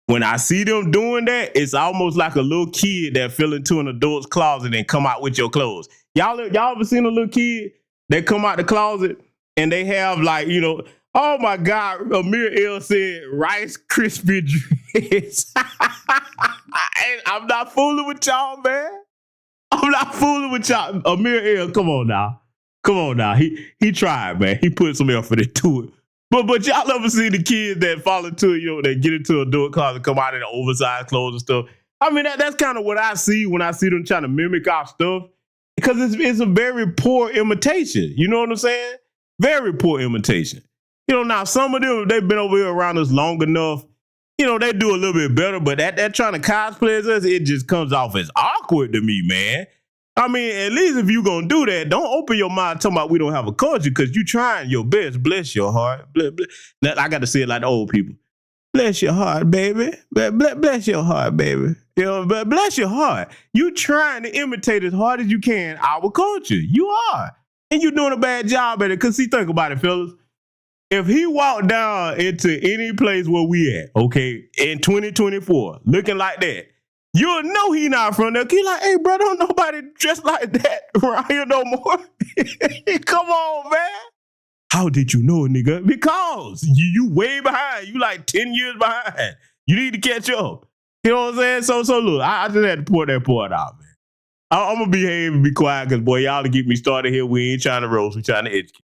When I see them doing that, it's almost like a little kid that fell into an adult's closet and come out with your clothes. Y'all ever seen a little kid that come out the closet and they have like, you know, oh my God, Amir L said Rice Krispie dreads. I'm not fooling with y'all, man. I'm not fooling with y'all. Amir L, come on now. Come on now. He tried, man. He put some effort into it. But y'all ever see the kids that fall into, you know, that get into an adult closet, come out in the oversized clothes and stuff? I mean, that's kind of what I see when I see them trying to mimic our stuff. Because it's a very poor imitation. You know what I'm saying? Very poor imitation. You know, now some of them, they've been over here around us long enough. You know, they do a little bit better, but that trying to cosplay as us, it just comes off as awkward to me, man. I mean, at least if you gonna do that, don't open your mind talking about we don't have a culture because you trying your best. Bless your heart. Now, I got to say it like the old people. Bless your heart, baby. Bless your heart, baby. You know, but bless your heart. You trying to imitate as hard as you can our culture. You are. And you're doing a bad job at it. Because see, think about it, fellas. If he walked down into any place where we at, okay, in 2024, looking like that, you'll know he not from there. He like, hey, bro, don't nobody dress like that around here no more. Come on, man. How did you know, nigga? Because you way behind. You like 10 years behind. You need to catch up. You know what I'm saying? So look, I just had to pour that part out, man. I'm going to behave and be quiet because, boy, y'all to get me started here. We ain't trying to roast. We trying to educate.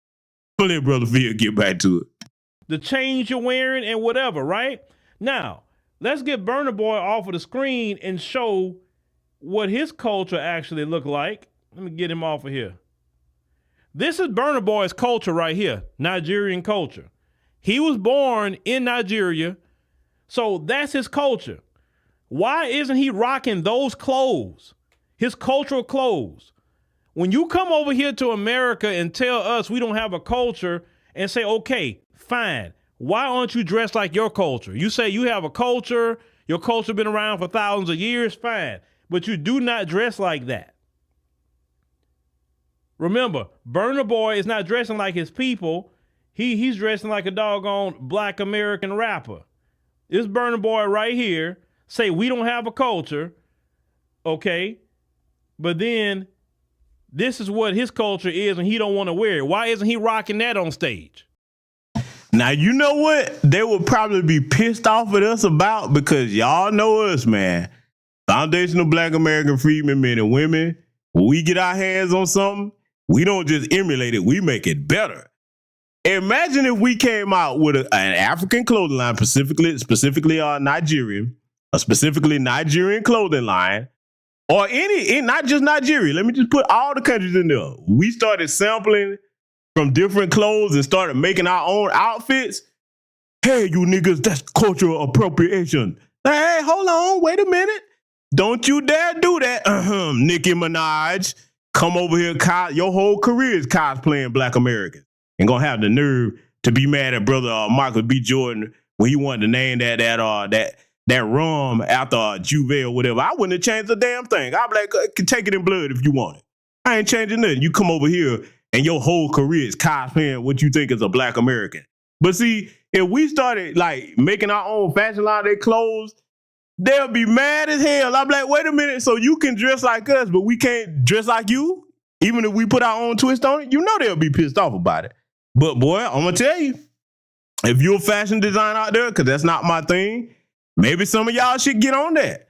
But let Brother Phil get back to it. The chains you're wearing and whatever, right? Now, let's get Burna Boy off of the screen and show what his culture actually look like. Let me get him off of here. This is Burna Boy's culture right here, Nigerian culture. He was born in Nigeria, so that's his culture. Why isn't he rocking those clothes, his cultural clothes? When you come over here to America and tell us we don't have a culture and say, okay, fine, why aren't you dressed like your culture? You say you have a culture, your culture been around for thousands of years, fine, but you do not dress like that. Remember, Burna Boy is not dressing like his people. He's dressing like a doggone Black American rapper. This Burna Boy right here say we don't have a culture, okay, but then this is what his culture is and he don't want to wear it. Why isn't he rocking that on stage? Now, you know what they would probably be pissed off at us about because y'all know us, man. Foundation of Black American Freedmen, men and women, when we get our hands on something, we don't just emulate it, we make it better. Imagine if we came out with an African clothing line, specifically Nigerian, a specifically Nigerian clothing line, or not just Nigeria. Let me just put all the countries in there. We started sampling from different clothes and started making our own outfits. Hey, you niggas, that's cultural appropriation. Hey, hold on, wait a minute. Don't you dare do that, Nicki Minaj. Come over here, your whole career is cosplaying Black Americans. And gonna have the nerve to be mad at brother Michael B. Jordan when he wanted to name that rum after Juve or whatever. I wouldn't have changed a damn thing. I'd be like, take it in blood if you want it. I ain't changing nothing. You come over here and your whole career is cosplaying what you think is a Black American. But see, if we started like making our own fashion line of their clothes, they'll be mad as hell. I'm like, wait a minute, so you can dress like us, but we can't dress like you? Even if we put our own twist on it? You know they'll be pissed off about it. But boy, I'm going to tell you, if you're a fashion designer out there, because that's not my thing, maybe some of y'all should get on that.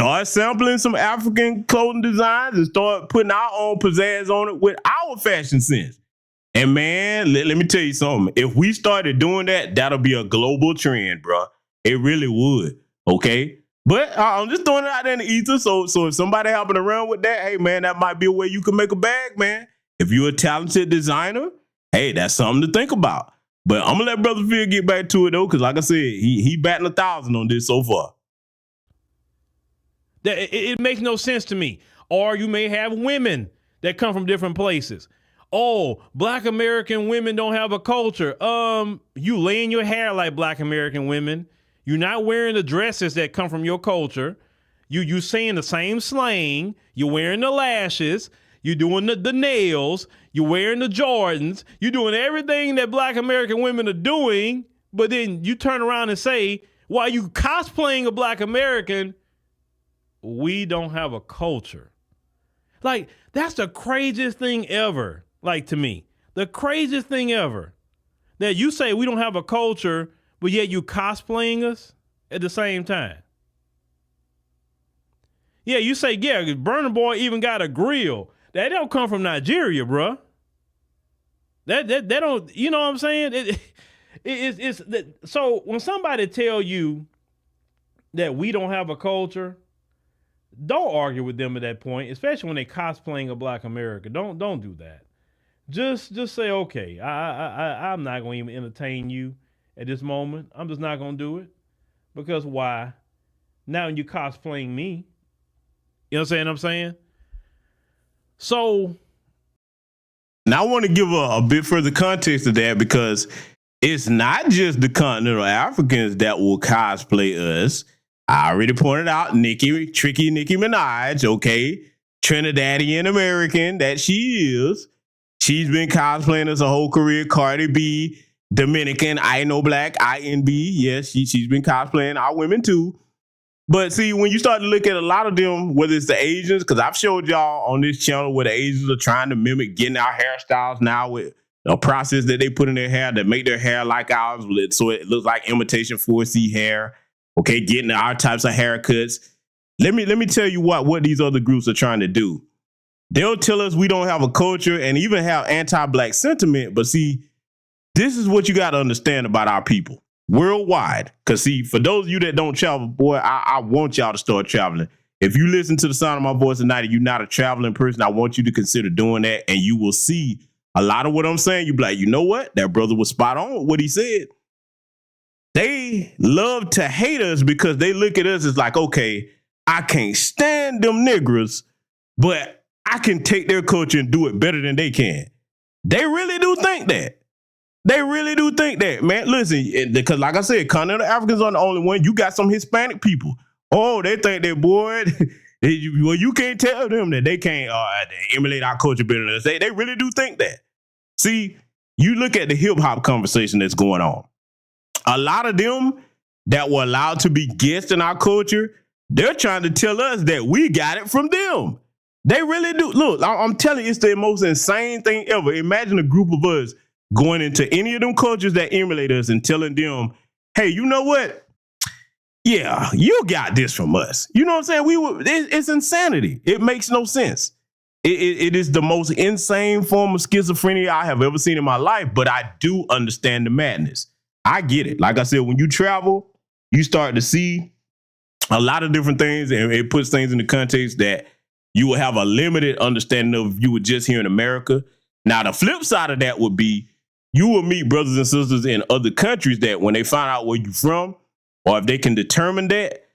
Start sampling some African clothing designs and start putting our own pizzazz on it with our fashion sense. And man, let me tell you something. If we started doing that, that'll be a global trend, bro. It really would, okay? But I'm just throwing it out there in the ether. So if somebody helping around with that, hey, man, that might be a way you can make a bag, man. If you're a talented designer, hey, that's something to think about. But I'm going to let Brother Phil get back to it, though, because like I said, he batting 1,000 on this so far. It makes no sense to me. Or you may have women that come from different places. Oh, Black American women don't have a culture. You laying your hair like Black American women. You're not wearing the dresses that come from your culture. You saying the same slang. You're wearing the lashes. You're doing the nails. You're wearing the Jordans. You're doing everything that Black American women are doing. But then you turn around and say, while you cosplaying a Black American, we don't have a culture. Like, that's the craziest thing ever. Like, to me, the craziest thing ever, that you say we don't have a culture, but yet you cosplaying us at the same time. Yeah, you say, yeah, Burna Boy even got a grill. That don't come from Nigeria, bruh. That don't, you know what I'm saying? So when somebody tell you that we don't have a culture, don't argue with them at that point, especially when they cosplaying a Black America. Don't do that. Just say, okay, I'm not going to even entertain you at this moment. I'm just not going to do it. Because why? Now you cosplaying me. You know what I'm saying? So. Now I want to give a bit further context to that, because it's not just the continental Africans that will cosplay us. I already pointed out tricky Nicki Minaj, okay? Trinidadian American that she is. She's been cosplaying us a whole career. Cardi B, Dominican, I Know Black, INB. Yes, she's been cosplaying our women too. But see, when you start to look at a lot of them, whether it's the Asians, because I've showed y'all on this channel where the Asians are trying to mimic getting our hairstyles now with a process that they put in their hair that make their hair like ours, so it looks like imitation 4C hair. Okay, getting our types of haircuts. Let me tell you what these other groups are trying to do. They'll tell us we don't have a culture and even have anti-Black sentiment. But see, this is what you got to understand about our people worldwide. Because see, for those of you that don't travel, boy, I want y'all to start traveling. If you listen to the sound of my voice tonight and you're not a traveling person, I want you to consider doing that. And you will see a lot of what I'm saying. You'll be like, you know what? That brother was spot on with what he said. They love to hate us because they look at us as like, okay, I can't stand them niggers, but I can take their culture and do it better than they can. They really do think that. They really do think that, man. Listen, because like I said, continental Africans aren't the only one. You got some Hispanic people. Oh, they think that, boy, well, you can't tell them that they can't emulate our culture better than us. They really do think that. See, you look at the hip hop conversation that's going on. A lot of them that were allowed to be guests in our culture, they're trying to tell us that we got it from them. They really do. Look, I'm telling you, it's the most insane thing ever. Imagine a group of us going into any of them cultures that emulate us and telling them, hey, you know what? Yeah, you got this from us. You know what I'm saying? It's insanity. It makes no sense. It is the most insane form of schizophrenia I have ever seen in my life, but I do understand the madness. I get it. Like I said, when you travel, you start to see a lot of different things, and it puts things in the context that you will have a limited understanding of if you were just here in America. Now, the flip side of that would be you will meet brothers and sisters in other countries that when they find out where you're from, or if they can determine that,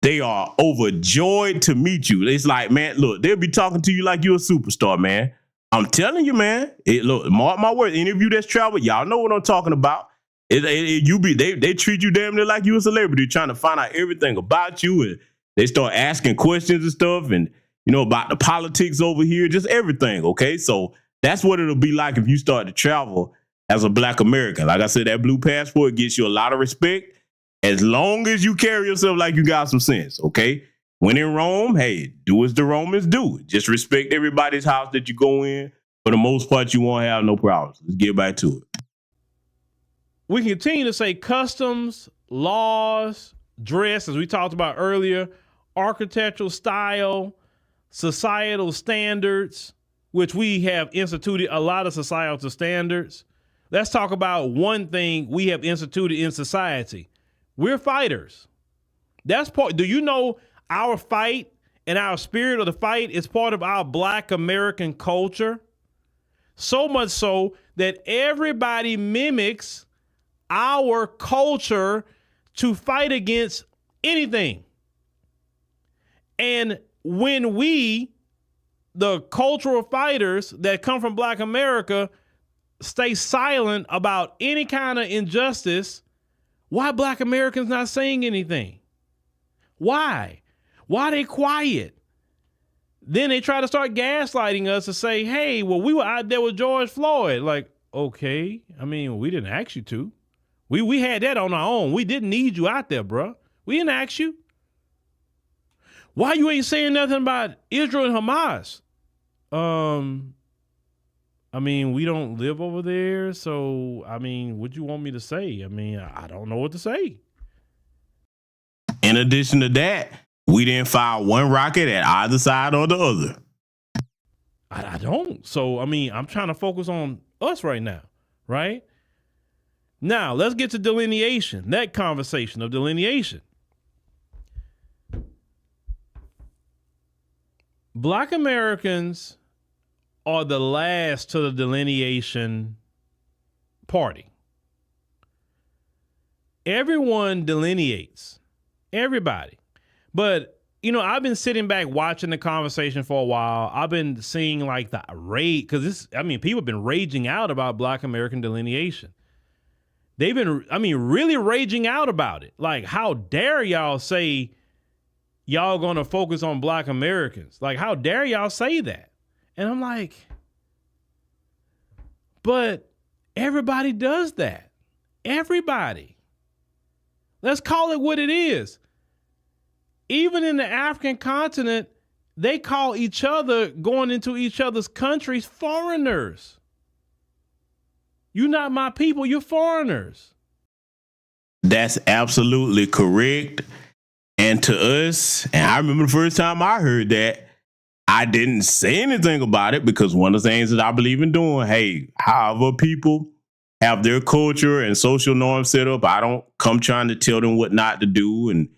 they are overjoyed to meet you. It's like, man, look, they'll be talking to you like you're a superstar, man. I'm telling you, man. Look, mark my words. Any of you that's traveled, y'all know what I'm talking about. They treat you damn near like you a celebrity, trying to find out everything about you, and they start asking questions and stuff, and about the politics over here, just everything. Okay, so that's what it'll be like if you start to travel as a Black American. Like I said, that blue passport gets you a lot of respect as long as you carry yourself like you got some sense. Okay, when in Rome, hey, do as the Romans do. Just respect everybody's house that you go in. For the most part, you won't have no problems. Let's get back to it. We can continue to say customs, laws, dress, as we talked about earlier, architectural style, societal standards, which we have instituted a lot of societal standards. Let's talk about one thing we have instituted in society. We're fighters. That's part. Do you know our fight and our spirit of the fight is part of our Black American culture? So much so that everybody mimics our culture to fight against anything. And when we, the cultural fighters that come from Black America, stay silent about any kind of injustice, why Black Americans not saying anything? Why? Why they quiet? Then they try to start gaslighting us and say, hey, well, we were out there with George Floyd. Like, okay, I mean, we didn't ask you to. We had that on our own. We didn't need you out there, bro. We didn't ask you. Why you ain't saying nothing about Israel and Hamas? I mean, we don't live over there, so, I mean, what you want me to say? I mean, I don't know what to say. In addition to that, we didn't fire one rocket at either side or the other. I don't. So, I mean, I'm trying to focus on us right now, right? Now, let's get to delineation, that conversation of delineation. Black Americans are the last to the delineation party. Everyone delineates, everybody. But, I've been sitting back watching the conversation for a while. I've been seeing like the rage, because people have been raging out about Black American delineation. They've been, really raging out about it. Like, how dare y'all say y'all gonna focus on Black Americans? Like, how dare y'all say that? And I'm like, but everybody does that. Everybody. Let's call it what it is. Even in the African continent, they call each other, going into each other's countries, foreigners. You're not my people, you're foreigners. That's absolutely correct. And to us, and I remember the first time I heard that, I didn't say anything about it because one of the things that I believe in doing, hey, however people have their culture and social norms set up, I don't come trying to tell them what not to do. And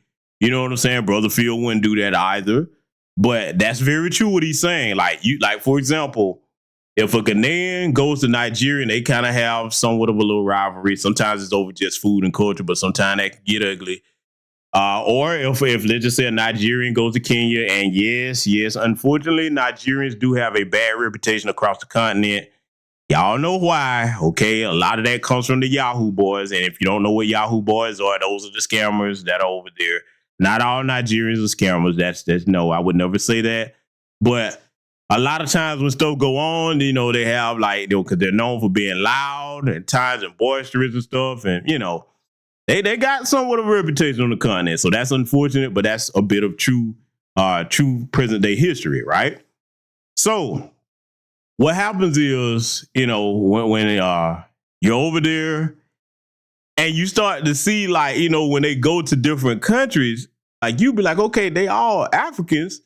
you know what I'm saying? Brother Phil wouldn't do that either. But that's very true what he's saying. Like, for example, if a Ghanaian goes to Nigeria, they kind of have somewhat of a little rivalry. Sometimes it's over just food and culture, but sometimes that can get ugly. Or if let's just say a Nigerian goes to Kenya, and yes, unfortunately, Nigerians do have a bad reputation across the continent. Y'all know why, okay? A lot of that comes from the Yahoo boys, and if you don't know what Yahoo boys are, those are the scammers that are over there. Not all Nigerians are scammers. That's no, I would never say that. But a lot of times when stuff go on, they have because they're known for being loud and times and boisterous and stuff, and they got somewhat of a reputation on the continent. So that's unfortunate, but that's a bit of true present day history, right? So what happens is, when you're over there and you start to see when they go to different countries, you be like, okay, they all Africans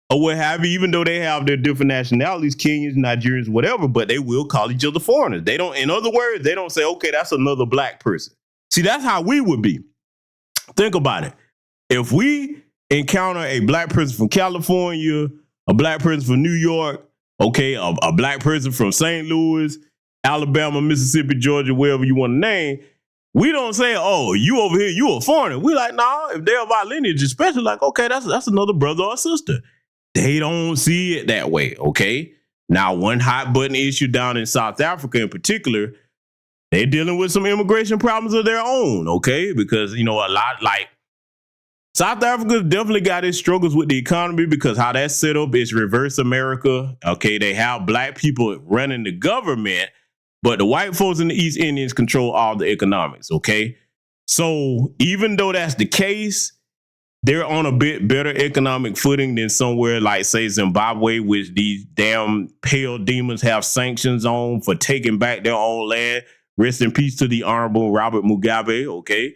or what have you, even though they have their different nationalities, Kenyans, Nigerians, whatever, but they will call each other foreigners. They don't, in other words, they don't say, okay, that's another Black person. See, that's how we would be. Think about it. If we encounter a Black person from California, a Black person from New York, okay, a Black person from St. Louis, Alabama, Mississippi, Georgia, wherever you want to name, We don't say, oh, you over here, you a foreigner. We like, nah, if they're of our lineage, especially like, okay, that's another brother or sister. They don't see it that way, okay? Now, one hot button issue down in South Africa in particular, they're dealing with some immigration problems of their own, okay? Because, a lot like South Africa definitely got its struggles with the economy because how that's set up is reverse America, okay? They have black people running the government, but the white folks in the East Indians control all the economics, okay? So even though that's the case, they're on a bit better economic footing than somewhere like, say, Zimbabwe, which these damn pale demons have sanctions on for taking back their own land. Rest in peace to the Honorable Robert Mugabe, okay?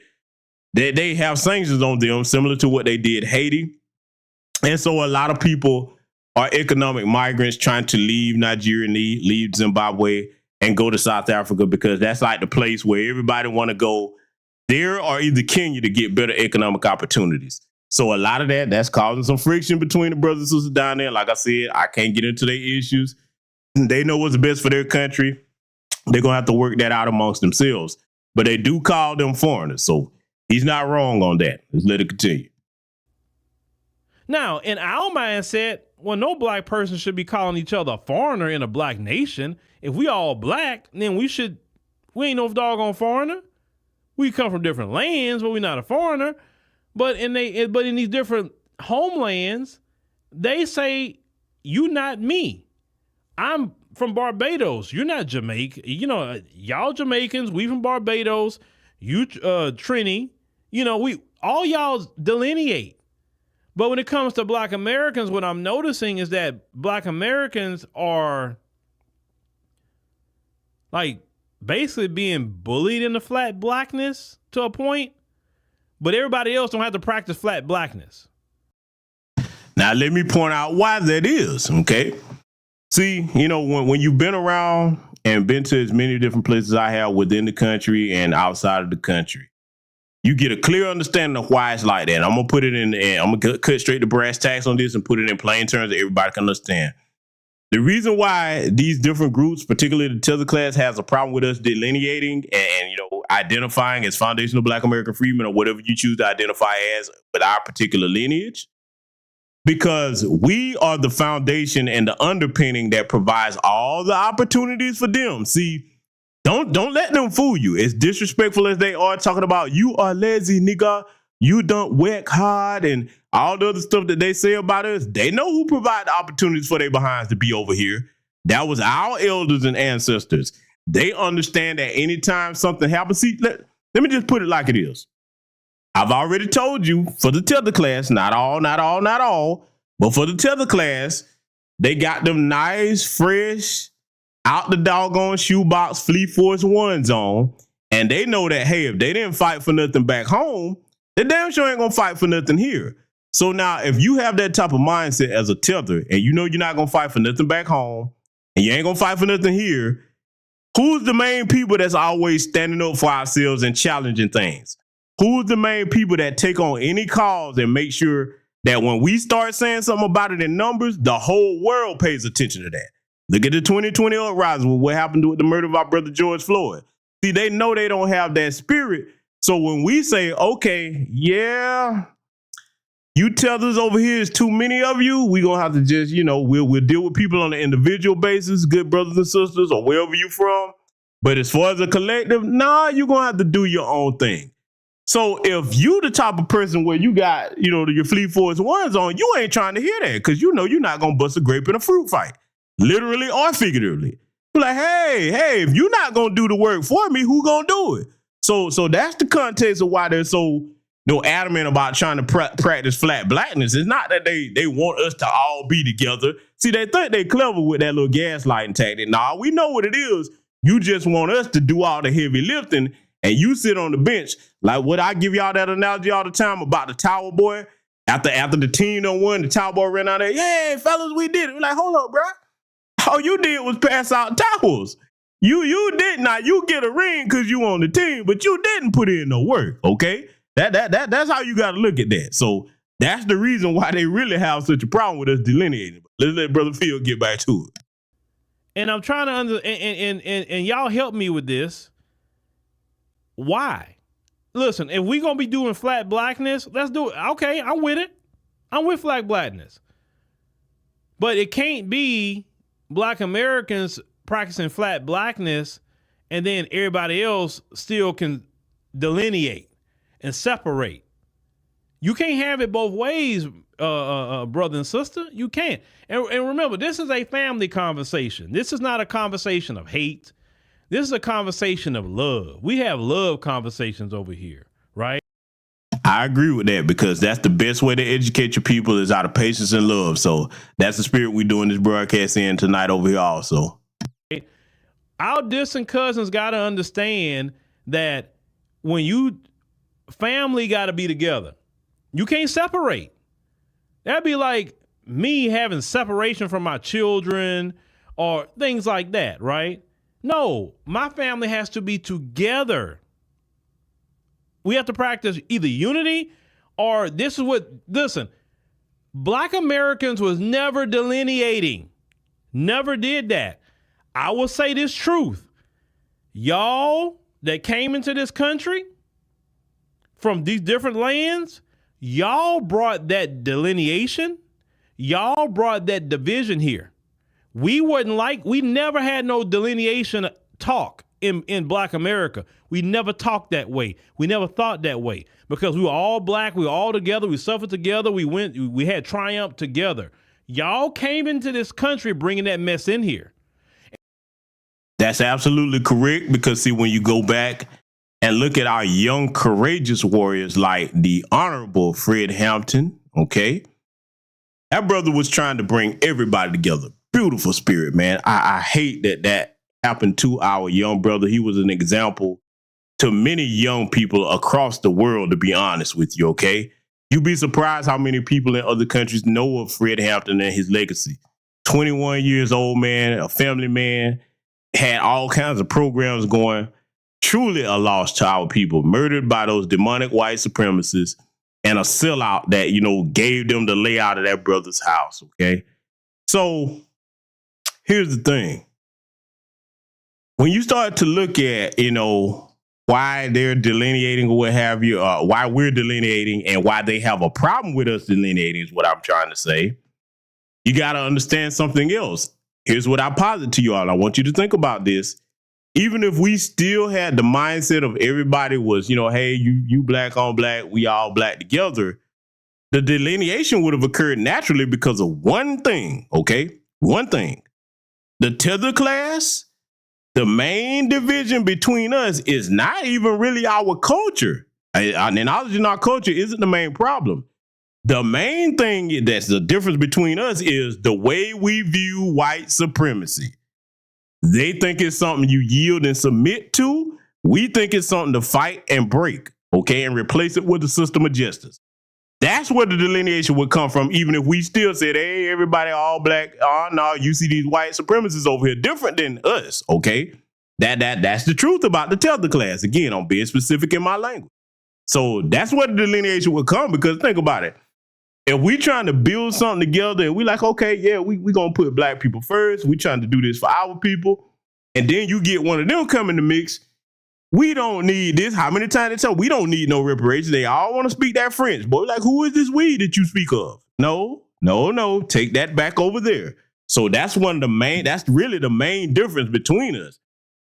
They have sanctions on them, similar to what they did Haiti. And so a lot of people are economic migrants trying to leave Nigeria, leave Zimbabwe, and go to South Africa because that's like the place where everybody want to go there or either Kenya to get better economic opportunities. So a lot of that's causing some friction between the brothers and sisters down there. Like I said, I can't get into their issues. They know what's best for their country. They're going to have to work that out amongst themselves. But they do call them foreigners. So he's not wrong on that. Let's let it continue. Now, in our mindset, well, no black person should be calling each other a foreigner in a black nation. If we all black, then we ain't no doggone foreigner. We come from different lands, but we're not a foreigner. But in these different homelands, they say, you not me. I'm from Barbados. You're not Jamaica. Y'all Jamaicans, we from Barbados. You Trini. We all y'all delineate. But when it comes to black Americans, what I'm noticing is that black Americans are like basically being bullied into flat blackness to a point, but everybody else don't have to practice flat blackness. Now, let me point out why that is, okay? See, when you've been around and been to as many different places I have within the country and outside of the country, you get a clear understanding of why it's like that. I'm going to put it in, and I'm going to cut straight to brass tacks on this and put it in plain terms that everybody can understand. The reason why these different groups, particularly the Tether class, has a problem with us delineating and identifying as foundational Black American freedmen or whatever you choose to identify as with our particular lineage, because we are the foundation and the underpinning that provides all the opportunities for them. See, don't let them fool you. As disrespectful as they are talking about, you are lazy, nigga, you don't work hard, and all the other stuff that they say about us, they know who provide the opportunities for their behinds to be over here. That was our elders and ancestors. They understand that anytime something happens, see, let me just put it like it is. I've already told you for the Tether class, not all, but for the Tether class, they got them nice, fresh, out the doggone shoebox Fleet Force Ones on, and they know that, hey, if they didn't fight for nothing back home, they damn sure ain't gonna fight for nothing here. So now, if you have that type of mindset as a Tether, and you know you're not gonna fight for nothing back home, and you ain't gonna fight for nothing here, who's the main people that's always standing up for ourselves and challenging things? Who's the main people that take on any cause and make sure that when we start saying something about it in numbers, the whole world pays attention to that? Look at the 2020 uprising with what happened with the murder of our brother George Floyd. See, they know they don't have that spirit. So when we say, okay, yeah, you Tethers over here is too many of you, we're going to have to just, we'll deal with people on an individual basis, good brothers and sisters, or wherever you from. But as far as a collective, you're going to have to do your own thing. So if you the type of person where you got, your Fleet Force Ones on, you ain't trying to hear that because you're not going to bust a grape in a fruit fight, literally or figuratively. You're like, hey, if you're not going to do the work for me, who going to do it? So that's the context of why they're so adamant about trying to practice flat blackness. It's not that they want us to all be together. See, they think they clever with that little gaslighting tactic. Nah, we know what it is. You just want us to do all the heavy lifting, and you sit on the bench. Like what I give y'all that analogy all the time about the Tower Boy. After the team done won, the Tower Boy ran out there. Yeah, fellas, we did it. We're like, hold up, bro. All you did was pass out towels. You did not. You get a ring because you on the team, but you didn't put in no work. Okay, that's how you got to look at that. So that's the reason why they really have such a problem with us delineating. Let's let Brother Phil get back to it. And I'm trying to and y'all help me with this. Why? Listen, if we gonna be doing flat blackness, let's do it. Okay, I'm with it. I'm with flat blackness. But it can't be Black Americans practicing flat blackness and then everybody else still can delineate and separate. You can't have it both ways, brother and sister. You can't. And remember, this is a family conversation. This is not a conversation of hate. This is a conversation of love. We have love conversations over here, right? I agree with that, because that's the best way to educate your people is out of patience and love. So that's the spirit we doing this broadcast in tonight over here also. Our distant cousins got to understand that when family got to be together, you can't separate. That'd be like me having separation from my children or things like that, right? No, my family has to be together. We have to practice either unity or listen, Black Americans was never delineating. Never did that. I will say this truth. Y'all that came into this country from these different lands, y'all brought that delineation. Y'all brought that division here. We never had no delineation talk in Black America. We never talked that way. We never thought that way because we were all Black. We were all together. We suffered together. We had triumph together. Y'all came into this country bringing that mess in here. That's absolutely correct, because see, when you go back and look at our young, courageous warriors like the Honorable Fred Hampton, okay, that brother was trying to bring everybody together. Beautiful spirit, man. I hate that happened to our young brother. He was an example to many young people across the world, to be honest with you, okay? You'd be surprised how many people in other countries know of Fred Hampton and his legacy. 21 years old man, a family man, had all kinds of programs going. Truly a loss to our people, murdered by those demonic white supremacists, and a sellout that, gave them the layout of that brother's house, okay? So here's the thing. When you start to look at, why they're delineating or what have you, why we're delineating and why they have a problem with us delineating is what I'm trying to say. You got to understand something else. Here's what I posit to you all. I want you to think about this. Even if we still had the mindset of everybody was, hey, you Black on Black, we all Black together, the delineation would have occurred naturally because of one thing, okay? One thing. The tether class, the main division between us is not even really our culture. Acknowledging our culture isn't the main problem. The main thing that's the difference between us is the way we view white supremacy. They think it's something you yield and submit to. We think it's something to fight and break, okay, and replace it with the system of justice. That's where the delineation would come from, even if we still said, hey, everybody all Black. Oh, no, you see these white supremacists over here different than us, okay? That's the truth about the tether class. Again, I'm being specific in my language. So that's where the delineation would come, because think about it. If we trying to build something together and we like, okay, yeah, we going to put Black people first. We trying to do this for our people. And then you get one of them come in the mix. We don't need this. How many times they tell we don't need no reparations? They all want to speak that French. Boy, like, who is this we that you speak of? No. Take that back over there. So that's really the main difference between us.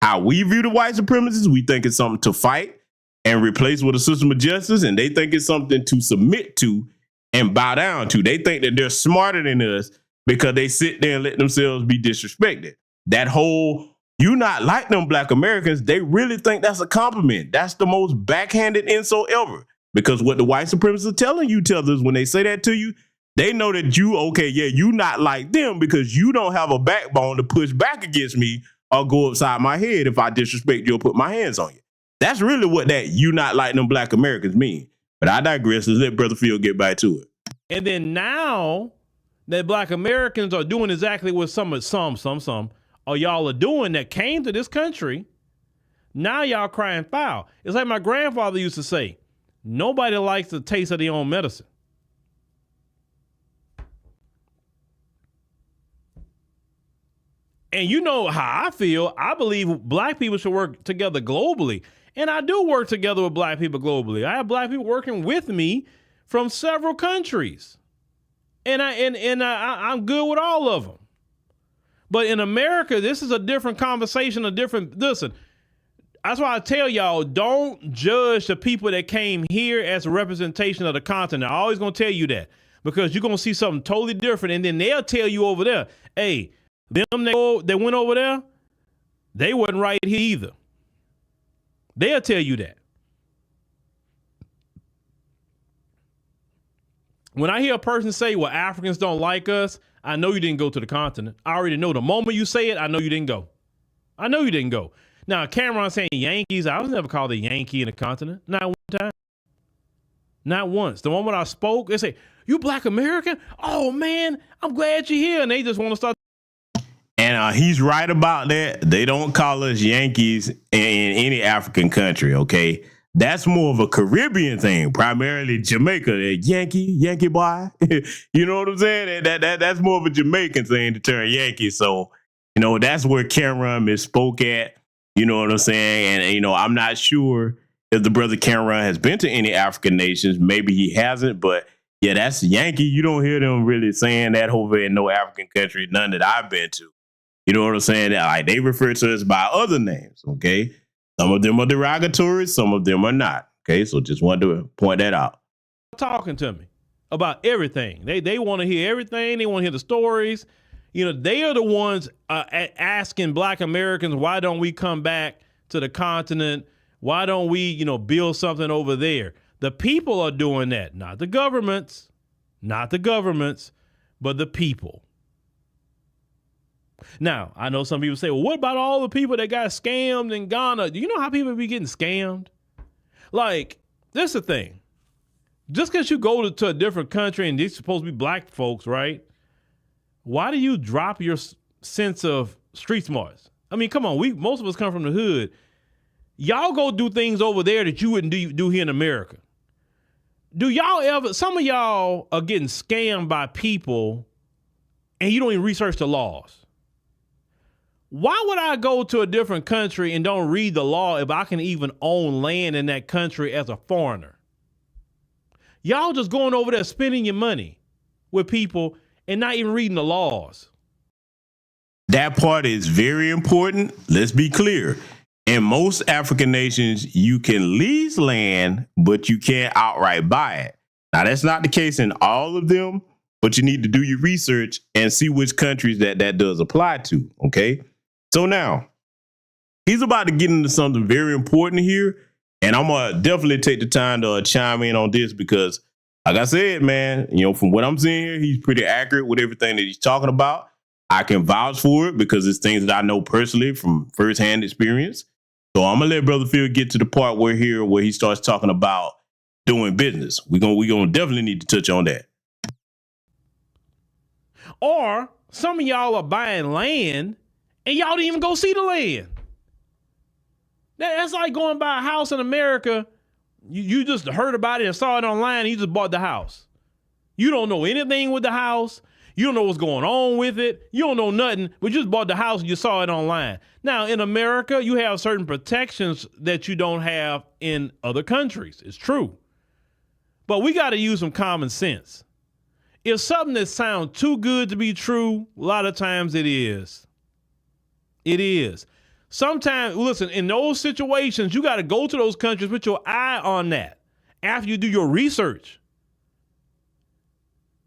How we view the white supremacists, we think it's something to fight and replace with a system of justice. And they think it's something to submit to and bow down to. They think that they're smarter than us because they sit there and let themselves be disrespected. That whole, you not like them Black Americans, they really think that's a compliment. That's the most backhanded insult ever. Because what the white supremacists are telling you, tethers, when they say that to you, they know that you not like them because you don't have a backbone to push back against me or go upside my head if I disrespect you or put my hands on you. That's really what that you not like them Black Americans mean. But I digress. Let's let Brother Phil get back to it. And then now that Black Americans are doing exactly what some or y'all are doing that came to this country, now y'all crying foul. It's like my grandfather used to say, nobody likes the taste of their own medicine. And you know how I feel. I believe Black people should work together globally. And I do work together with black people globally. I have black people working with me from several countries. And I'm good with all of them. But in America, this is a different conversation, listen, that's why I tell y'all, don't judge the people that came here as a representation of the continent. I'm always going to tell you that, because you're going to see something totally different. And then they'll tell you over there, hey, them that went over there, they wasn't right here either. They'll tell you that. When I hear a person say, well, Africans don't like us, I know you didn't go to the continent. I already know. The moment you say it, I know you didn't go. I know you didn't go. Now, Cameron saying Yankees, I was never called a Yankee in the continent. Not one time. Not once. The moment I spoke, they say, you Black American? Oh, man, I'm glad you're here. And they just want to start. And he's right about that. They don't call us Yankees in any African country, okay? That's more of a Caribbean thing, primarily Jamaica. Yankee boy. You know what I'm saying? That's more of a Jamaican thing to turn Yankee. So, that's where Cameron misspoke at. You know what I'm saying? And, I'm not sure if the brother Cameron has been to any African nations. Maybe he hasn't, but yeah, that's Yankee. You don't hear them really saying that over in no African country, none that I've been to. You know what I'm saying? Like, they refer to us by other names, okay? Some of them are derogatory, some of them are not, okay? So just wanted to point that out. Talking to me about everything. They want to hear everything. They want to hear the stories. They are the ones asking Black Americans, why don't we come back to the continent? Why don't we, build something over there? The people are doing that, not the governments, but the people. Now, I know some people say, well, what about all the people that got scammed in Ghana? Do you know how people be getting scammed? Like, this is the thing. Just because you go to a different country and these supposed to be black folks, right? Why do you drop your sense of street smarts? I mean, come on, most of us come from the hood. Y'all go do things over there that you wouldn't do here in America. Some of y'all are getting scammed by people and you don't even research the laws. Why would I go to a different country and don't read the law if I can even own land in that country as a foreigner? Y'all just going over there spending your money with people and not even reading the laws. That part is very important. Let's be clear. In most African nations, you can lease land, but you can't outright buy it. Now, that's not the case in all of them, but you need to do your research and see which countries that does apply to, okay? So now, he's about to get into something very important here, and I'm going to definitely take the time to chime in on this because, like I said, man, from what I'm seeing here, he's pretty accurate with everything that he's talking about. I can vouch for it because it's things that I know personally from firsthand experience. So I'm going to let Brother Phil get to the part where he starts talking about doing business. We're gonna definitely need to touch on that. Or some of y'all are buying land and y'all didn't even go see the land. That's like going by a house in America. You just heard about it and saw it online and you just bought the house. You don't know anything with the house. You don't know what's going on with it. You don't know nothing, but you just bought the house and you saw it online. Now, in America, you have certain protections that you don't have in other countries. It's true. But we got to use some common sense. If something that sounds too good to be true, a lot of times it is. It is. Sometimes, listen, in those situations, you got to go to those countries with your eye on that after you do your research.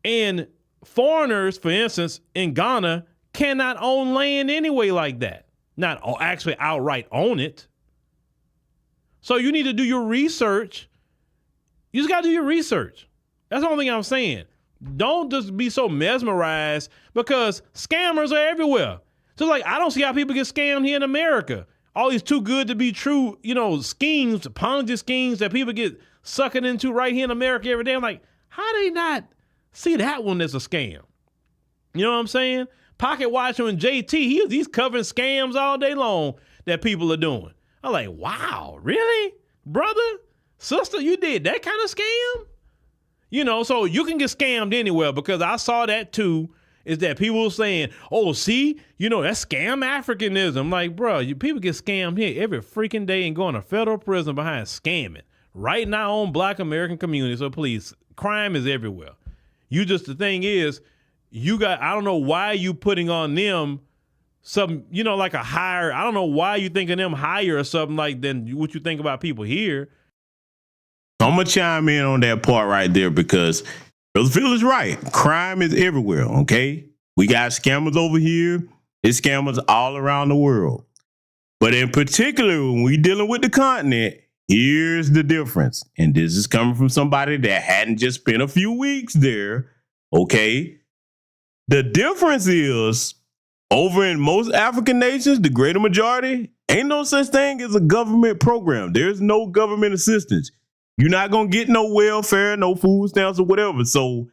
And foreigners, for instance, in Ghana, cannot own land anyway like that. Not actually outright own it. So you need to do your research. You just got to do your research. That's the only thing I'm saying. Don't just be so mesmerized because scammers are everywhere. So like, I don't see how people get scammed here in America. All these too good to be true, schemes, Ponzi schemes that people get sucking into right here in America every day. I'm like, how they not see that one as a scam? You know what I'm saying? Pocket Watcher and JT, he's covering scams all day long that people are doing. I'm like, wow, really? Brother, sister, you did that kind of scam? So you can get scammed anywhere because I saw that too. is that people saying, oh, see, that's scam Africanism. Like, bro, people get scammed here every freaking day and going to federal prison behind scamming. Right now on Black American communities. So please, crime is everywhere. The thing is, I don't know why you putting on them some, like a higher, I don't know why you thinking them higher or something like than what you think about people here. I'm going to chime in on that part right there because Brother Phil is right. Crime is everywhere, okay? We got scammers over here. There's scammers all around the world. But in particular, when we dealing with the continent, here's the difference. And this is coming from somebody that hadn't just spent a few weeks there, okay? The difference is, over in most African nations, the greater majority, ain't no such thing as a government program. There's no government assistance. You're not going to get no welfare, no food stamps or whatever. So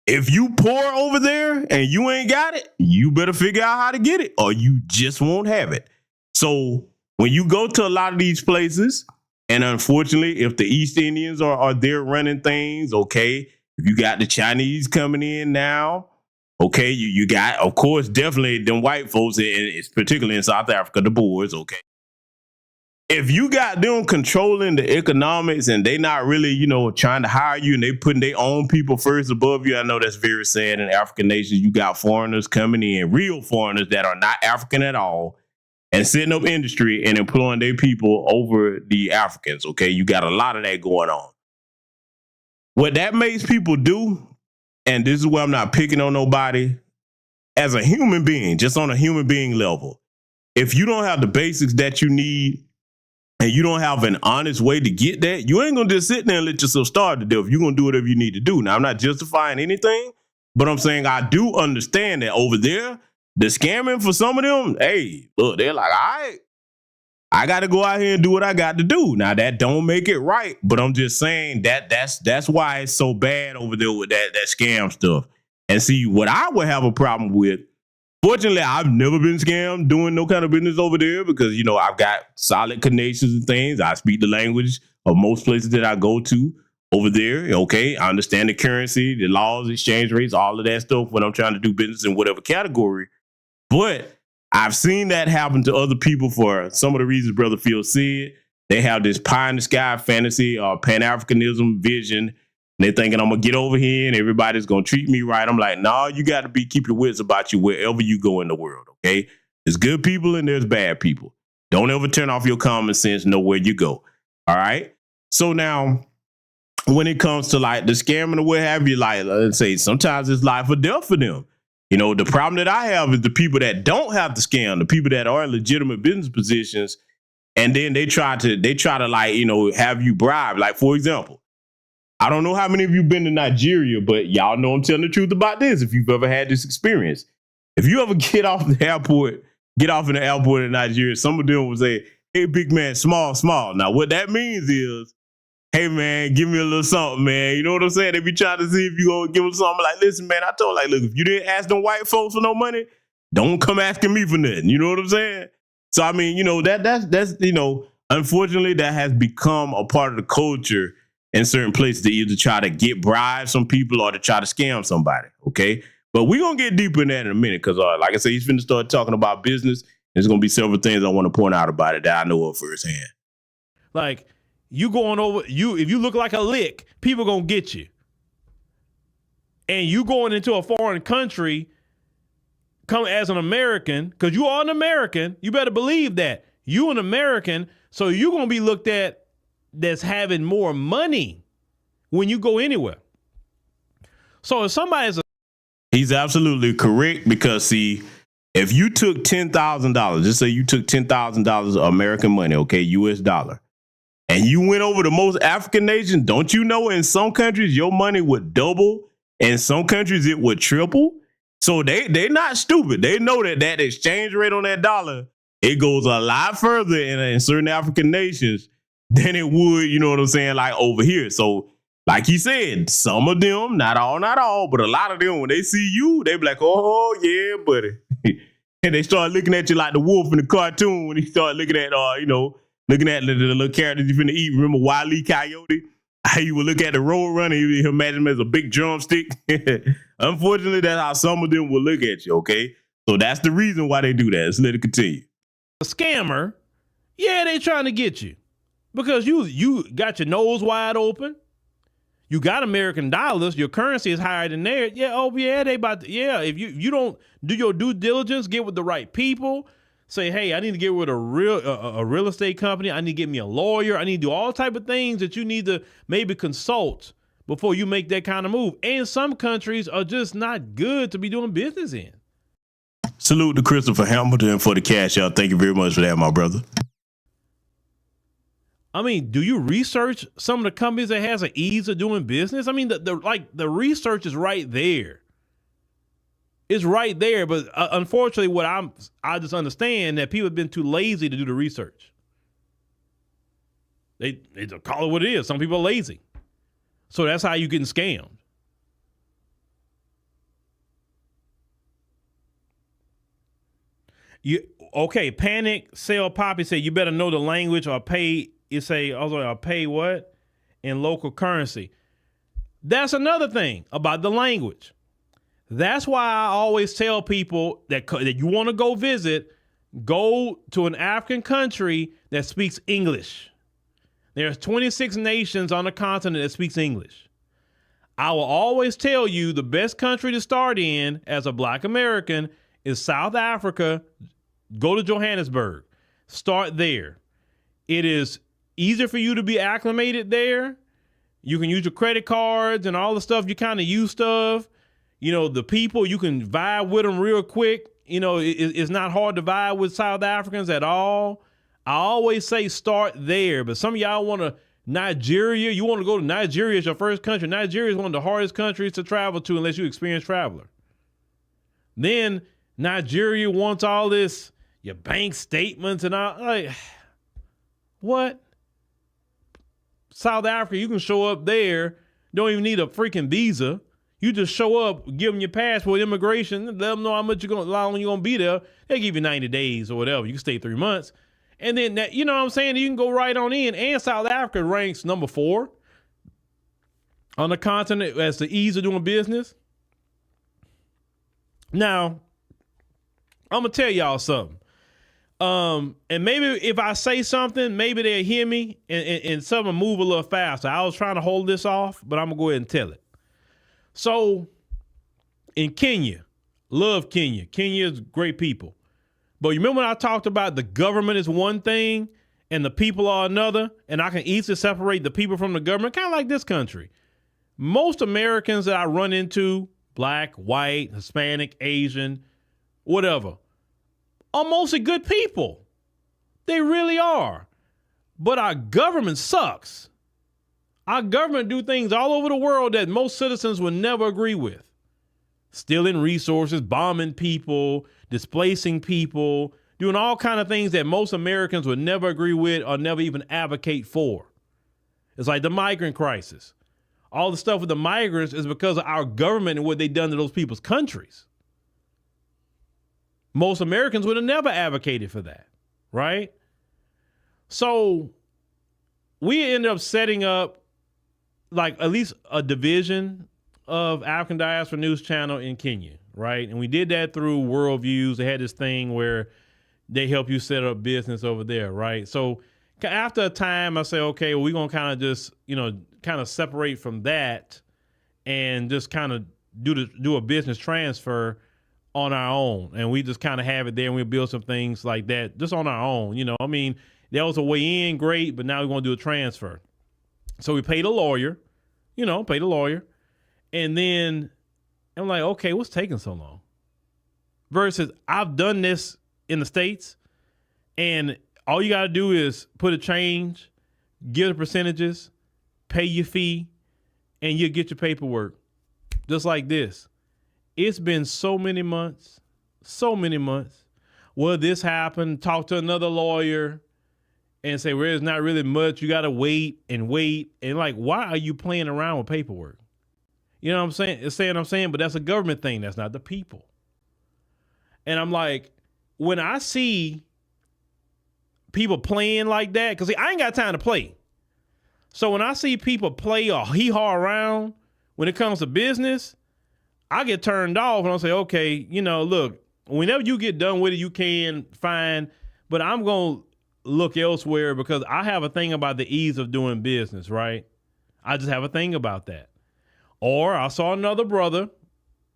if you poor over there and you ain't got it, you better figure out how to get it or you just won't have it. So when you go to a lot of these places, and unfortunately, if the East Indians are there running things, okay, if you got the Chinese coming in now, okay, you got, of course, definitely them white folks, and it's particularly in South Africa, the Boers, okay. If you got them controlling the economics and they not really, trying to hire you and they putting their own people first above you, I know that's very sad. In African nations, you got foreigners coming in, real foreigners that are not African at all, and setting up industry and employing their people over the Africans, okay? You got a lot of that going on. What that makes people do, and this is where I'm not picking on nobody, as a human being, just on a human being level, if you don't have the basics that you need and you don't have an honest way to get that, you ain't going to just sit there and let yourself starve to death. You're going to do whatever you need to do. Now, I'm not justifying anything, but I'm saying I do understand that over there, the scamming for some of them, hey, look, they're like, all right, I got to go out here and do what I got to do. Now, that don't make it right, but I'm just saying that's why it's so bad over there with that scam stuff. And see, what I would have a problem with, fortunately, I've never been scammed doing no kind of business over there because, I've got solid connections and things. I speak the language of most places that I go to over there. Okay, I understand the currency, the laws, exchange rates, all of that stuff when I'm trying to do business in whatever category. But I've seen that happen to other people for some of the reasons Brother Phil said. They have this pie in the sky fantasy or Pan-Africanism vision. And they're thinking, I'm going to get over here and everybody's going to treat me right. I'm like, no, you got to keep your wits about you wherever you go in the world, okay? There's good people and there's bad people. Don't ever turn off your common sense, know where you go, all right? So now, when it comes to like the scamming or what have you, like, let's say sometimes it's life or death for them. The problem that I have is the people that don't have to scam, the people that are in legitimate business positions, and then they try to like, have you bribe. Like, for example, I don't know how many of you been to Nigeria, but y'all know I'm telling the truth about this. If you've ever had this experience, if you ever get off in the airport in Nigeria, some of them will say, hey, big man, small. Now, what that means is, hey, man, give me a little something, man. You know what I'm saying? They be trying to see if you going to give them something. Like, listen, man, I told like, look, if you didn't ask them white folks for no money, don't come asking me for nothing. You know what I'm saying? So, I mean, that's unfortunately, that has become a part of the culture in certain places to either try to get bribes from people or to try to scam somebody, okay? But we're going to get deeper in that in a minute because, like I said, he's finna start talking about business. There's going to be several things I want to point out about it that I know of firsthand. Like, you going over, if you look like a lick, people going to get you. And you going into a foreign country, come as an American, because you are an American, you better believe that. You an American, so you're going to be looked at that's having more money when you go anywhere. So if somebody's He's absolutely correct because, see, if you took $10,000, just say you took $10,000 of American money, okay, US dollar, and you went over to most African nations, don't you know in some countries your money would double, in some countries it would triple? So they're not stupid. They know that exchange rate on that dollar, it goes a lot further in certain African nations than it would, you know what I'm saying, like over here. So like he said, some of them, not all, but a lot of them, when they see you, they be like, oh, yeah, buddy. And they start looking at you like the wolf in the cartoon when he start looking at, looking at the little characters you finna eat. Remember Wile E. Coyote? You would look at the road runner, you imagine him as a big drumstick. Unfortunately, that's how some of them will look at you, okay? So that's the reason why they do that. Let's let it continue. A scammer, yeah, they trying to get you because you got your nose wide open. You got American dollars. Your currency is higher than theirs. Yeah, oh yeah, they about to, yeah. If you don't do your due diligence, get with the right people. Say, hey, I need to get with a real estate company. I need to get me a lawyer. I need to do all type of things that you need to maybe consult before you make that kind of move. And some countries are just not good to be doing business in. Salute to Christopher Hamilton for the cash out. Thank you very much for that, my brother. I mean, do you research some of the companies that has an ease of doing business? I mean, the research is right there. It's right there, but unfortunately, I just understand that people have been too lazy to do the research. They just call it what it is. Some people are lazy, so that's how you getting scammed. Panic Sell Poppy said you better know the language or pay. You say also I'll pay what in local currency. That's another thing about the language. That's why I always tell people that you want to go visit, go to an African country that speaks English. There's 26 nations on the continent that speaks English. I will always tell you the best country to start in as a Black American is South Africa. Go to Johannesburg. Start there. It is easier for you to be acclimated there. You can use your credit cards and all the stuff you kind of used of. You know, the people, you can vibe with them real quick. You know, it's not hard to vibe with South Africans at all. I always say start there, but some of y'all want to Nigeria. You want to go to Nigeria as your first country. Nigeria is one of the hardest countries to travel to unless you're an experienced traveler. Then Nigeria wants all this, your bank statements and all. Like, what? South Africa, you can show up there. Don't even need a freaking visa. You just show up, give them your passport, immigration, let them know how long you're going to be there. They give you 90 days or whatever. You can stay 3 months. And then, you know what I'm saying? You can go right on in. And South Africa ranks number 4 on the continent as the ease of doing business. Now, I'm going to tell y'all something. And maybe if I say something, maybe they'll hear me and something move a little faster. I was trying to hold this off, but I'm going to go ahead and tell it. So in Kenya, love Kenya. Kenya is great people. But you remember when I talked about the government is one thing and the people are another, and I can easily separate the people from the government, kind of like this country. Most Americans that I run into, Black, white, Hispanic, Asian, whatever, are mostly good people. They really are. But our government sucks. Our government do things all over the world that most citizens would never agree with. Stealing resources, bombing people, displacing people, doing all kinds of things that most Americans would never agree with or never even advocate for. It's like the migrant crisis. All the stuff with the migrants is because of our government and what they've done to those people's countries. Most Americans would have never advocated for that, right? So we ended up setting up like at least a division of African Diaspora News Channel in Kenya, right? And we did that through Worldviews. They had this thing where they help you set up business over there, right? So after a time, I say, okay, well, we're going to kind of just, kind of separate from that and just kind of do a business transfer on our own. And we just kind of have it there and we build some things like that just on our own. I mean, there was a way in, great, but now we're going to do a transfer. So we paid a lawyer, and then I'm like, okay, what's taking so long? Versus I've done this in the States and all you got to do is put a change, give the percentages, pay your fee, and you'll get your paperwork. Just like this. It's been so many months. Well, this happened, talk to another lawyer and say, well, there's not really much. You got to wait. And like, why are you playing around with paperwork? You know what I'm saying? It's saying I'm saying, but that's a government thing. That's not the people. And I'm like, when I see people playing like that, because I ain't got time to play. So when I see people play or hee-haw around when it comes to business, I get turned off and I say, okay, you know, look, whenever you get done with it, you can fine, but I'm going to look elsewhere because I have a thing about the ease of doing business, right? I just have a thing about that. Or I saw another brother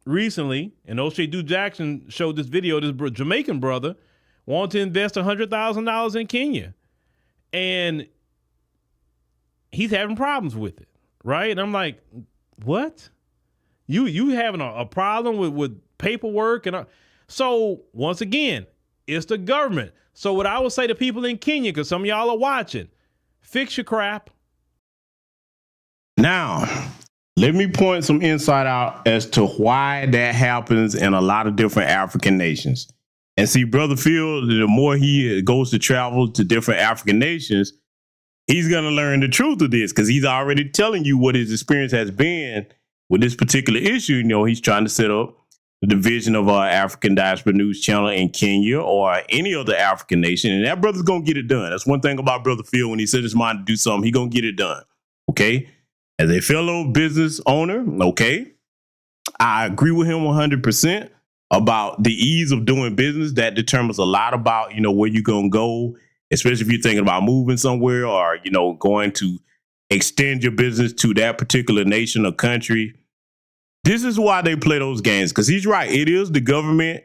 recently, and O'Shea Du Jackson showed this video, this Jamaican brother wanted to invest $100,000 in Kenya. And he's having problems with it, right? And I'm like, what? You having a problem with paperwork? So once again, it's the government. So what I would say to people in Kenya, because some of y'all are watching, fix your crap. Now, let me point some insight out as to why that happens in a lot of different African nations. And see, Brother Phil, the more he goes to travel to different African nations, he's going to learn the truth of this because he's already telling you what his experience has been with this particular issue. You know, he's trying to set up the division of our African Diaspora News Channel in Kenya or any other African nation. And that brother's going to get it done. That's one thing about Brother Phil. When he set his mind to do something, he's going to get it done. Okay. As a fellow business owner, okay, I agree with him 100% about the ease of doing business. That determines a lot about, you know, where you're going to go, especially if you're thinking about moving somewhere or, you know, going to extend your business to that particular nation or country. This is why they play those games, because he's right. It is the government.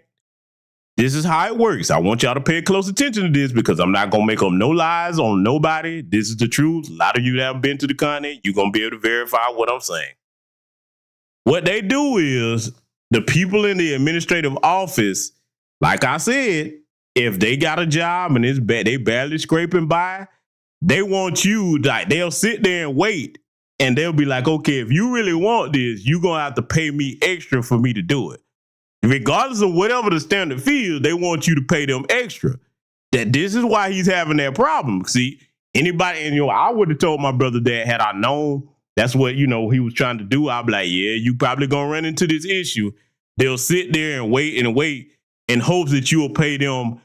This is how it works. I want y'all to pay close attention to this because I'm not going to make up no lies on nobody. This is the truth. A lot of you that haven't been to the continent, you're going to be able to verify what I'm saying. What they do is the people in the administrative office, like I said, if they got a job and it's bad, they barely scraping by, they want you, like, they'll sit there and wait and they'll be like, okay, if you really want this, you're going to have to pay me extra for me to do it. Regardless of whatever the standard fee is, they want you to pay them extra. That this is why he's having that problem. See, anybody, and you know, I would have told my brother that had I known that's what, you know, he was trying to do, I'd be like, yeah, you probably gonna run into this issue. They'll sit there and wait in hopes that you will pay them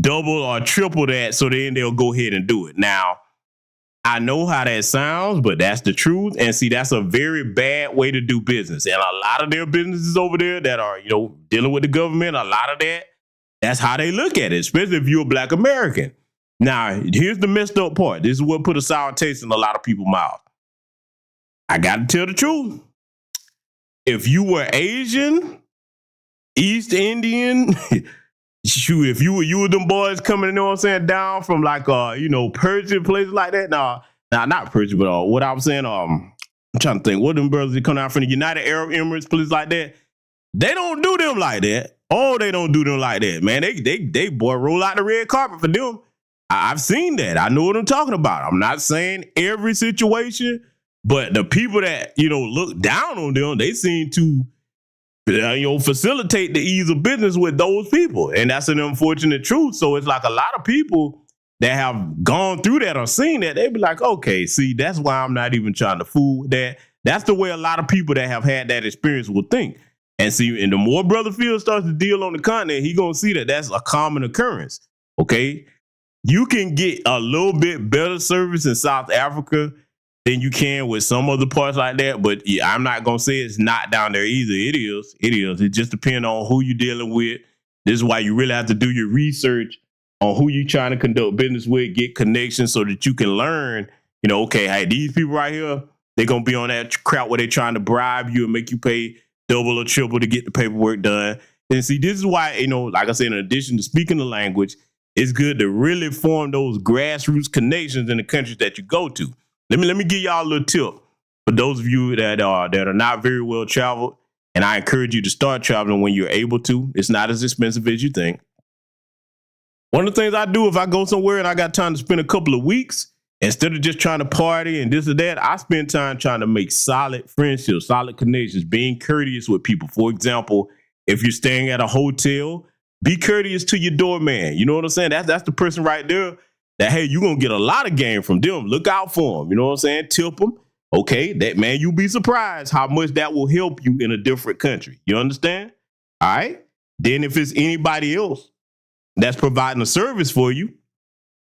double or triple that, so then they'll go ahead and do it. Now, I know how that sounds, but that's the truth. And see, that's a very bad way to do business. And a lot of their businesses over there that are, you know, dealing with the government, a lot of that's how they look at it, especially if you're a Black American. Now, here's the messed up part. This is what put a sour taste in a lot of people's mouth. I got to tell the truth. If you were Asian, East Indian, shoot, if you were them boys coming, you know what I'm saying, down from like, you know, Persian, places like that. Nah, not Persian, but what I was saying, I'm trying to think, what them brothers that come down from the United Arab Emirates, places like that, they don't do them like that. Oh, they don't do them like that, man. They boy, roll out the red carpet for them. I've seen that. I know what I'm talking about. I'm not saying every situation, but the people that, you know, look down on them, they seem to, you know, facilitate the ease of business with those people. And that's an unfortunate truth. So it's like a lot of people that have gone through that or seen that, they be like, okay, see, that's why I'm not even trying to fool with that. That's the way a lot of people that have had that experience will think. And see, and the more Brother Phil starts to deal on the continent, he gonna see that that's a common occurrence. Okay, you can get a little bit better service in South Africa than you can with some other parts like that. But yeah, I'm not gonna say it's not down there either. It is. It just depends on who you're dealing with. This is why you really have to do your research on who you're trying to conduct business with, get connections so that you can learn, you know, okay, hey, these people right here, they're gonna be on that crowd where they're trying to bribe you and make you pay double or triple to get the paperwork done. And see, this is why, you know, like I said, in addition to speaking the language, it's good to really form those grassroots connections in the countries that you go to. Let me give y'all a little tip for those of you that are not very well traveled, and I encourage you to start traveling when you're able to. It's not as expensive as you think. One of the things I do if I go somewhere and I got time to spend a couple of weeks, instead of just trying to party and this or that, I spend time trying to make solid friendships, solid connections, being courteous with people. For example, if you're staying at a hotel, be courteous to your doorman. You know what I'm saying? That's the person right there that, hey, you're going to get a lot of game from them. Look out for them. You know what I'm saying? Tip them. Okay, that man, you'll be surprised how much that will help you in a different country. You understand? All right. Then if it's anybody else that's providing a service for you,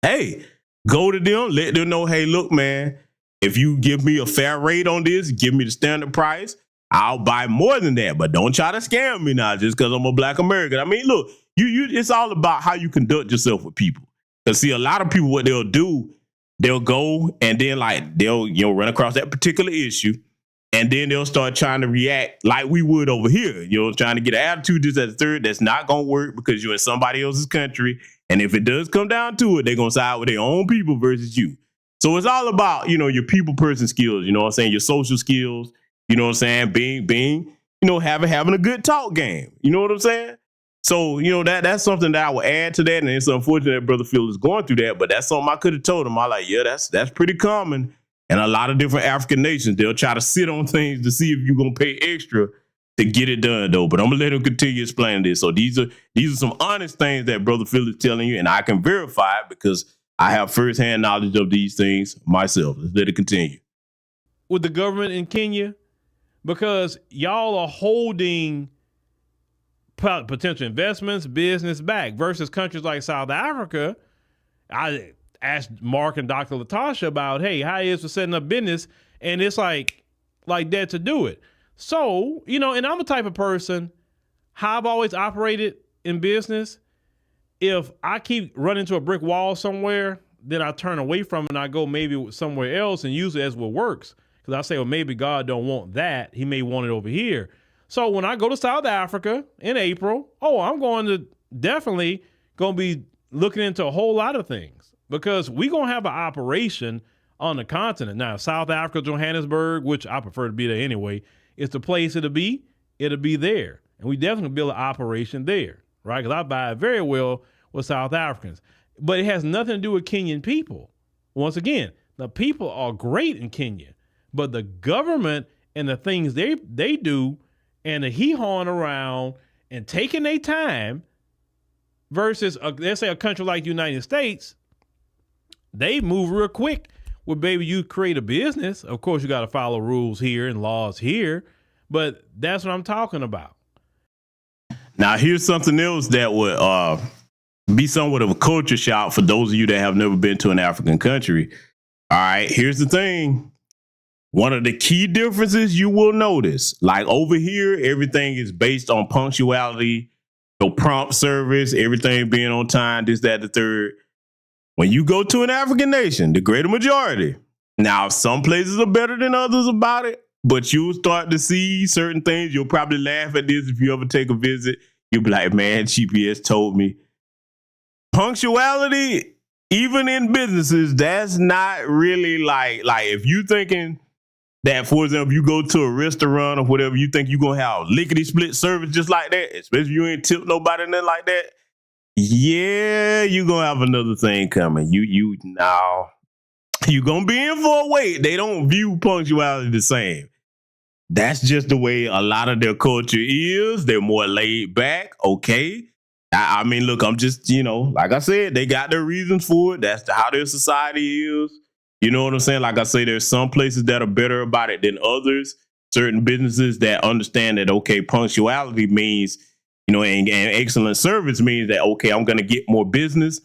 hey, go to them, let them know, hey, look, man, If you give me a fair rate on this, give me the standard price, I'll buy more than that. But don't try to scam me now just because I'm a Black American. I mean, look, it's all about how you conduct yourself with people. Because see, a lot of people, what they'll do, they'll go and then like they'll run across that particular issue, and then they'll start trying to react like we would over here. Trying to get an attitude, this, that, third. That's not gonna work because you're in somebody else's country. And if it does come down to it, they're gonna side with their own people versus you. So it's all about, your people person skills, you know what I'm saying, your social skills, you know what I'm saying, being, having a good talk game. You know what I'm saying? So, that's something that I would add to that. And it's unfortunate that Brother Phil is going through that, but that's something I could have told him. I like, yeah, that's pretty common. And a lot of different African nations, they'll try to sit on things to see if you're going to pay extra to get it done, though. But I'm going to let him continue explaining this. So these are some honest things that Brother Phil is telling you, and I can verify it because I have firsthand knowledge of these things myself. Let's let it continue. With the government in Kenya, because y'all are holding potential investments, business back versus countries like South Africa. I asked Mark and Dr. Latasha about, hey, how it is for setting up business, and it's like that to do it. So, and I'm the type of person, how I've always operated in business, if I keep running into a brick wall somewhere, then I turn away from it and I go maybe somewhere else and use it as what works. Because I say, well, maybe God don't want that. He may want it over here. So when I go to South Africa in April, I'm definitely going to be looking into a whole lot of things because we're going to have an operation on the continent. Now, South Africa, Johannesburg, which I prefer to be there anyway, is the place it'll be there. And we definitely build an operation there, right? Because I vibe very well with South Africans. But it has nothing to do with Kenyan people. Once again, the people are great in Kenya, but the government and the things they do and the hee-hawing around and taking their time versus, let's say, a country like the United States, they move real quick. Well, baby, you create a business. Of course, you got to follow rules here and laws here, but that's what I'm talking about. Now, here's something else that would be somewhat of a culture shock for those of you that have never been to an African country. All right, here's the thing. One of the key differences you will notice, like over here, everything is based on punctuality, prompt service, everything being on time, this, that, the third. When you go to an African nation, the greater majority, now some places are better than others about it, but you'll start to see certain things. You'll probably laugh at this if you ever take a visit. You'll be like, man, GPS told me. Punctuality, even in businesses, that's not really like if you thinking that, for example, you go to a restaurant or whatever, you think you're going to have lickety-split service just like that, especially if you ain't tip nobody or nothing like that. Yeah, you're going to have another thing coming. You're going to be in for a wait. They don't view punctuality the same. That's just the way a lot of their culture is. They're more laid back. Okay. I mean, look, I'm just, like I said, they got their reasons for it. That's how their society is. You know what I'm saying? Like I say, there's some places that are better about it than others. Certain businesses that understand that, okay, punctuality means, and excellent service means that, okay, I'm going to get more business.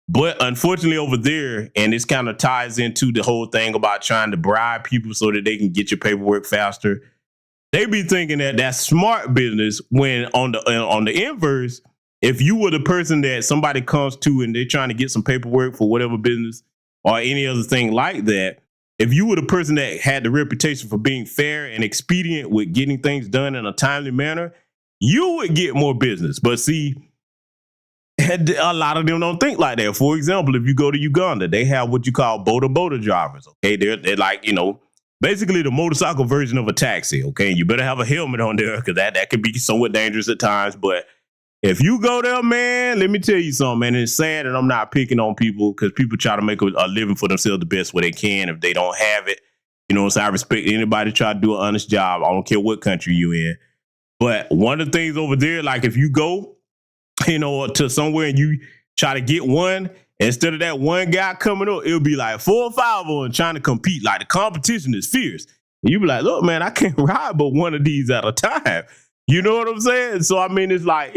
But unfortunately over there, and this kind of ties into the whole thing about trying to bribe people so that they can get your paperwork faster. They be thinking that that's smart business when on the inverse, if you were the person that somebody comes to and they're trying to get some paperwork for whatever business or any other thing like that, if you were the person that had the reputation for being fair and expedient with getting things done in a timely manner, you would get more business. But see, a lot of them don't think like that. For example, if you go to Uganda, they have what you call boda drivers. Okay, they're like, basically the motorcycle version of a taxi. Okay, you better have a helmet on there because that can be somewhat dangerous at times. But if you go there, man, let me tell you something, man. It's sad that I'm not picking on people because people try to make a living for themselves the best way they can. If they don't have it, so I respect anybody try to do an honest job. I don't care what country you in. But one of the things over there, like if you go, to somewhere and you try to get one, instead of that one guy coming up, it'll be like 4 or 5 of them trying to compete. Like the competition is fierce. And you be like, look, man, I can't ride but one of these at a time. You know what I'm saying? So, I mean, it's like,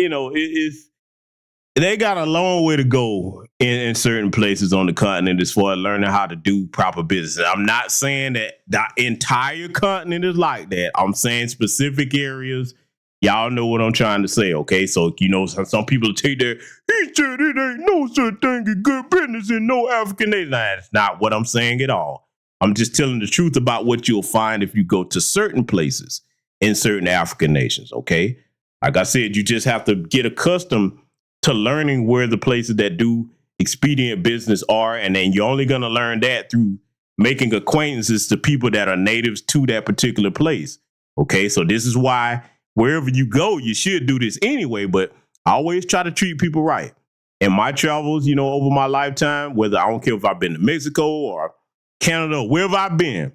they got a long way to go in certain places on the continent as far as learning how to do proper business. I'm not saying that the entire continent is like that. I'm saying specific areas. Y'all know what I'm trying to say, okay? So, you know, some people take their, he said it ain't no such thing as good business in no African nation. Nah, that's not what I'm saying at all. I'm just telling the truth about what you'll find if you go to certain places in certain African nations, okay? Like I said, you just have to get accustomed to learning where the places that do expedient business are, and then you're only going to learn that through making acquaintances to people that are natives to that particular place, okay? So this is why wherever you go, you should do this anyway, but I always try to treat people right. In my travels, you know, over my lifetime, whether I don't care if I've been to Mexico or Canada, or wherever I've been,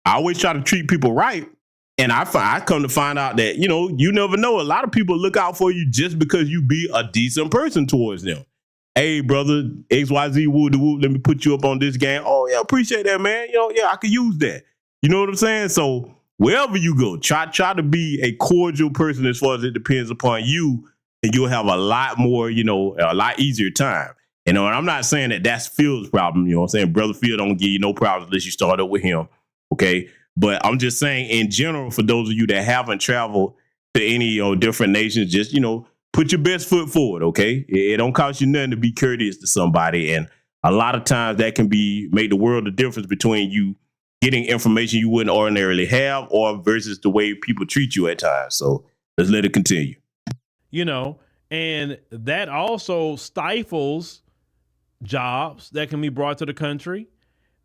I always try to treat people right. And I come to find out that, you know, you never know. A lot of people look out for you just because you be a decent person towards them. Hey, brother, XYZ, woo, let me put you up on this game. Oh, yeah, appreciate that, man. You know, yeah, I could use that. You know what I'm saying? So wherever you go, try to be a cordial person as far as it depends upon you, and you'll have a lot more, you know, a lot easier time. You know, and I'm not saying that that's Phil's problem. You know what I'm saying? Brother Phil don't give you no problems unless you start up with him. Okay. But I'm just saying in general, for those of you that haven't traveled to any different nations, just, you know, put your best foot forward. Okay. It don't cost you nothing to be courteous to somebody. And a lot of times that can make the world of difference between you getting information you wouldn't ordinarily have or versus the way people treat you at times. So let's let it continue. You know, and that also stifles jobs that can be brought to the country,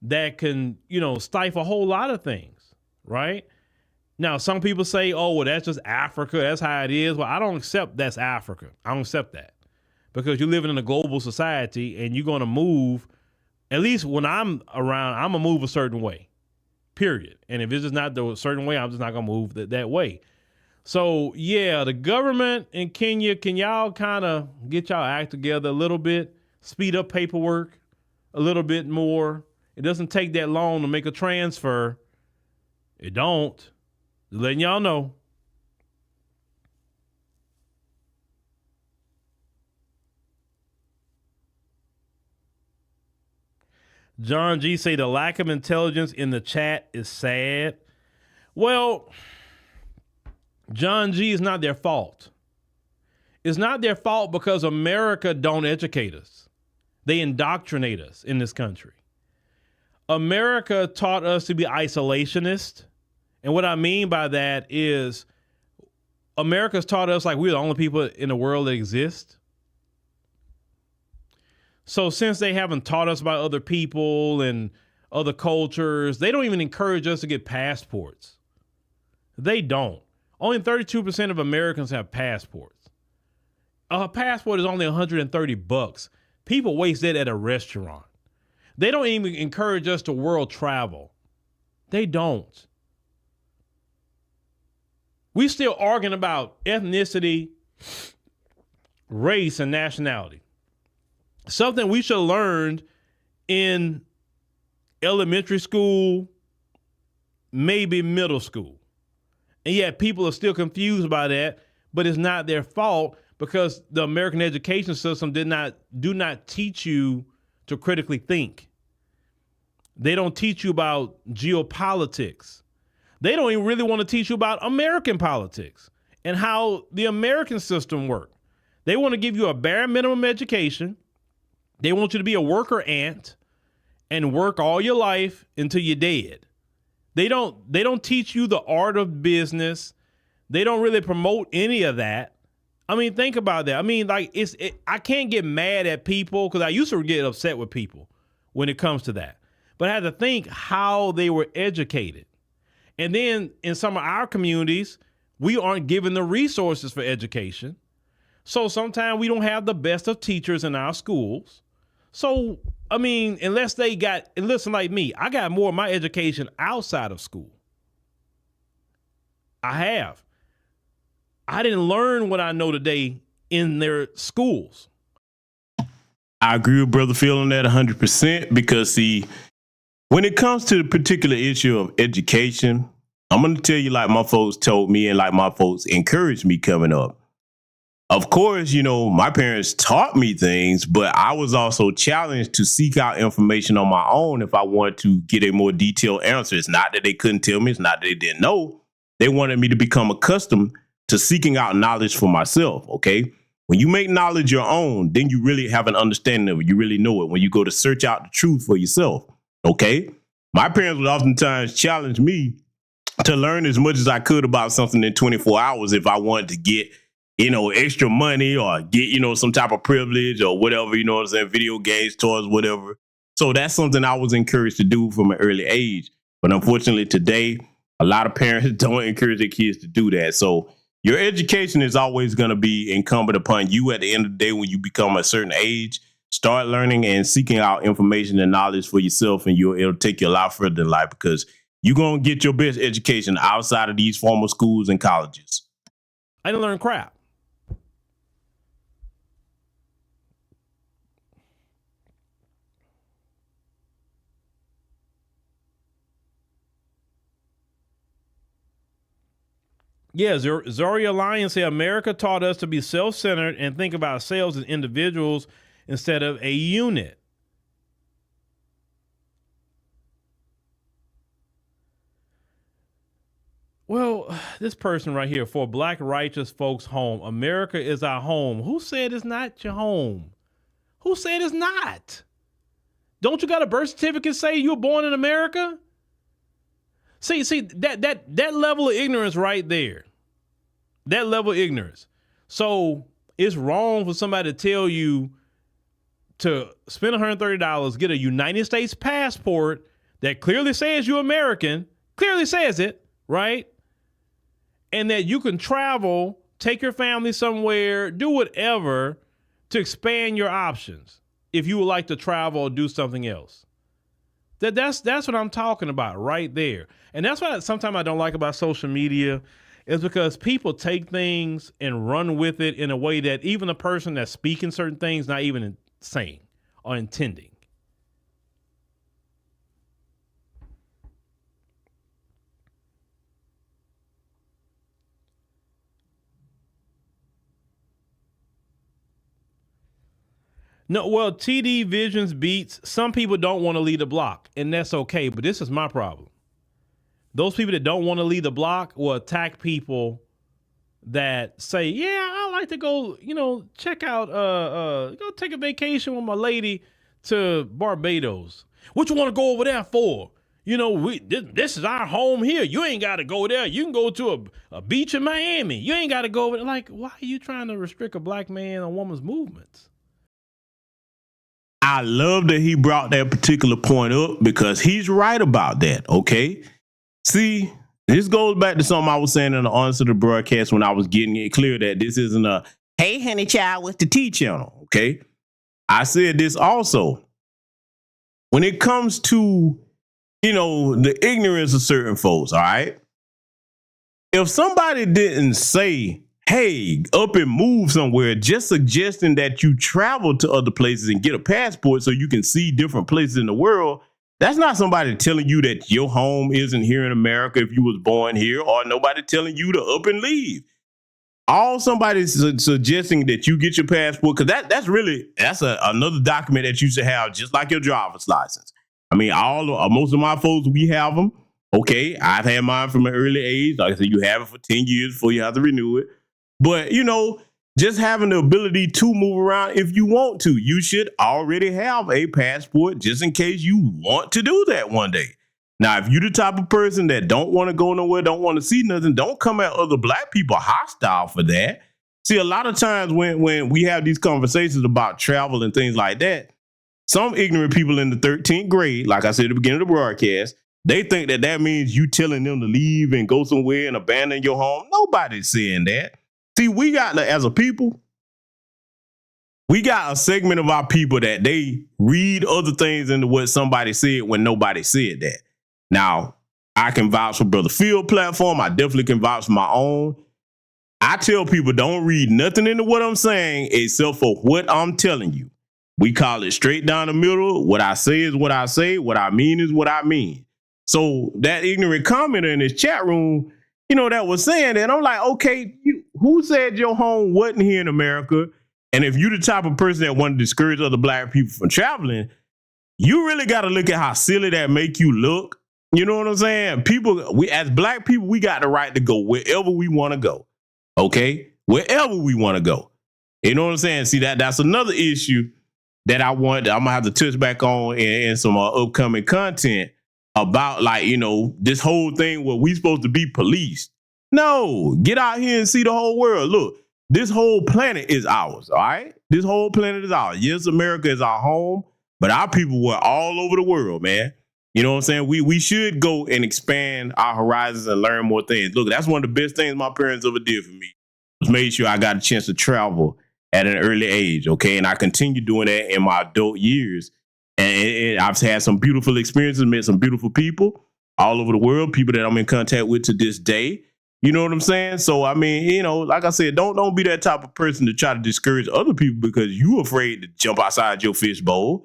that can, you know, stifle a whole lot of things, right? Now, some people say, oh, well, that's just Africa. That's how it is. Well, I don't accept that's Africa. I don't accept that, because you're living in a global society and you're going to move, at least when I'm around, I'm going to move a certain way, period. And if it's just not the certain way, I'm just not going to move that way. So, yeah, the government in Kenya, can y'all kind of get y'all act together a little bit, speed up paperwork a little bit more? It doesn't take that long to make a transfer. It don't. Just letting y'all know. John G say the lack of intelligence in the chat is sad. Well, John G, is not their fault. It's not their fault because America don't educate us. They indoctrinate us in this country. America taught us to be isolationist. And what I mean by that is America's taught us like we're the only people in the world that exist. So since they haven't taught us about other people and other cultures, they don't even encourage us to get passports. They don't. Only 32% of Americans have passports. A passport is only $130. People waste that at a restaurant. They don't even encourage us to world travel. They don't. We still arguing about ethnicity, race, and nationality. Something we should have learned in elementary school, maybe middle school. And yet people are still confused by that, but it's not their fault because the American education system do not teach you to critically think. They don't teach you about geopolitics. They don't even really want to teach you about American politics and how the American system works. They want to give you a bare minimum education. They want you to be a worker ant and work all your life until you're dead. They don't teach you the art of business. They don't really promote any of that. I mean, think about that. I mean, like I can't get mad at people because I used to get upset with people when it comes to that. But I had to think how they were educated. And then in some of our communities, we aren't given the resources for education. So sometimes we don't have the best of teachers in our schools. So, I mean, unless they got, and listen, like me, I got more of my education outside of school. I have. I didn't learn what I know today in their schools. I agree with Brother Phil on that 100% because, see, when it comes to the particular issue of education, I'm going to tell you like my folks told me and like my folks encouraged me coming up. Of course, my parents taught me things, but I was also challenged to seek out information on my own if I wanted to get a more detailed answer. It's not that they couldn't tell me. It's not that they didn't know. They wanted me to become accustomed to seeking out knowledge for myself, okay? When you make knowledge your own, then you really have an understanding of it. You really know it when you go to search out the truth for yourself, okay? My parents would oftentimes challenge me to learn as much as I could about something in 24 hours if I wanted to get extra money or get, some type of privilege or whatever, what I'm saying, video games, toys, whatever. So that's something I was encouraged to do from an early age. But unfortunately today, a lot of parents don't encourage their kids to do that. So your education is always going to be incumbent upon you at the end of the day when you become a certain age. Start learning and seeking out information and knowledge for yourself, and it'll take you a lot further in life because you're going to get your best education outside of these formal schools and colleges. I didn't learn crap. Yeah, Zoria Lyons said America taught us to be self-centered and think about ourselves as individuals instead of a unit. Well, this person right here, for Black righteous folks home, America is our home. Who said it's not your home? Who said it's not? Don't you got a birth certificate say you were born in America? See that level of ignorance right there. That level of ignorance. So it's wrong for somebody to tell you to spend $130, get a United States passport that clearly says you're American, clearly says it, right? And that you can travel, take your family somewhere, do whatever to expand your options if you would like to travel or do something else. That's what I'm talking about right there. And that's what sometimes I don't like about social media is because people take things and run with it in a way that even a person that's speaking certain things not even saying or intending. No, well, TD Visions Beats, some people don't want to lead the block, and that's okay, but this is my problem. Those people that don't want to lead the block will attack people that say, yeah, I like to go, check out, go take a vacation with my lady to Barbados. What you want to go over there for? This is our home here. You ain't got to go there. You can go to a beach in Miami. You ain't got to go over there. Like, why are you trying to restrict a black man or woman's movements? I love that he brought that particular point up because he's right about that, okay? See, this goes back to something I was saying in the answer to the broadcast when I was getting it clear that this isn't a, hey, honey child, what's the T channel, okay? I said this also. When it comes to, the ignorance of certain folks, all right? If somebody didn't say, hey, up and move somewhere, just suggesting that you travel to other places and get a passport so you can see different places in the world, that's not somebody telling you that your home isn't here in America if you was born here, or nobody telling you to up and leave. All somebody's suggesting that you get your passport, because that's another document that you should have, just like your driver's license. I mean, most of my folks, we have them. Okay, I've had mine from an early age. Like I said, you have it for 10 years before you have to renew it. But, just having the ability to move around if you want to, you should already have a passport just in case you want to do that one day. Now, if you're the type of person that don't want to go nowhere, don't want to see nothing, don't come at other black people hostile for that. See, a lot of times when we have these conversations about travel and things like that, some ignorant people in the 13th grade, like I said at the beginning of the broadcast, they think that means you telling them to leave and go somewhere and abandon your home. Nobody's saying that. See, we got, as a people, we got a segment of our people that they read other things into what somebody said when nobody said that. Now, I can vouch for Brother Field platform. I definitely can vouch for my own. I tell people don't read nothing into what I'm saying except for what I'm telling you. We call it straight down the middle. What I say is what I say. What I mean is what I mean. So that ignorant commenter in this chat room, that was saying that. I'm like, okay, who said your home wasn't here in America? And if you the type of person that want to discourage other black people from traveling, you really got to look at how silly that make you look. You know what I'm saying? We as black people, we got the right to go wherever we want to go. Okay? Wherever we want to go. You know what I'm saying? See, that's another issue that I'm gonna have to touch back on in some upcoming content about, like, this whole thing where we supposed to be policed. No, get out here and see the whole world. Look, this whole planet is ours, all right? This whole planet is ours. Yes, America is our home, but our people were all over the world, man. You know what I'm saying? We should go and expand our horizons and learn more things. Look, that's one of the best things my parents ever did for me, was made sure I got a chance to travel at an early age, okay? And I continue doing that in my adult years. And I've had some beautiful experiences, met some beautiful people all over the world, people that I'm in contact with to this day. You know what I'm saying? So, I mean, like I said, don't be that type of person to try to discourage other people because you afraid to jump outside your fishbowl.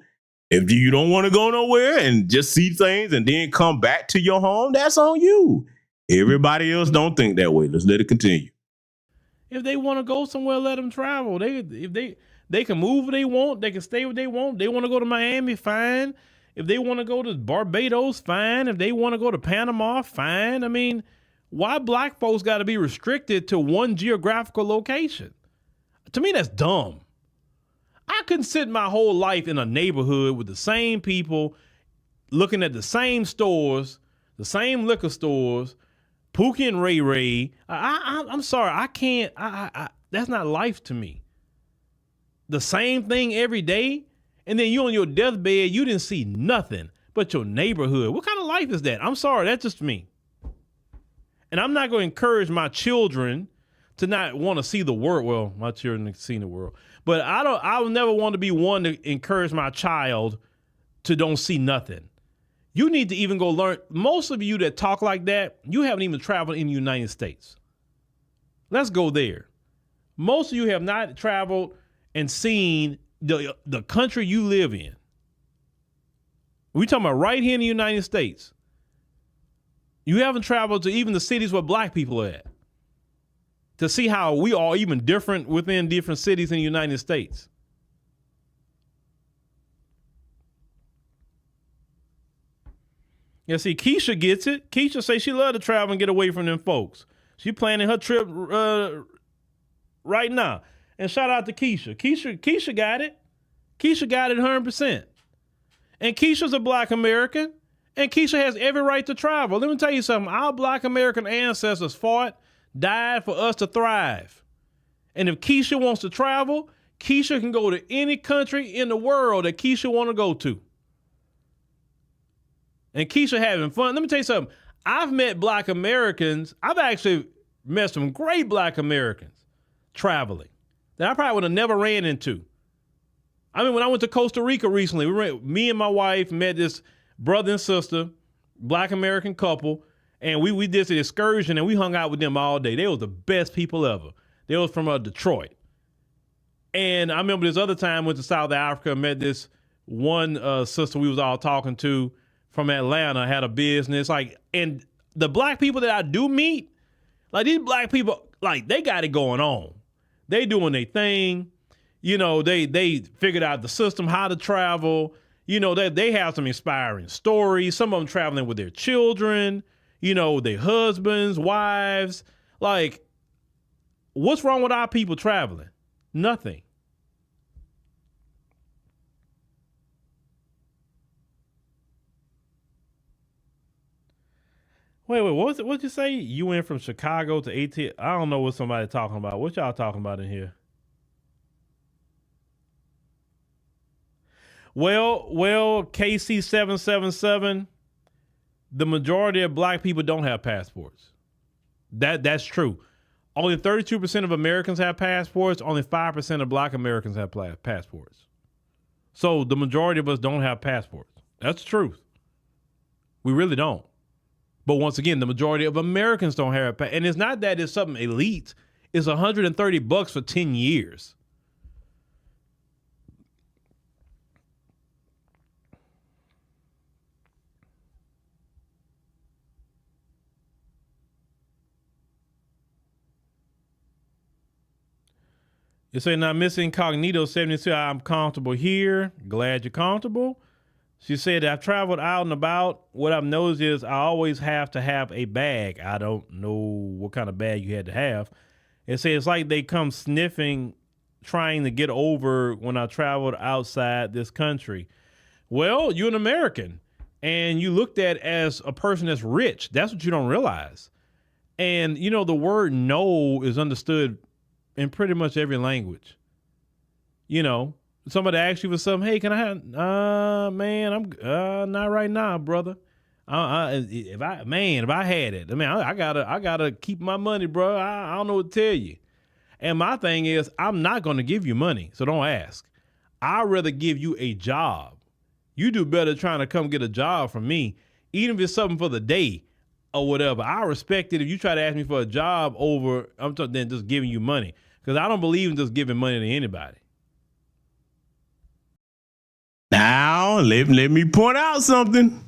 If you don't want to go nowhere and just see things and then come back to your home, that's on you. Everybody else don't think that way. Let's let it continue. If they want to go somewhere, let them travel. They can move where they want. They can stay where they want. They want to go to Miami, fine. If they want to go to Barbados, fine. If they want to go to Panama, fine. I mean, why black folks got to be restricted to one geographical location? To me, that's dumb. I couldn't sit my whole life in a neighborhood with the same people, looking at the same stores, the same liquor stores, Pookie and Ray Ray. I'm sorry, I can't. That's not life to me. The same thing every day, and then you on your deathbed, you didn't see nothing but your neighborhood. What kind of life is that? I'm sorry, that's just me. And I'm not going to encourage my children to not want to see the world. Well, my children have seen the world, but I will never want to be one to encourage my child to don't see nothing. You need to even go learn. Most of you that talk like that, you haven't even traveled in the United States. Let's go there. Most of you have not traveled and seen the country you live in. We're talking about right here in the United States. You haven't traveled to even the cities where black people are at to see how we are even different within different cities in the United States. Yeah, see, Keisha gets it. Keisha say she love to travel and get away from them folks. She planning her trip right now. And shout out to Keisha. Keisha got it. Keisha got it 100%. And Keisha's a black American. And Keisha has every right to travel. Let me tell you something. Our black American ancestors fought, died for us to thrive. And if Keisha wants to travel, Keisha can go to any country in the world that Keisha want to go to. And Keisha having fun. Let me tell you something. I've met black Americans. I've actually met some great black Americans traveling that I probably would have never ran into. I mean, when I went to Costa Rica recently, me and my wife met this brother and sister, black American couple, and we did an excursion and we hung out with them all day. They was the best people ever. They was from Detroit. And I remember this other time went to South Africa, met this one sister we was all talking to from Atlanta, had a business. And the black people that I do meet, like these black people, like they got it going on. They doing their thing. You know, they figured out the system, how to travel. You know, they have some inspiring stories. Some of them traveling with their children, you know, their husbands, wives. Like, what's wrong with our people traveling? Nothing. Wait, what'd you say? You went from Chicago to AT? I don't know what somebody talking about. What y'all talking about in here? Well, KC777, the majority of black people don't have passports. That's true. Only 32% of Americans have passports. Only 5% of black Americans have passports. So the majority of us don't have passports. That's the truth. We really don't. But once again, the majority of Americans don't have passports. And it's not that it's something elite. It's $130 for 10 years. You say, now Miss Incognito 72, I'm comfortable here. Glad you're comfortable. She said, I've traveled out and about. What I've noticed is I always have to have a bag. I don't know what kind of bag you had to have. It says it's like they come sniffing, trying to get over when I traveled outside this country. Well, you're an American and you looked at as a person that's rich. That's what you don't realize. And, you know, the word no is understood in pretty much every language. You know, somebody asks you for something. Hey, can I have, man, I'm not right now, brother. If I had it, I mean, I gotta keep my money, bro. I don't know what to tell you. And my thing is, I'm not going to give you money. So don't ask. I'd rather give you a job. You do better trying to come get a job from me, even if it's something for the day or whatever. I respect it if you try to ask me for a job over, than just giving you money. Because I don't believe in just giving money to anybody. Now, let me point out something.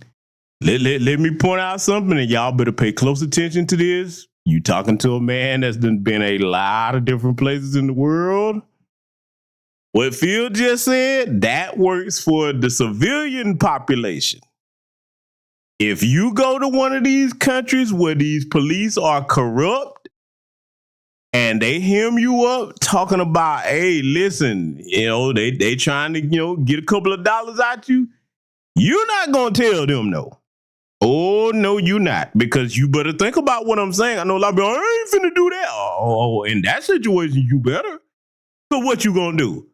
Let me point out something, and y'all better pay close attention to this. You talking to a man that's been a lot of different places in the world. What Phil just said, that works for the civilian population. If you go to one of these countries where these police are corrupt and they hem you up talking about, hey, listen, you know, they trying to, you know, get a couple of dollars out you, you're not going to tell them no. Oh, no, you not. Because you better think about what I'm saying. I know a lot of people, I ain't finna do that. Oh, in that situation, you better. So what you gonna do?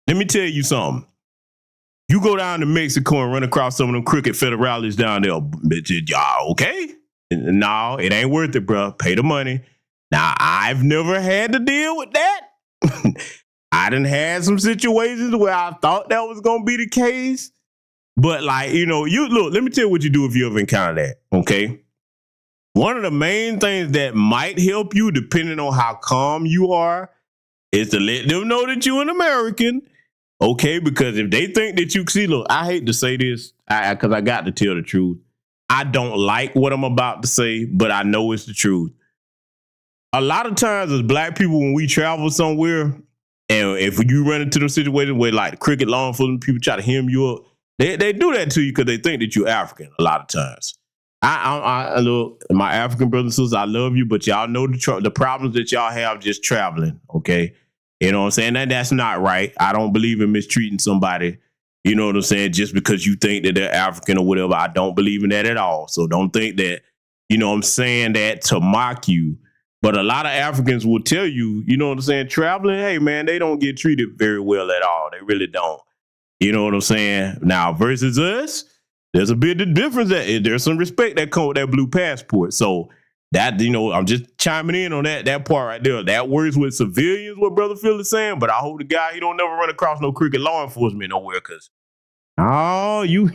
Let me tell you something. You go down to Mexico and run across some of them crooked federales down there. Y'all okay? No, it ain't worth it, bro. Pay the money. Now, I've never had to deal with that. I done had some situations where I thought that was gonna be the case. But like, you know, you look, let me tell you what you do if you ever encounter that, okay? One of the main things that might help you, depending on how calm you are, is to let them know that you're an American, okay? Because if they think that you, see, look, I hate to say this, because I got to tell the truth. I don't like what I'm about to say, but I know it's the truth. A lot of times as black people, when we travel somewhere, and if you run into them situations where like cricket law enforcement people try to hem you up, they do that to you because they think that you're African a lot of times. I look, my African brothers and sisters, I love you, but y'all know the problems that y'all have just traveling, okay? You know what I'm saying? That's not right. I don't believe in mistreating somebody, you know what I'm saying, just because you think that they're African or whatever. I don't believe in that at all. So don't think that, you know, I'm saying that to mock you. But a lot of Africans will tell you, you know what I'm saying, traveling, hey, man, they don't get treated very well at all. They really don't. You know what I'm saying? Now, versus us, there's a bit of difference. There's some respect that comes with that blue passport. So that, you know, I'm just chiming in on that part right there. That works with civilians, what Brother Phil is saying, but I hope the guy, he don't never run across no crooked law enforcement nowhere, because, oh, you're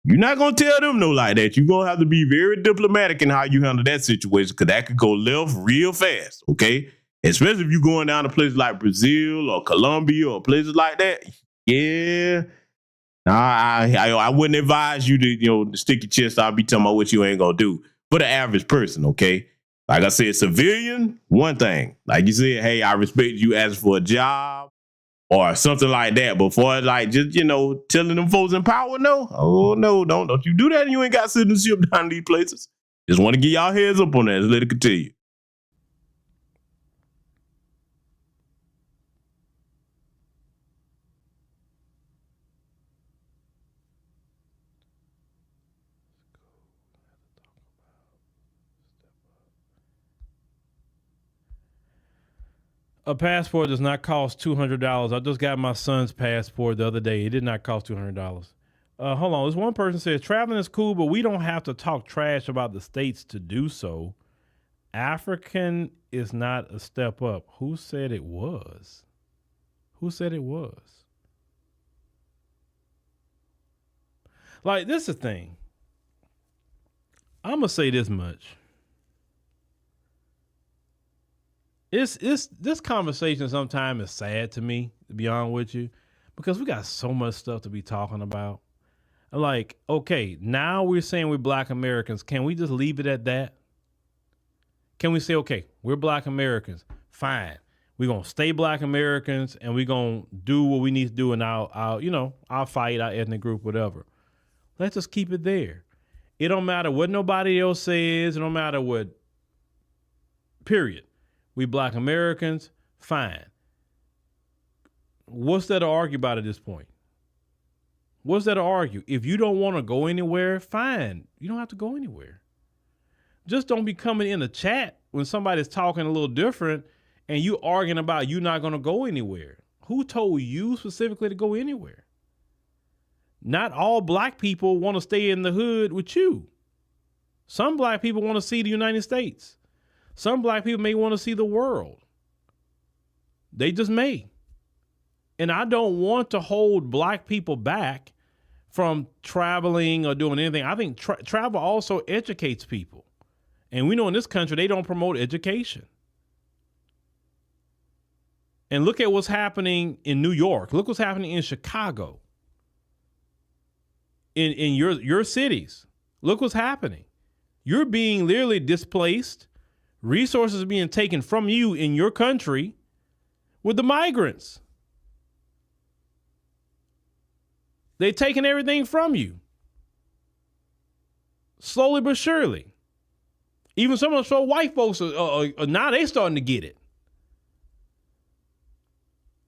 not going to tell them no like that. You're going to have to be very diplomatic in how you handle that situation, because that could go left real fast, okay? Especially if you're going down to places like Brazil or Colombia or places like that. Yeah. I wouldn't advise you to, you know, to stick your chest out, be talking about what you ain't going to do. For the average person, okay? Like I said, civilian, one thing. Like you said, hey, I respect you asking for a job or something like that. But for like just, you know, telling them folks in power, no. Oh, no, don't you do that, and you ain't got citizenship down in these places. Just want to get y'all heads up on that. Just let it continue. A passport does not cost $200. I just got my son's passport the other day. It did not cost $200. Hold on. This one person says, traveling is cool, but we don't have to talk trash about the states to do so. African is not a step up. Who said it was? Who said it was? Like, this is the thing. I'm going to say this much. This conversation sometimes is sad to me, to be honest with you, because we got so much stuff to be talking about. Like, okay, now we're saying we're Black Americans. Can we just leave it at that? Can we say, okay, we're Black Americans. Fine. We're going to stay Black Americans, and we're going to do what we need to do in our fight, our ethnic group, whatever. Let's just keep it there. It don't matter what nobody else says. It don't matter what, period. We Black Americans, fine. What's there to argue about at this point? What's there to argue? If you don't want to go anywhere, fine. You don't have to go anywhere. Just don't be coming in the chat when somebody's talking a little different and you arguing about you not going to go anywhere. Who told you specifically to go anywhere? Not all Black people want to stay in the hood with you. Some Black people want to see the United States. Some Black people may want to see the world. They just may. And I don't want to hold Black people back from traveling or doing anything. I think travel also educates people. And we know in this country, they don't promote education. And look at what's happening in New York. Look what's happening in Chicago. In your cities. Look what's happening. You're being literally displaced. Resources are being taken from you in your country with the migrants. They're taking everything from you. Slowly but surely. Even some of the white folks are now they starting to get it.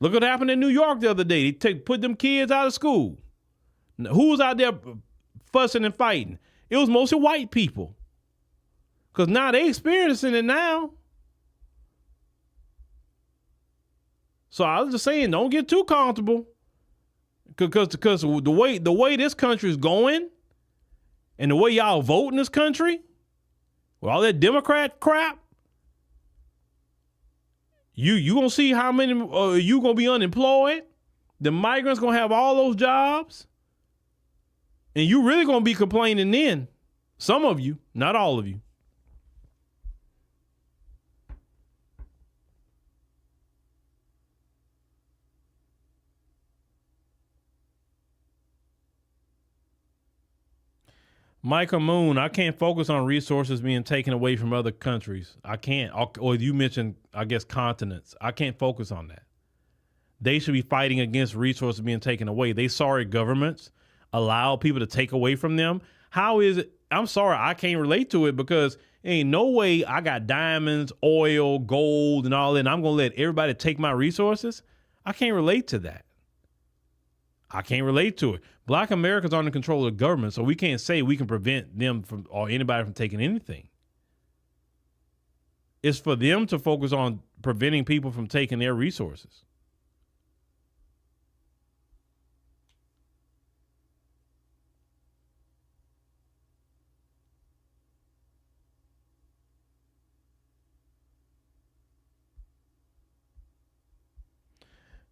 Look what happened in New York the other day. They put them kids out of school. Who was out there fussing and fighting? It was mostly white people. Because now they experiencing it now. So I was just saying, don't get too comfortable. Because the way this country is going and the way y'all vote in this country, with all that Democrat crap, you gonna see how many you gonna be unemployed. The migrants gonna have all those jobs. And you really gonna be complaining then. Some of you, not all of you. Michael Moon, I can't focus on resources being taken away from other countries. I can't. Or you mentioned, I guess, continents. I can't focus on that. They should be fighting against resources being taken away. They sorry governments allow people to take away from them. How is it? I'm sorry, I can't relate to it because ain't no way I got diamonds, oil, gold, and all that, and I'm going to let everybody take my resources. I can't relate to that. I can't relate to it. Black Americans are under control of the government, so we can't say we can prevent them from or anybody from taking anything. It's for them to focus on preventing people from taking their resources.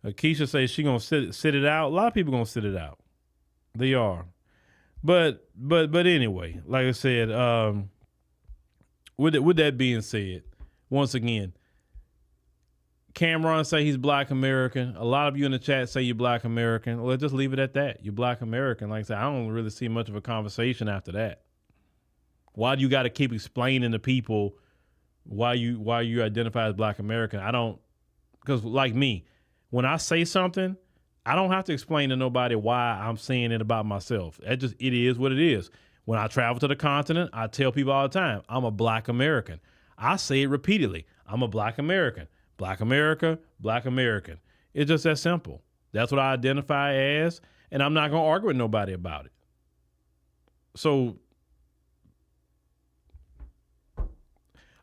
Keisha says she gonna sit it out. A lot of people gonna sit it out. They are, but anyway, like I said, with that being said, once again, Cameron say he's Black American. A lot of you in the chat say you're Black American. Well, let's just leave it at that. You're Black American. Like I said, I don't really see much of a conversation after that. Why do you got to keep explaining to people why you identify as Black American? I don't, because like me. When I say something, I don't have to explain to nobody why I'm saying it about myself. It is what it is. When I travel to the continent, I tell people all the time, I'm a Black American. I say it repeatedly. I'm a Black American. Black America, Black American. It's just that simple. That's what I identify as, and I'm not going to argue with nobody about it. So,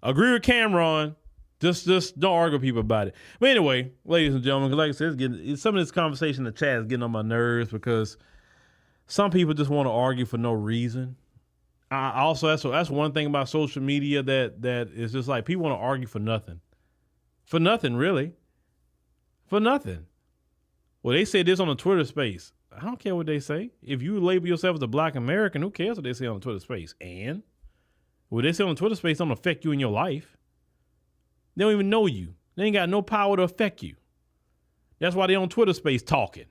agree with Cameron. Just don't argue with people about it. But anyway, ladies and gentlemen, like I said, some of this conversation in the chat is getting on my nerves because some people just want to argue for no reason. That's one thing about social media that is just like people want to argue for nothing. For nothing, really. For nothing. Well, they said this on the Twitter space. I don't care what they say. If you label yourself as a Black American, who cares what they say on the Twitter space? And what they say on the Twitter space don't affect you in your life. They don't even know you. They ain't got no power to affect you. That's why they on Twitter space talking.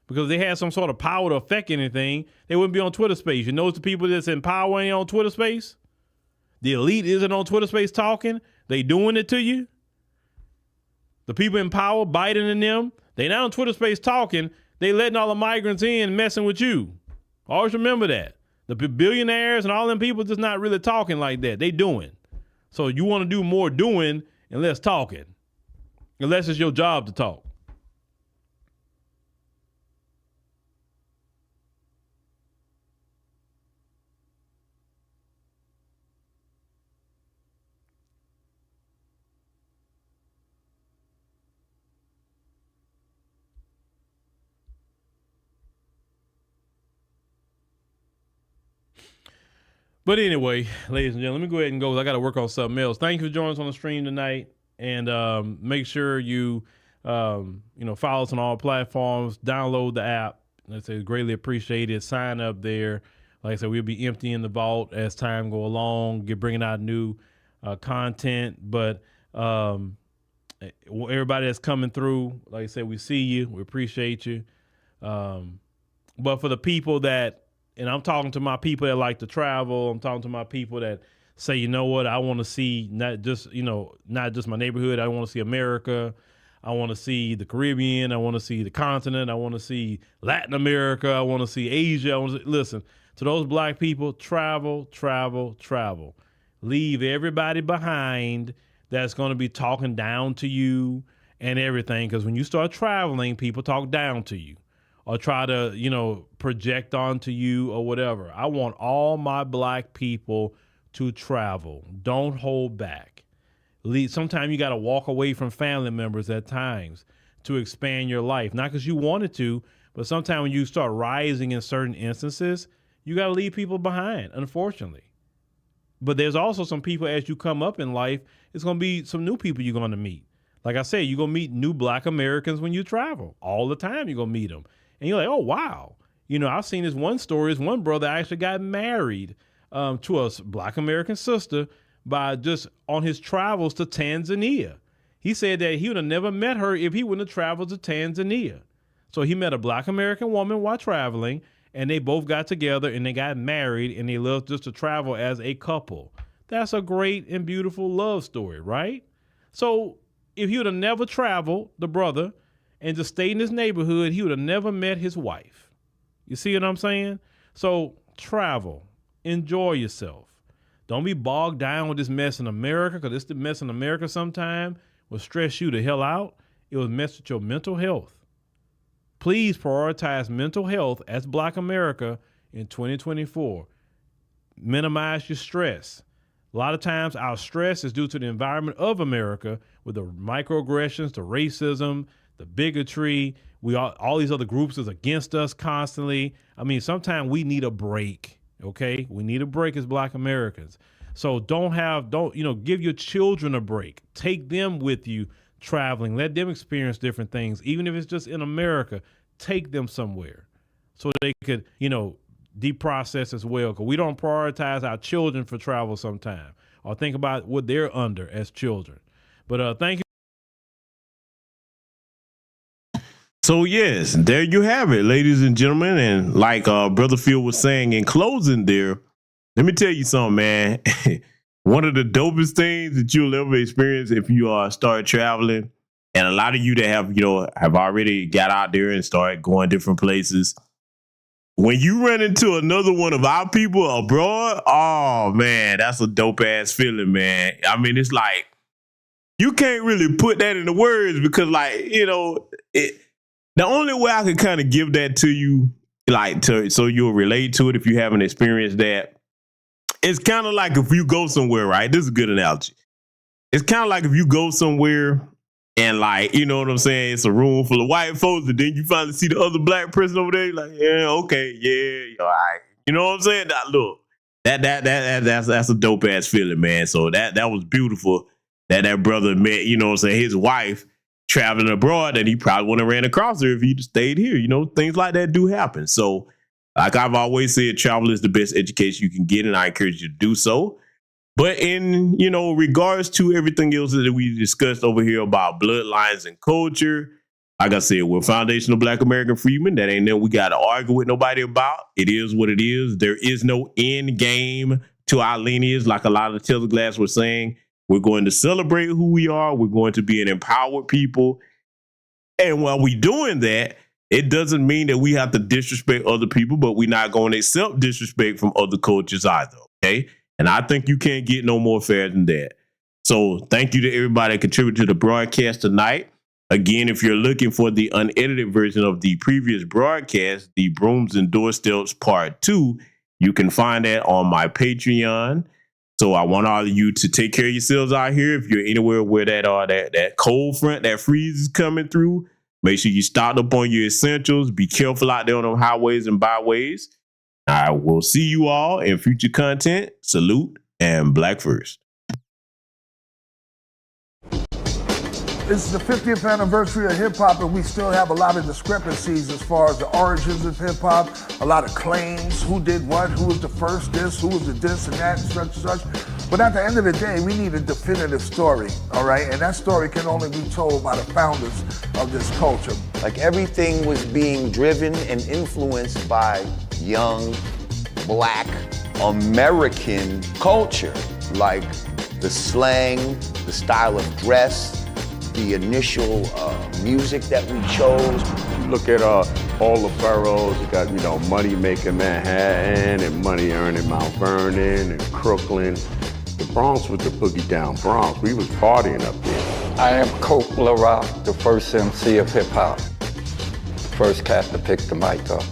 Because if they had some sort of power to affect anything, they wouldn't be on Twitter space. You notice the people that's in power ain't on Twitter space? The elite isn't on Twitter space talking. They doing it to you. The people in power, Biden and them, they not on Twitter space talking. They letting all the migrants in, messing with you. Always remember that. The billionaires and all them people just not really talking like that. They doing. So you want to do more doing and less talking. Unless it's your job to talk. But anyway, ladies and gentlemen, let me go ahead and go. I got to work on something else. Thank you for joining us on the stream tonight. And make sure you, follow us on all platforms. Download the app. Let's say greatly appreciated. Sign up there. Like I said, we'll be emptying the vault as time go along. Bringing out new content. But everybody that's coming through, like I said, we see you. We appreciate you. But for the people that, and I'm talking to my people that like to travel. I'm talking to my people that say, you know what, I want to see not just my neighborhood. I want to see America. I want to see the Caribbean. I want to see the continent. I want to see Latin America. I want to see Asia. Listen, to those black people, travel, travel, travel. Leave everybody behind that's going to be talking down to you and everything. Because when you start traveling, people talk down to you. Or try to, project onto you or whatever. I want all my black people to travel. Don't hold back. Sometimes you got to walk away from family members at times to expand your life. Not because you wanted to, but sometimes when you start rising in certain instances, you got to leave people behind, unfortunately. But there's also some people as you come up in life, it's going to be some new people you're going to meet. Like I said, you're going to meet new black Americans when you travel. All the time you're going to meet them. And you're like, oh, wow. I've seen this one story. This one brother actually got married to a black American sister by just on his travels to Tanzania. He said that he would have never met her if he wouldn't have traveled to Tanzania. So he met a black American woman while traveling, and they both got together and they got married, and they loved just to travel as a couple. That's a great and beautiful love story, right? So if he would have never traveled, the brother, and just stayed in his neighborhood, he would have never met his wife. You see what I'm saying? So travel, enjoy yourself. Don't be bogged down with this mess in America, because this mess in America sometime will stress you the hell out. It will mess with your mental health. Please prioritize mental health as Black America in 2024. Minimize your stress. A lot of times our stress is due to the environment of America with the microaggressions, the racism, the bigotry. All these other groups is against us constantly. I mean, sometimes we need a break. Okay, we need a break as Black Americans. So give your children a break. Take them with you traveling. Let them experience different things, even if it's just in America. Take them somewhere so they could, deprocess as well. Because we don't prioritize our children for travel sometimes, or think about what they're under as children. But thank you. So yes, there you have it, ladies and gentlemen. And like Brother Phil was saying in closing there, let me tell you something, man. One of the dopest things that you'll ever experience if you start traveling, and a lot of you that have already got out there and started going different places, when you run into another one of our people abroad, oh man, that's a dope ass feeling, man. I mean, it's like you can't really put that into words, because the only way I can kind of give that to you, so you'll relate to it if you haven't experienced that, it's kind of like if you go somewhere, right? This is a good analogy. It's kind of like if you go somewhere and you know what I'm saying? It's a room full of white folks, and then you finally see the other black person over there. You're like, yeah, okay, yeah, all right. You know what I'm saying? Now, look, that's a dope ass feeling, man. So that was beautiful that brother met, his wife traveling abroad, and he probably wouldn't have ran across her if he'd stayed here. Things like that do happen. So like I've always said, travel is the best education you can get, and I encourage you to do so. But in, regards to everything else that we discussed over here about bloodlines and culture, like I said, we're foundational Black American freedmen. That ain't nothing we got to argue with nobody about. It is what it is. There is no end game to our lineage, like a lot of the Teleglass were saying. We're going to celebrate who we are. We're going to be an empowered people. And while we're doing that, it doesn't mean that we have to disrespect other people, but we're not going to accept disrespect from other cultures either, okay? And I think you can't get no more fair than that. So thank you to everybody that contributed to the broadcast tonight. Again, if you're looking for the unedited version of the previous broadcast, the Brooms and Doorsteps Part 2, you can find that on my Patreon. So I want all of you to take care of yourselves out here. If you're anywhere where that cold front, that freeze is coming through, make sure you stock up on your essentials. Be careful out there on them highways and byways. I will see you all in future content. Salute and Black First. This is the 50th anniversary of hip-hop, and we still have a lot of discrepancies as far as the origins of hip-hop, a lot of claims, who did what, who was the first this, who was the this and that, and such. But at the end of the day, we need a definitive story, all right? And that story can only be told by the founders of this culture. Like everything was being driven and influenced by young, Black, American culture, like the slang, the style of dress, the initial music that we chose. Look at all the boroughs. You got, Money Making Manhattan and Money Earning Mount Vernon and Crooklyn. The Bronx was the boogie down Bronx. We was partying up there. I am Coke LaRock, the first MC of hip hop. First cat to pick the mic up.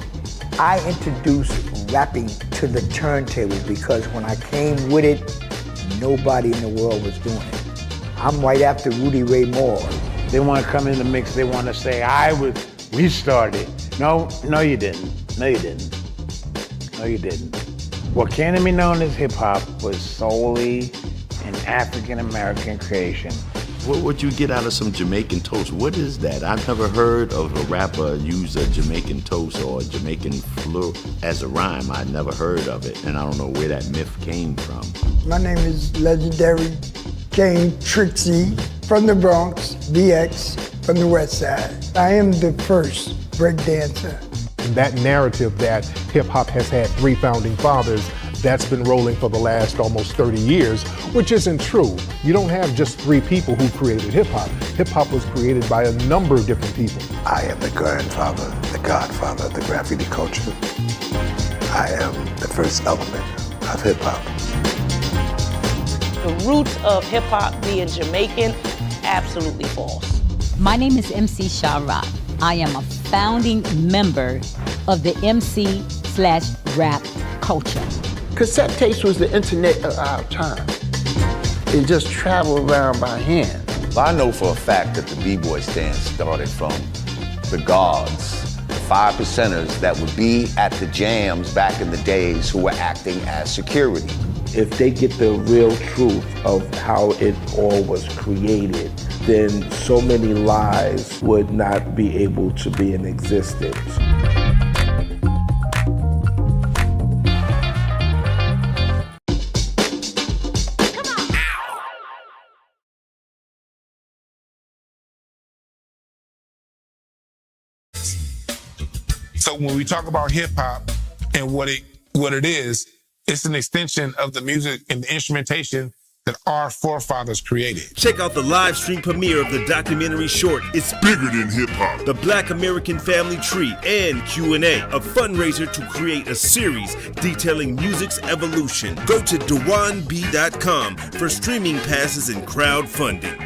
I introduced rapping to the turntable because when I came with it, nobody in the world was doing it. I'm right after Rudy Ray Moore. They want to come in the mix, they want to say, we started. No, you didn't. No, you didn't. No, you didn't. What came to be known as hip hop was solely an African-American creation. What would you get out of some Jamaican toast? What is that? I've never heard of a rapper use a Jamaican toast or a Jamaican fleur as a rhyme. I never heard of it, and I don't know where that myth came from. My name is legendary King Trixie from the Bronx, DX from the West Side. I am the first breakdancer. That narrative that hip-hop has had 3 founding fathers, that's been rolling for the last almost 30 years, which isn't true. You don't have just 3 people who created hip-hop. Hip-hop was created by a number of different people. I am the grandfather, the godfather of the graffiti culture. I am the first element of hip-hop. The roots of hip-hop being Jamaican, absolutely false. My name is MC Sha-Rock. I am a founding member of the MC/rap culture. Cassette tapes was the internet of our time. It just traveled around by hand. I know for a fact that the B-Boy stand started from the guards, the 5%ers that would be at the jams back in the days who were acting as security. If they get the real truth of how it all was created, then so many lies would not be able to be in existence. So when we talk about hip hop and what it is, it's an extension of the music and the instrumentation that our forefathers created. Check out the live stream premiere of the documentary short, It's Bigger Than Hip Hop, The Black American Family Tree, and Q&A, a fundraiser to create a series detailing music's evolution. Go to DewanB.com for streaming passes and crowdfunding.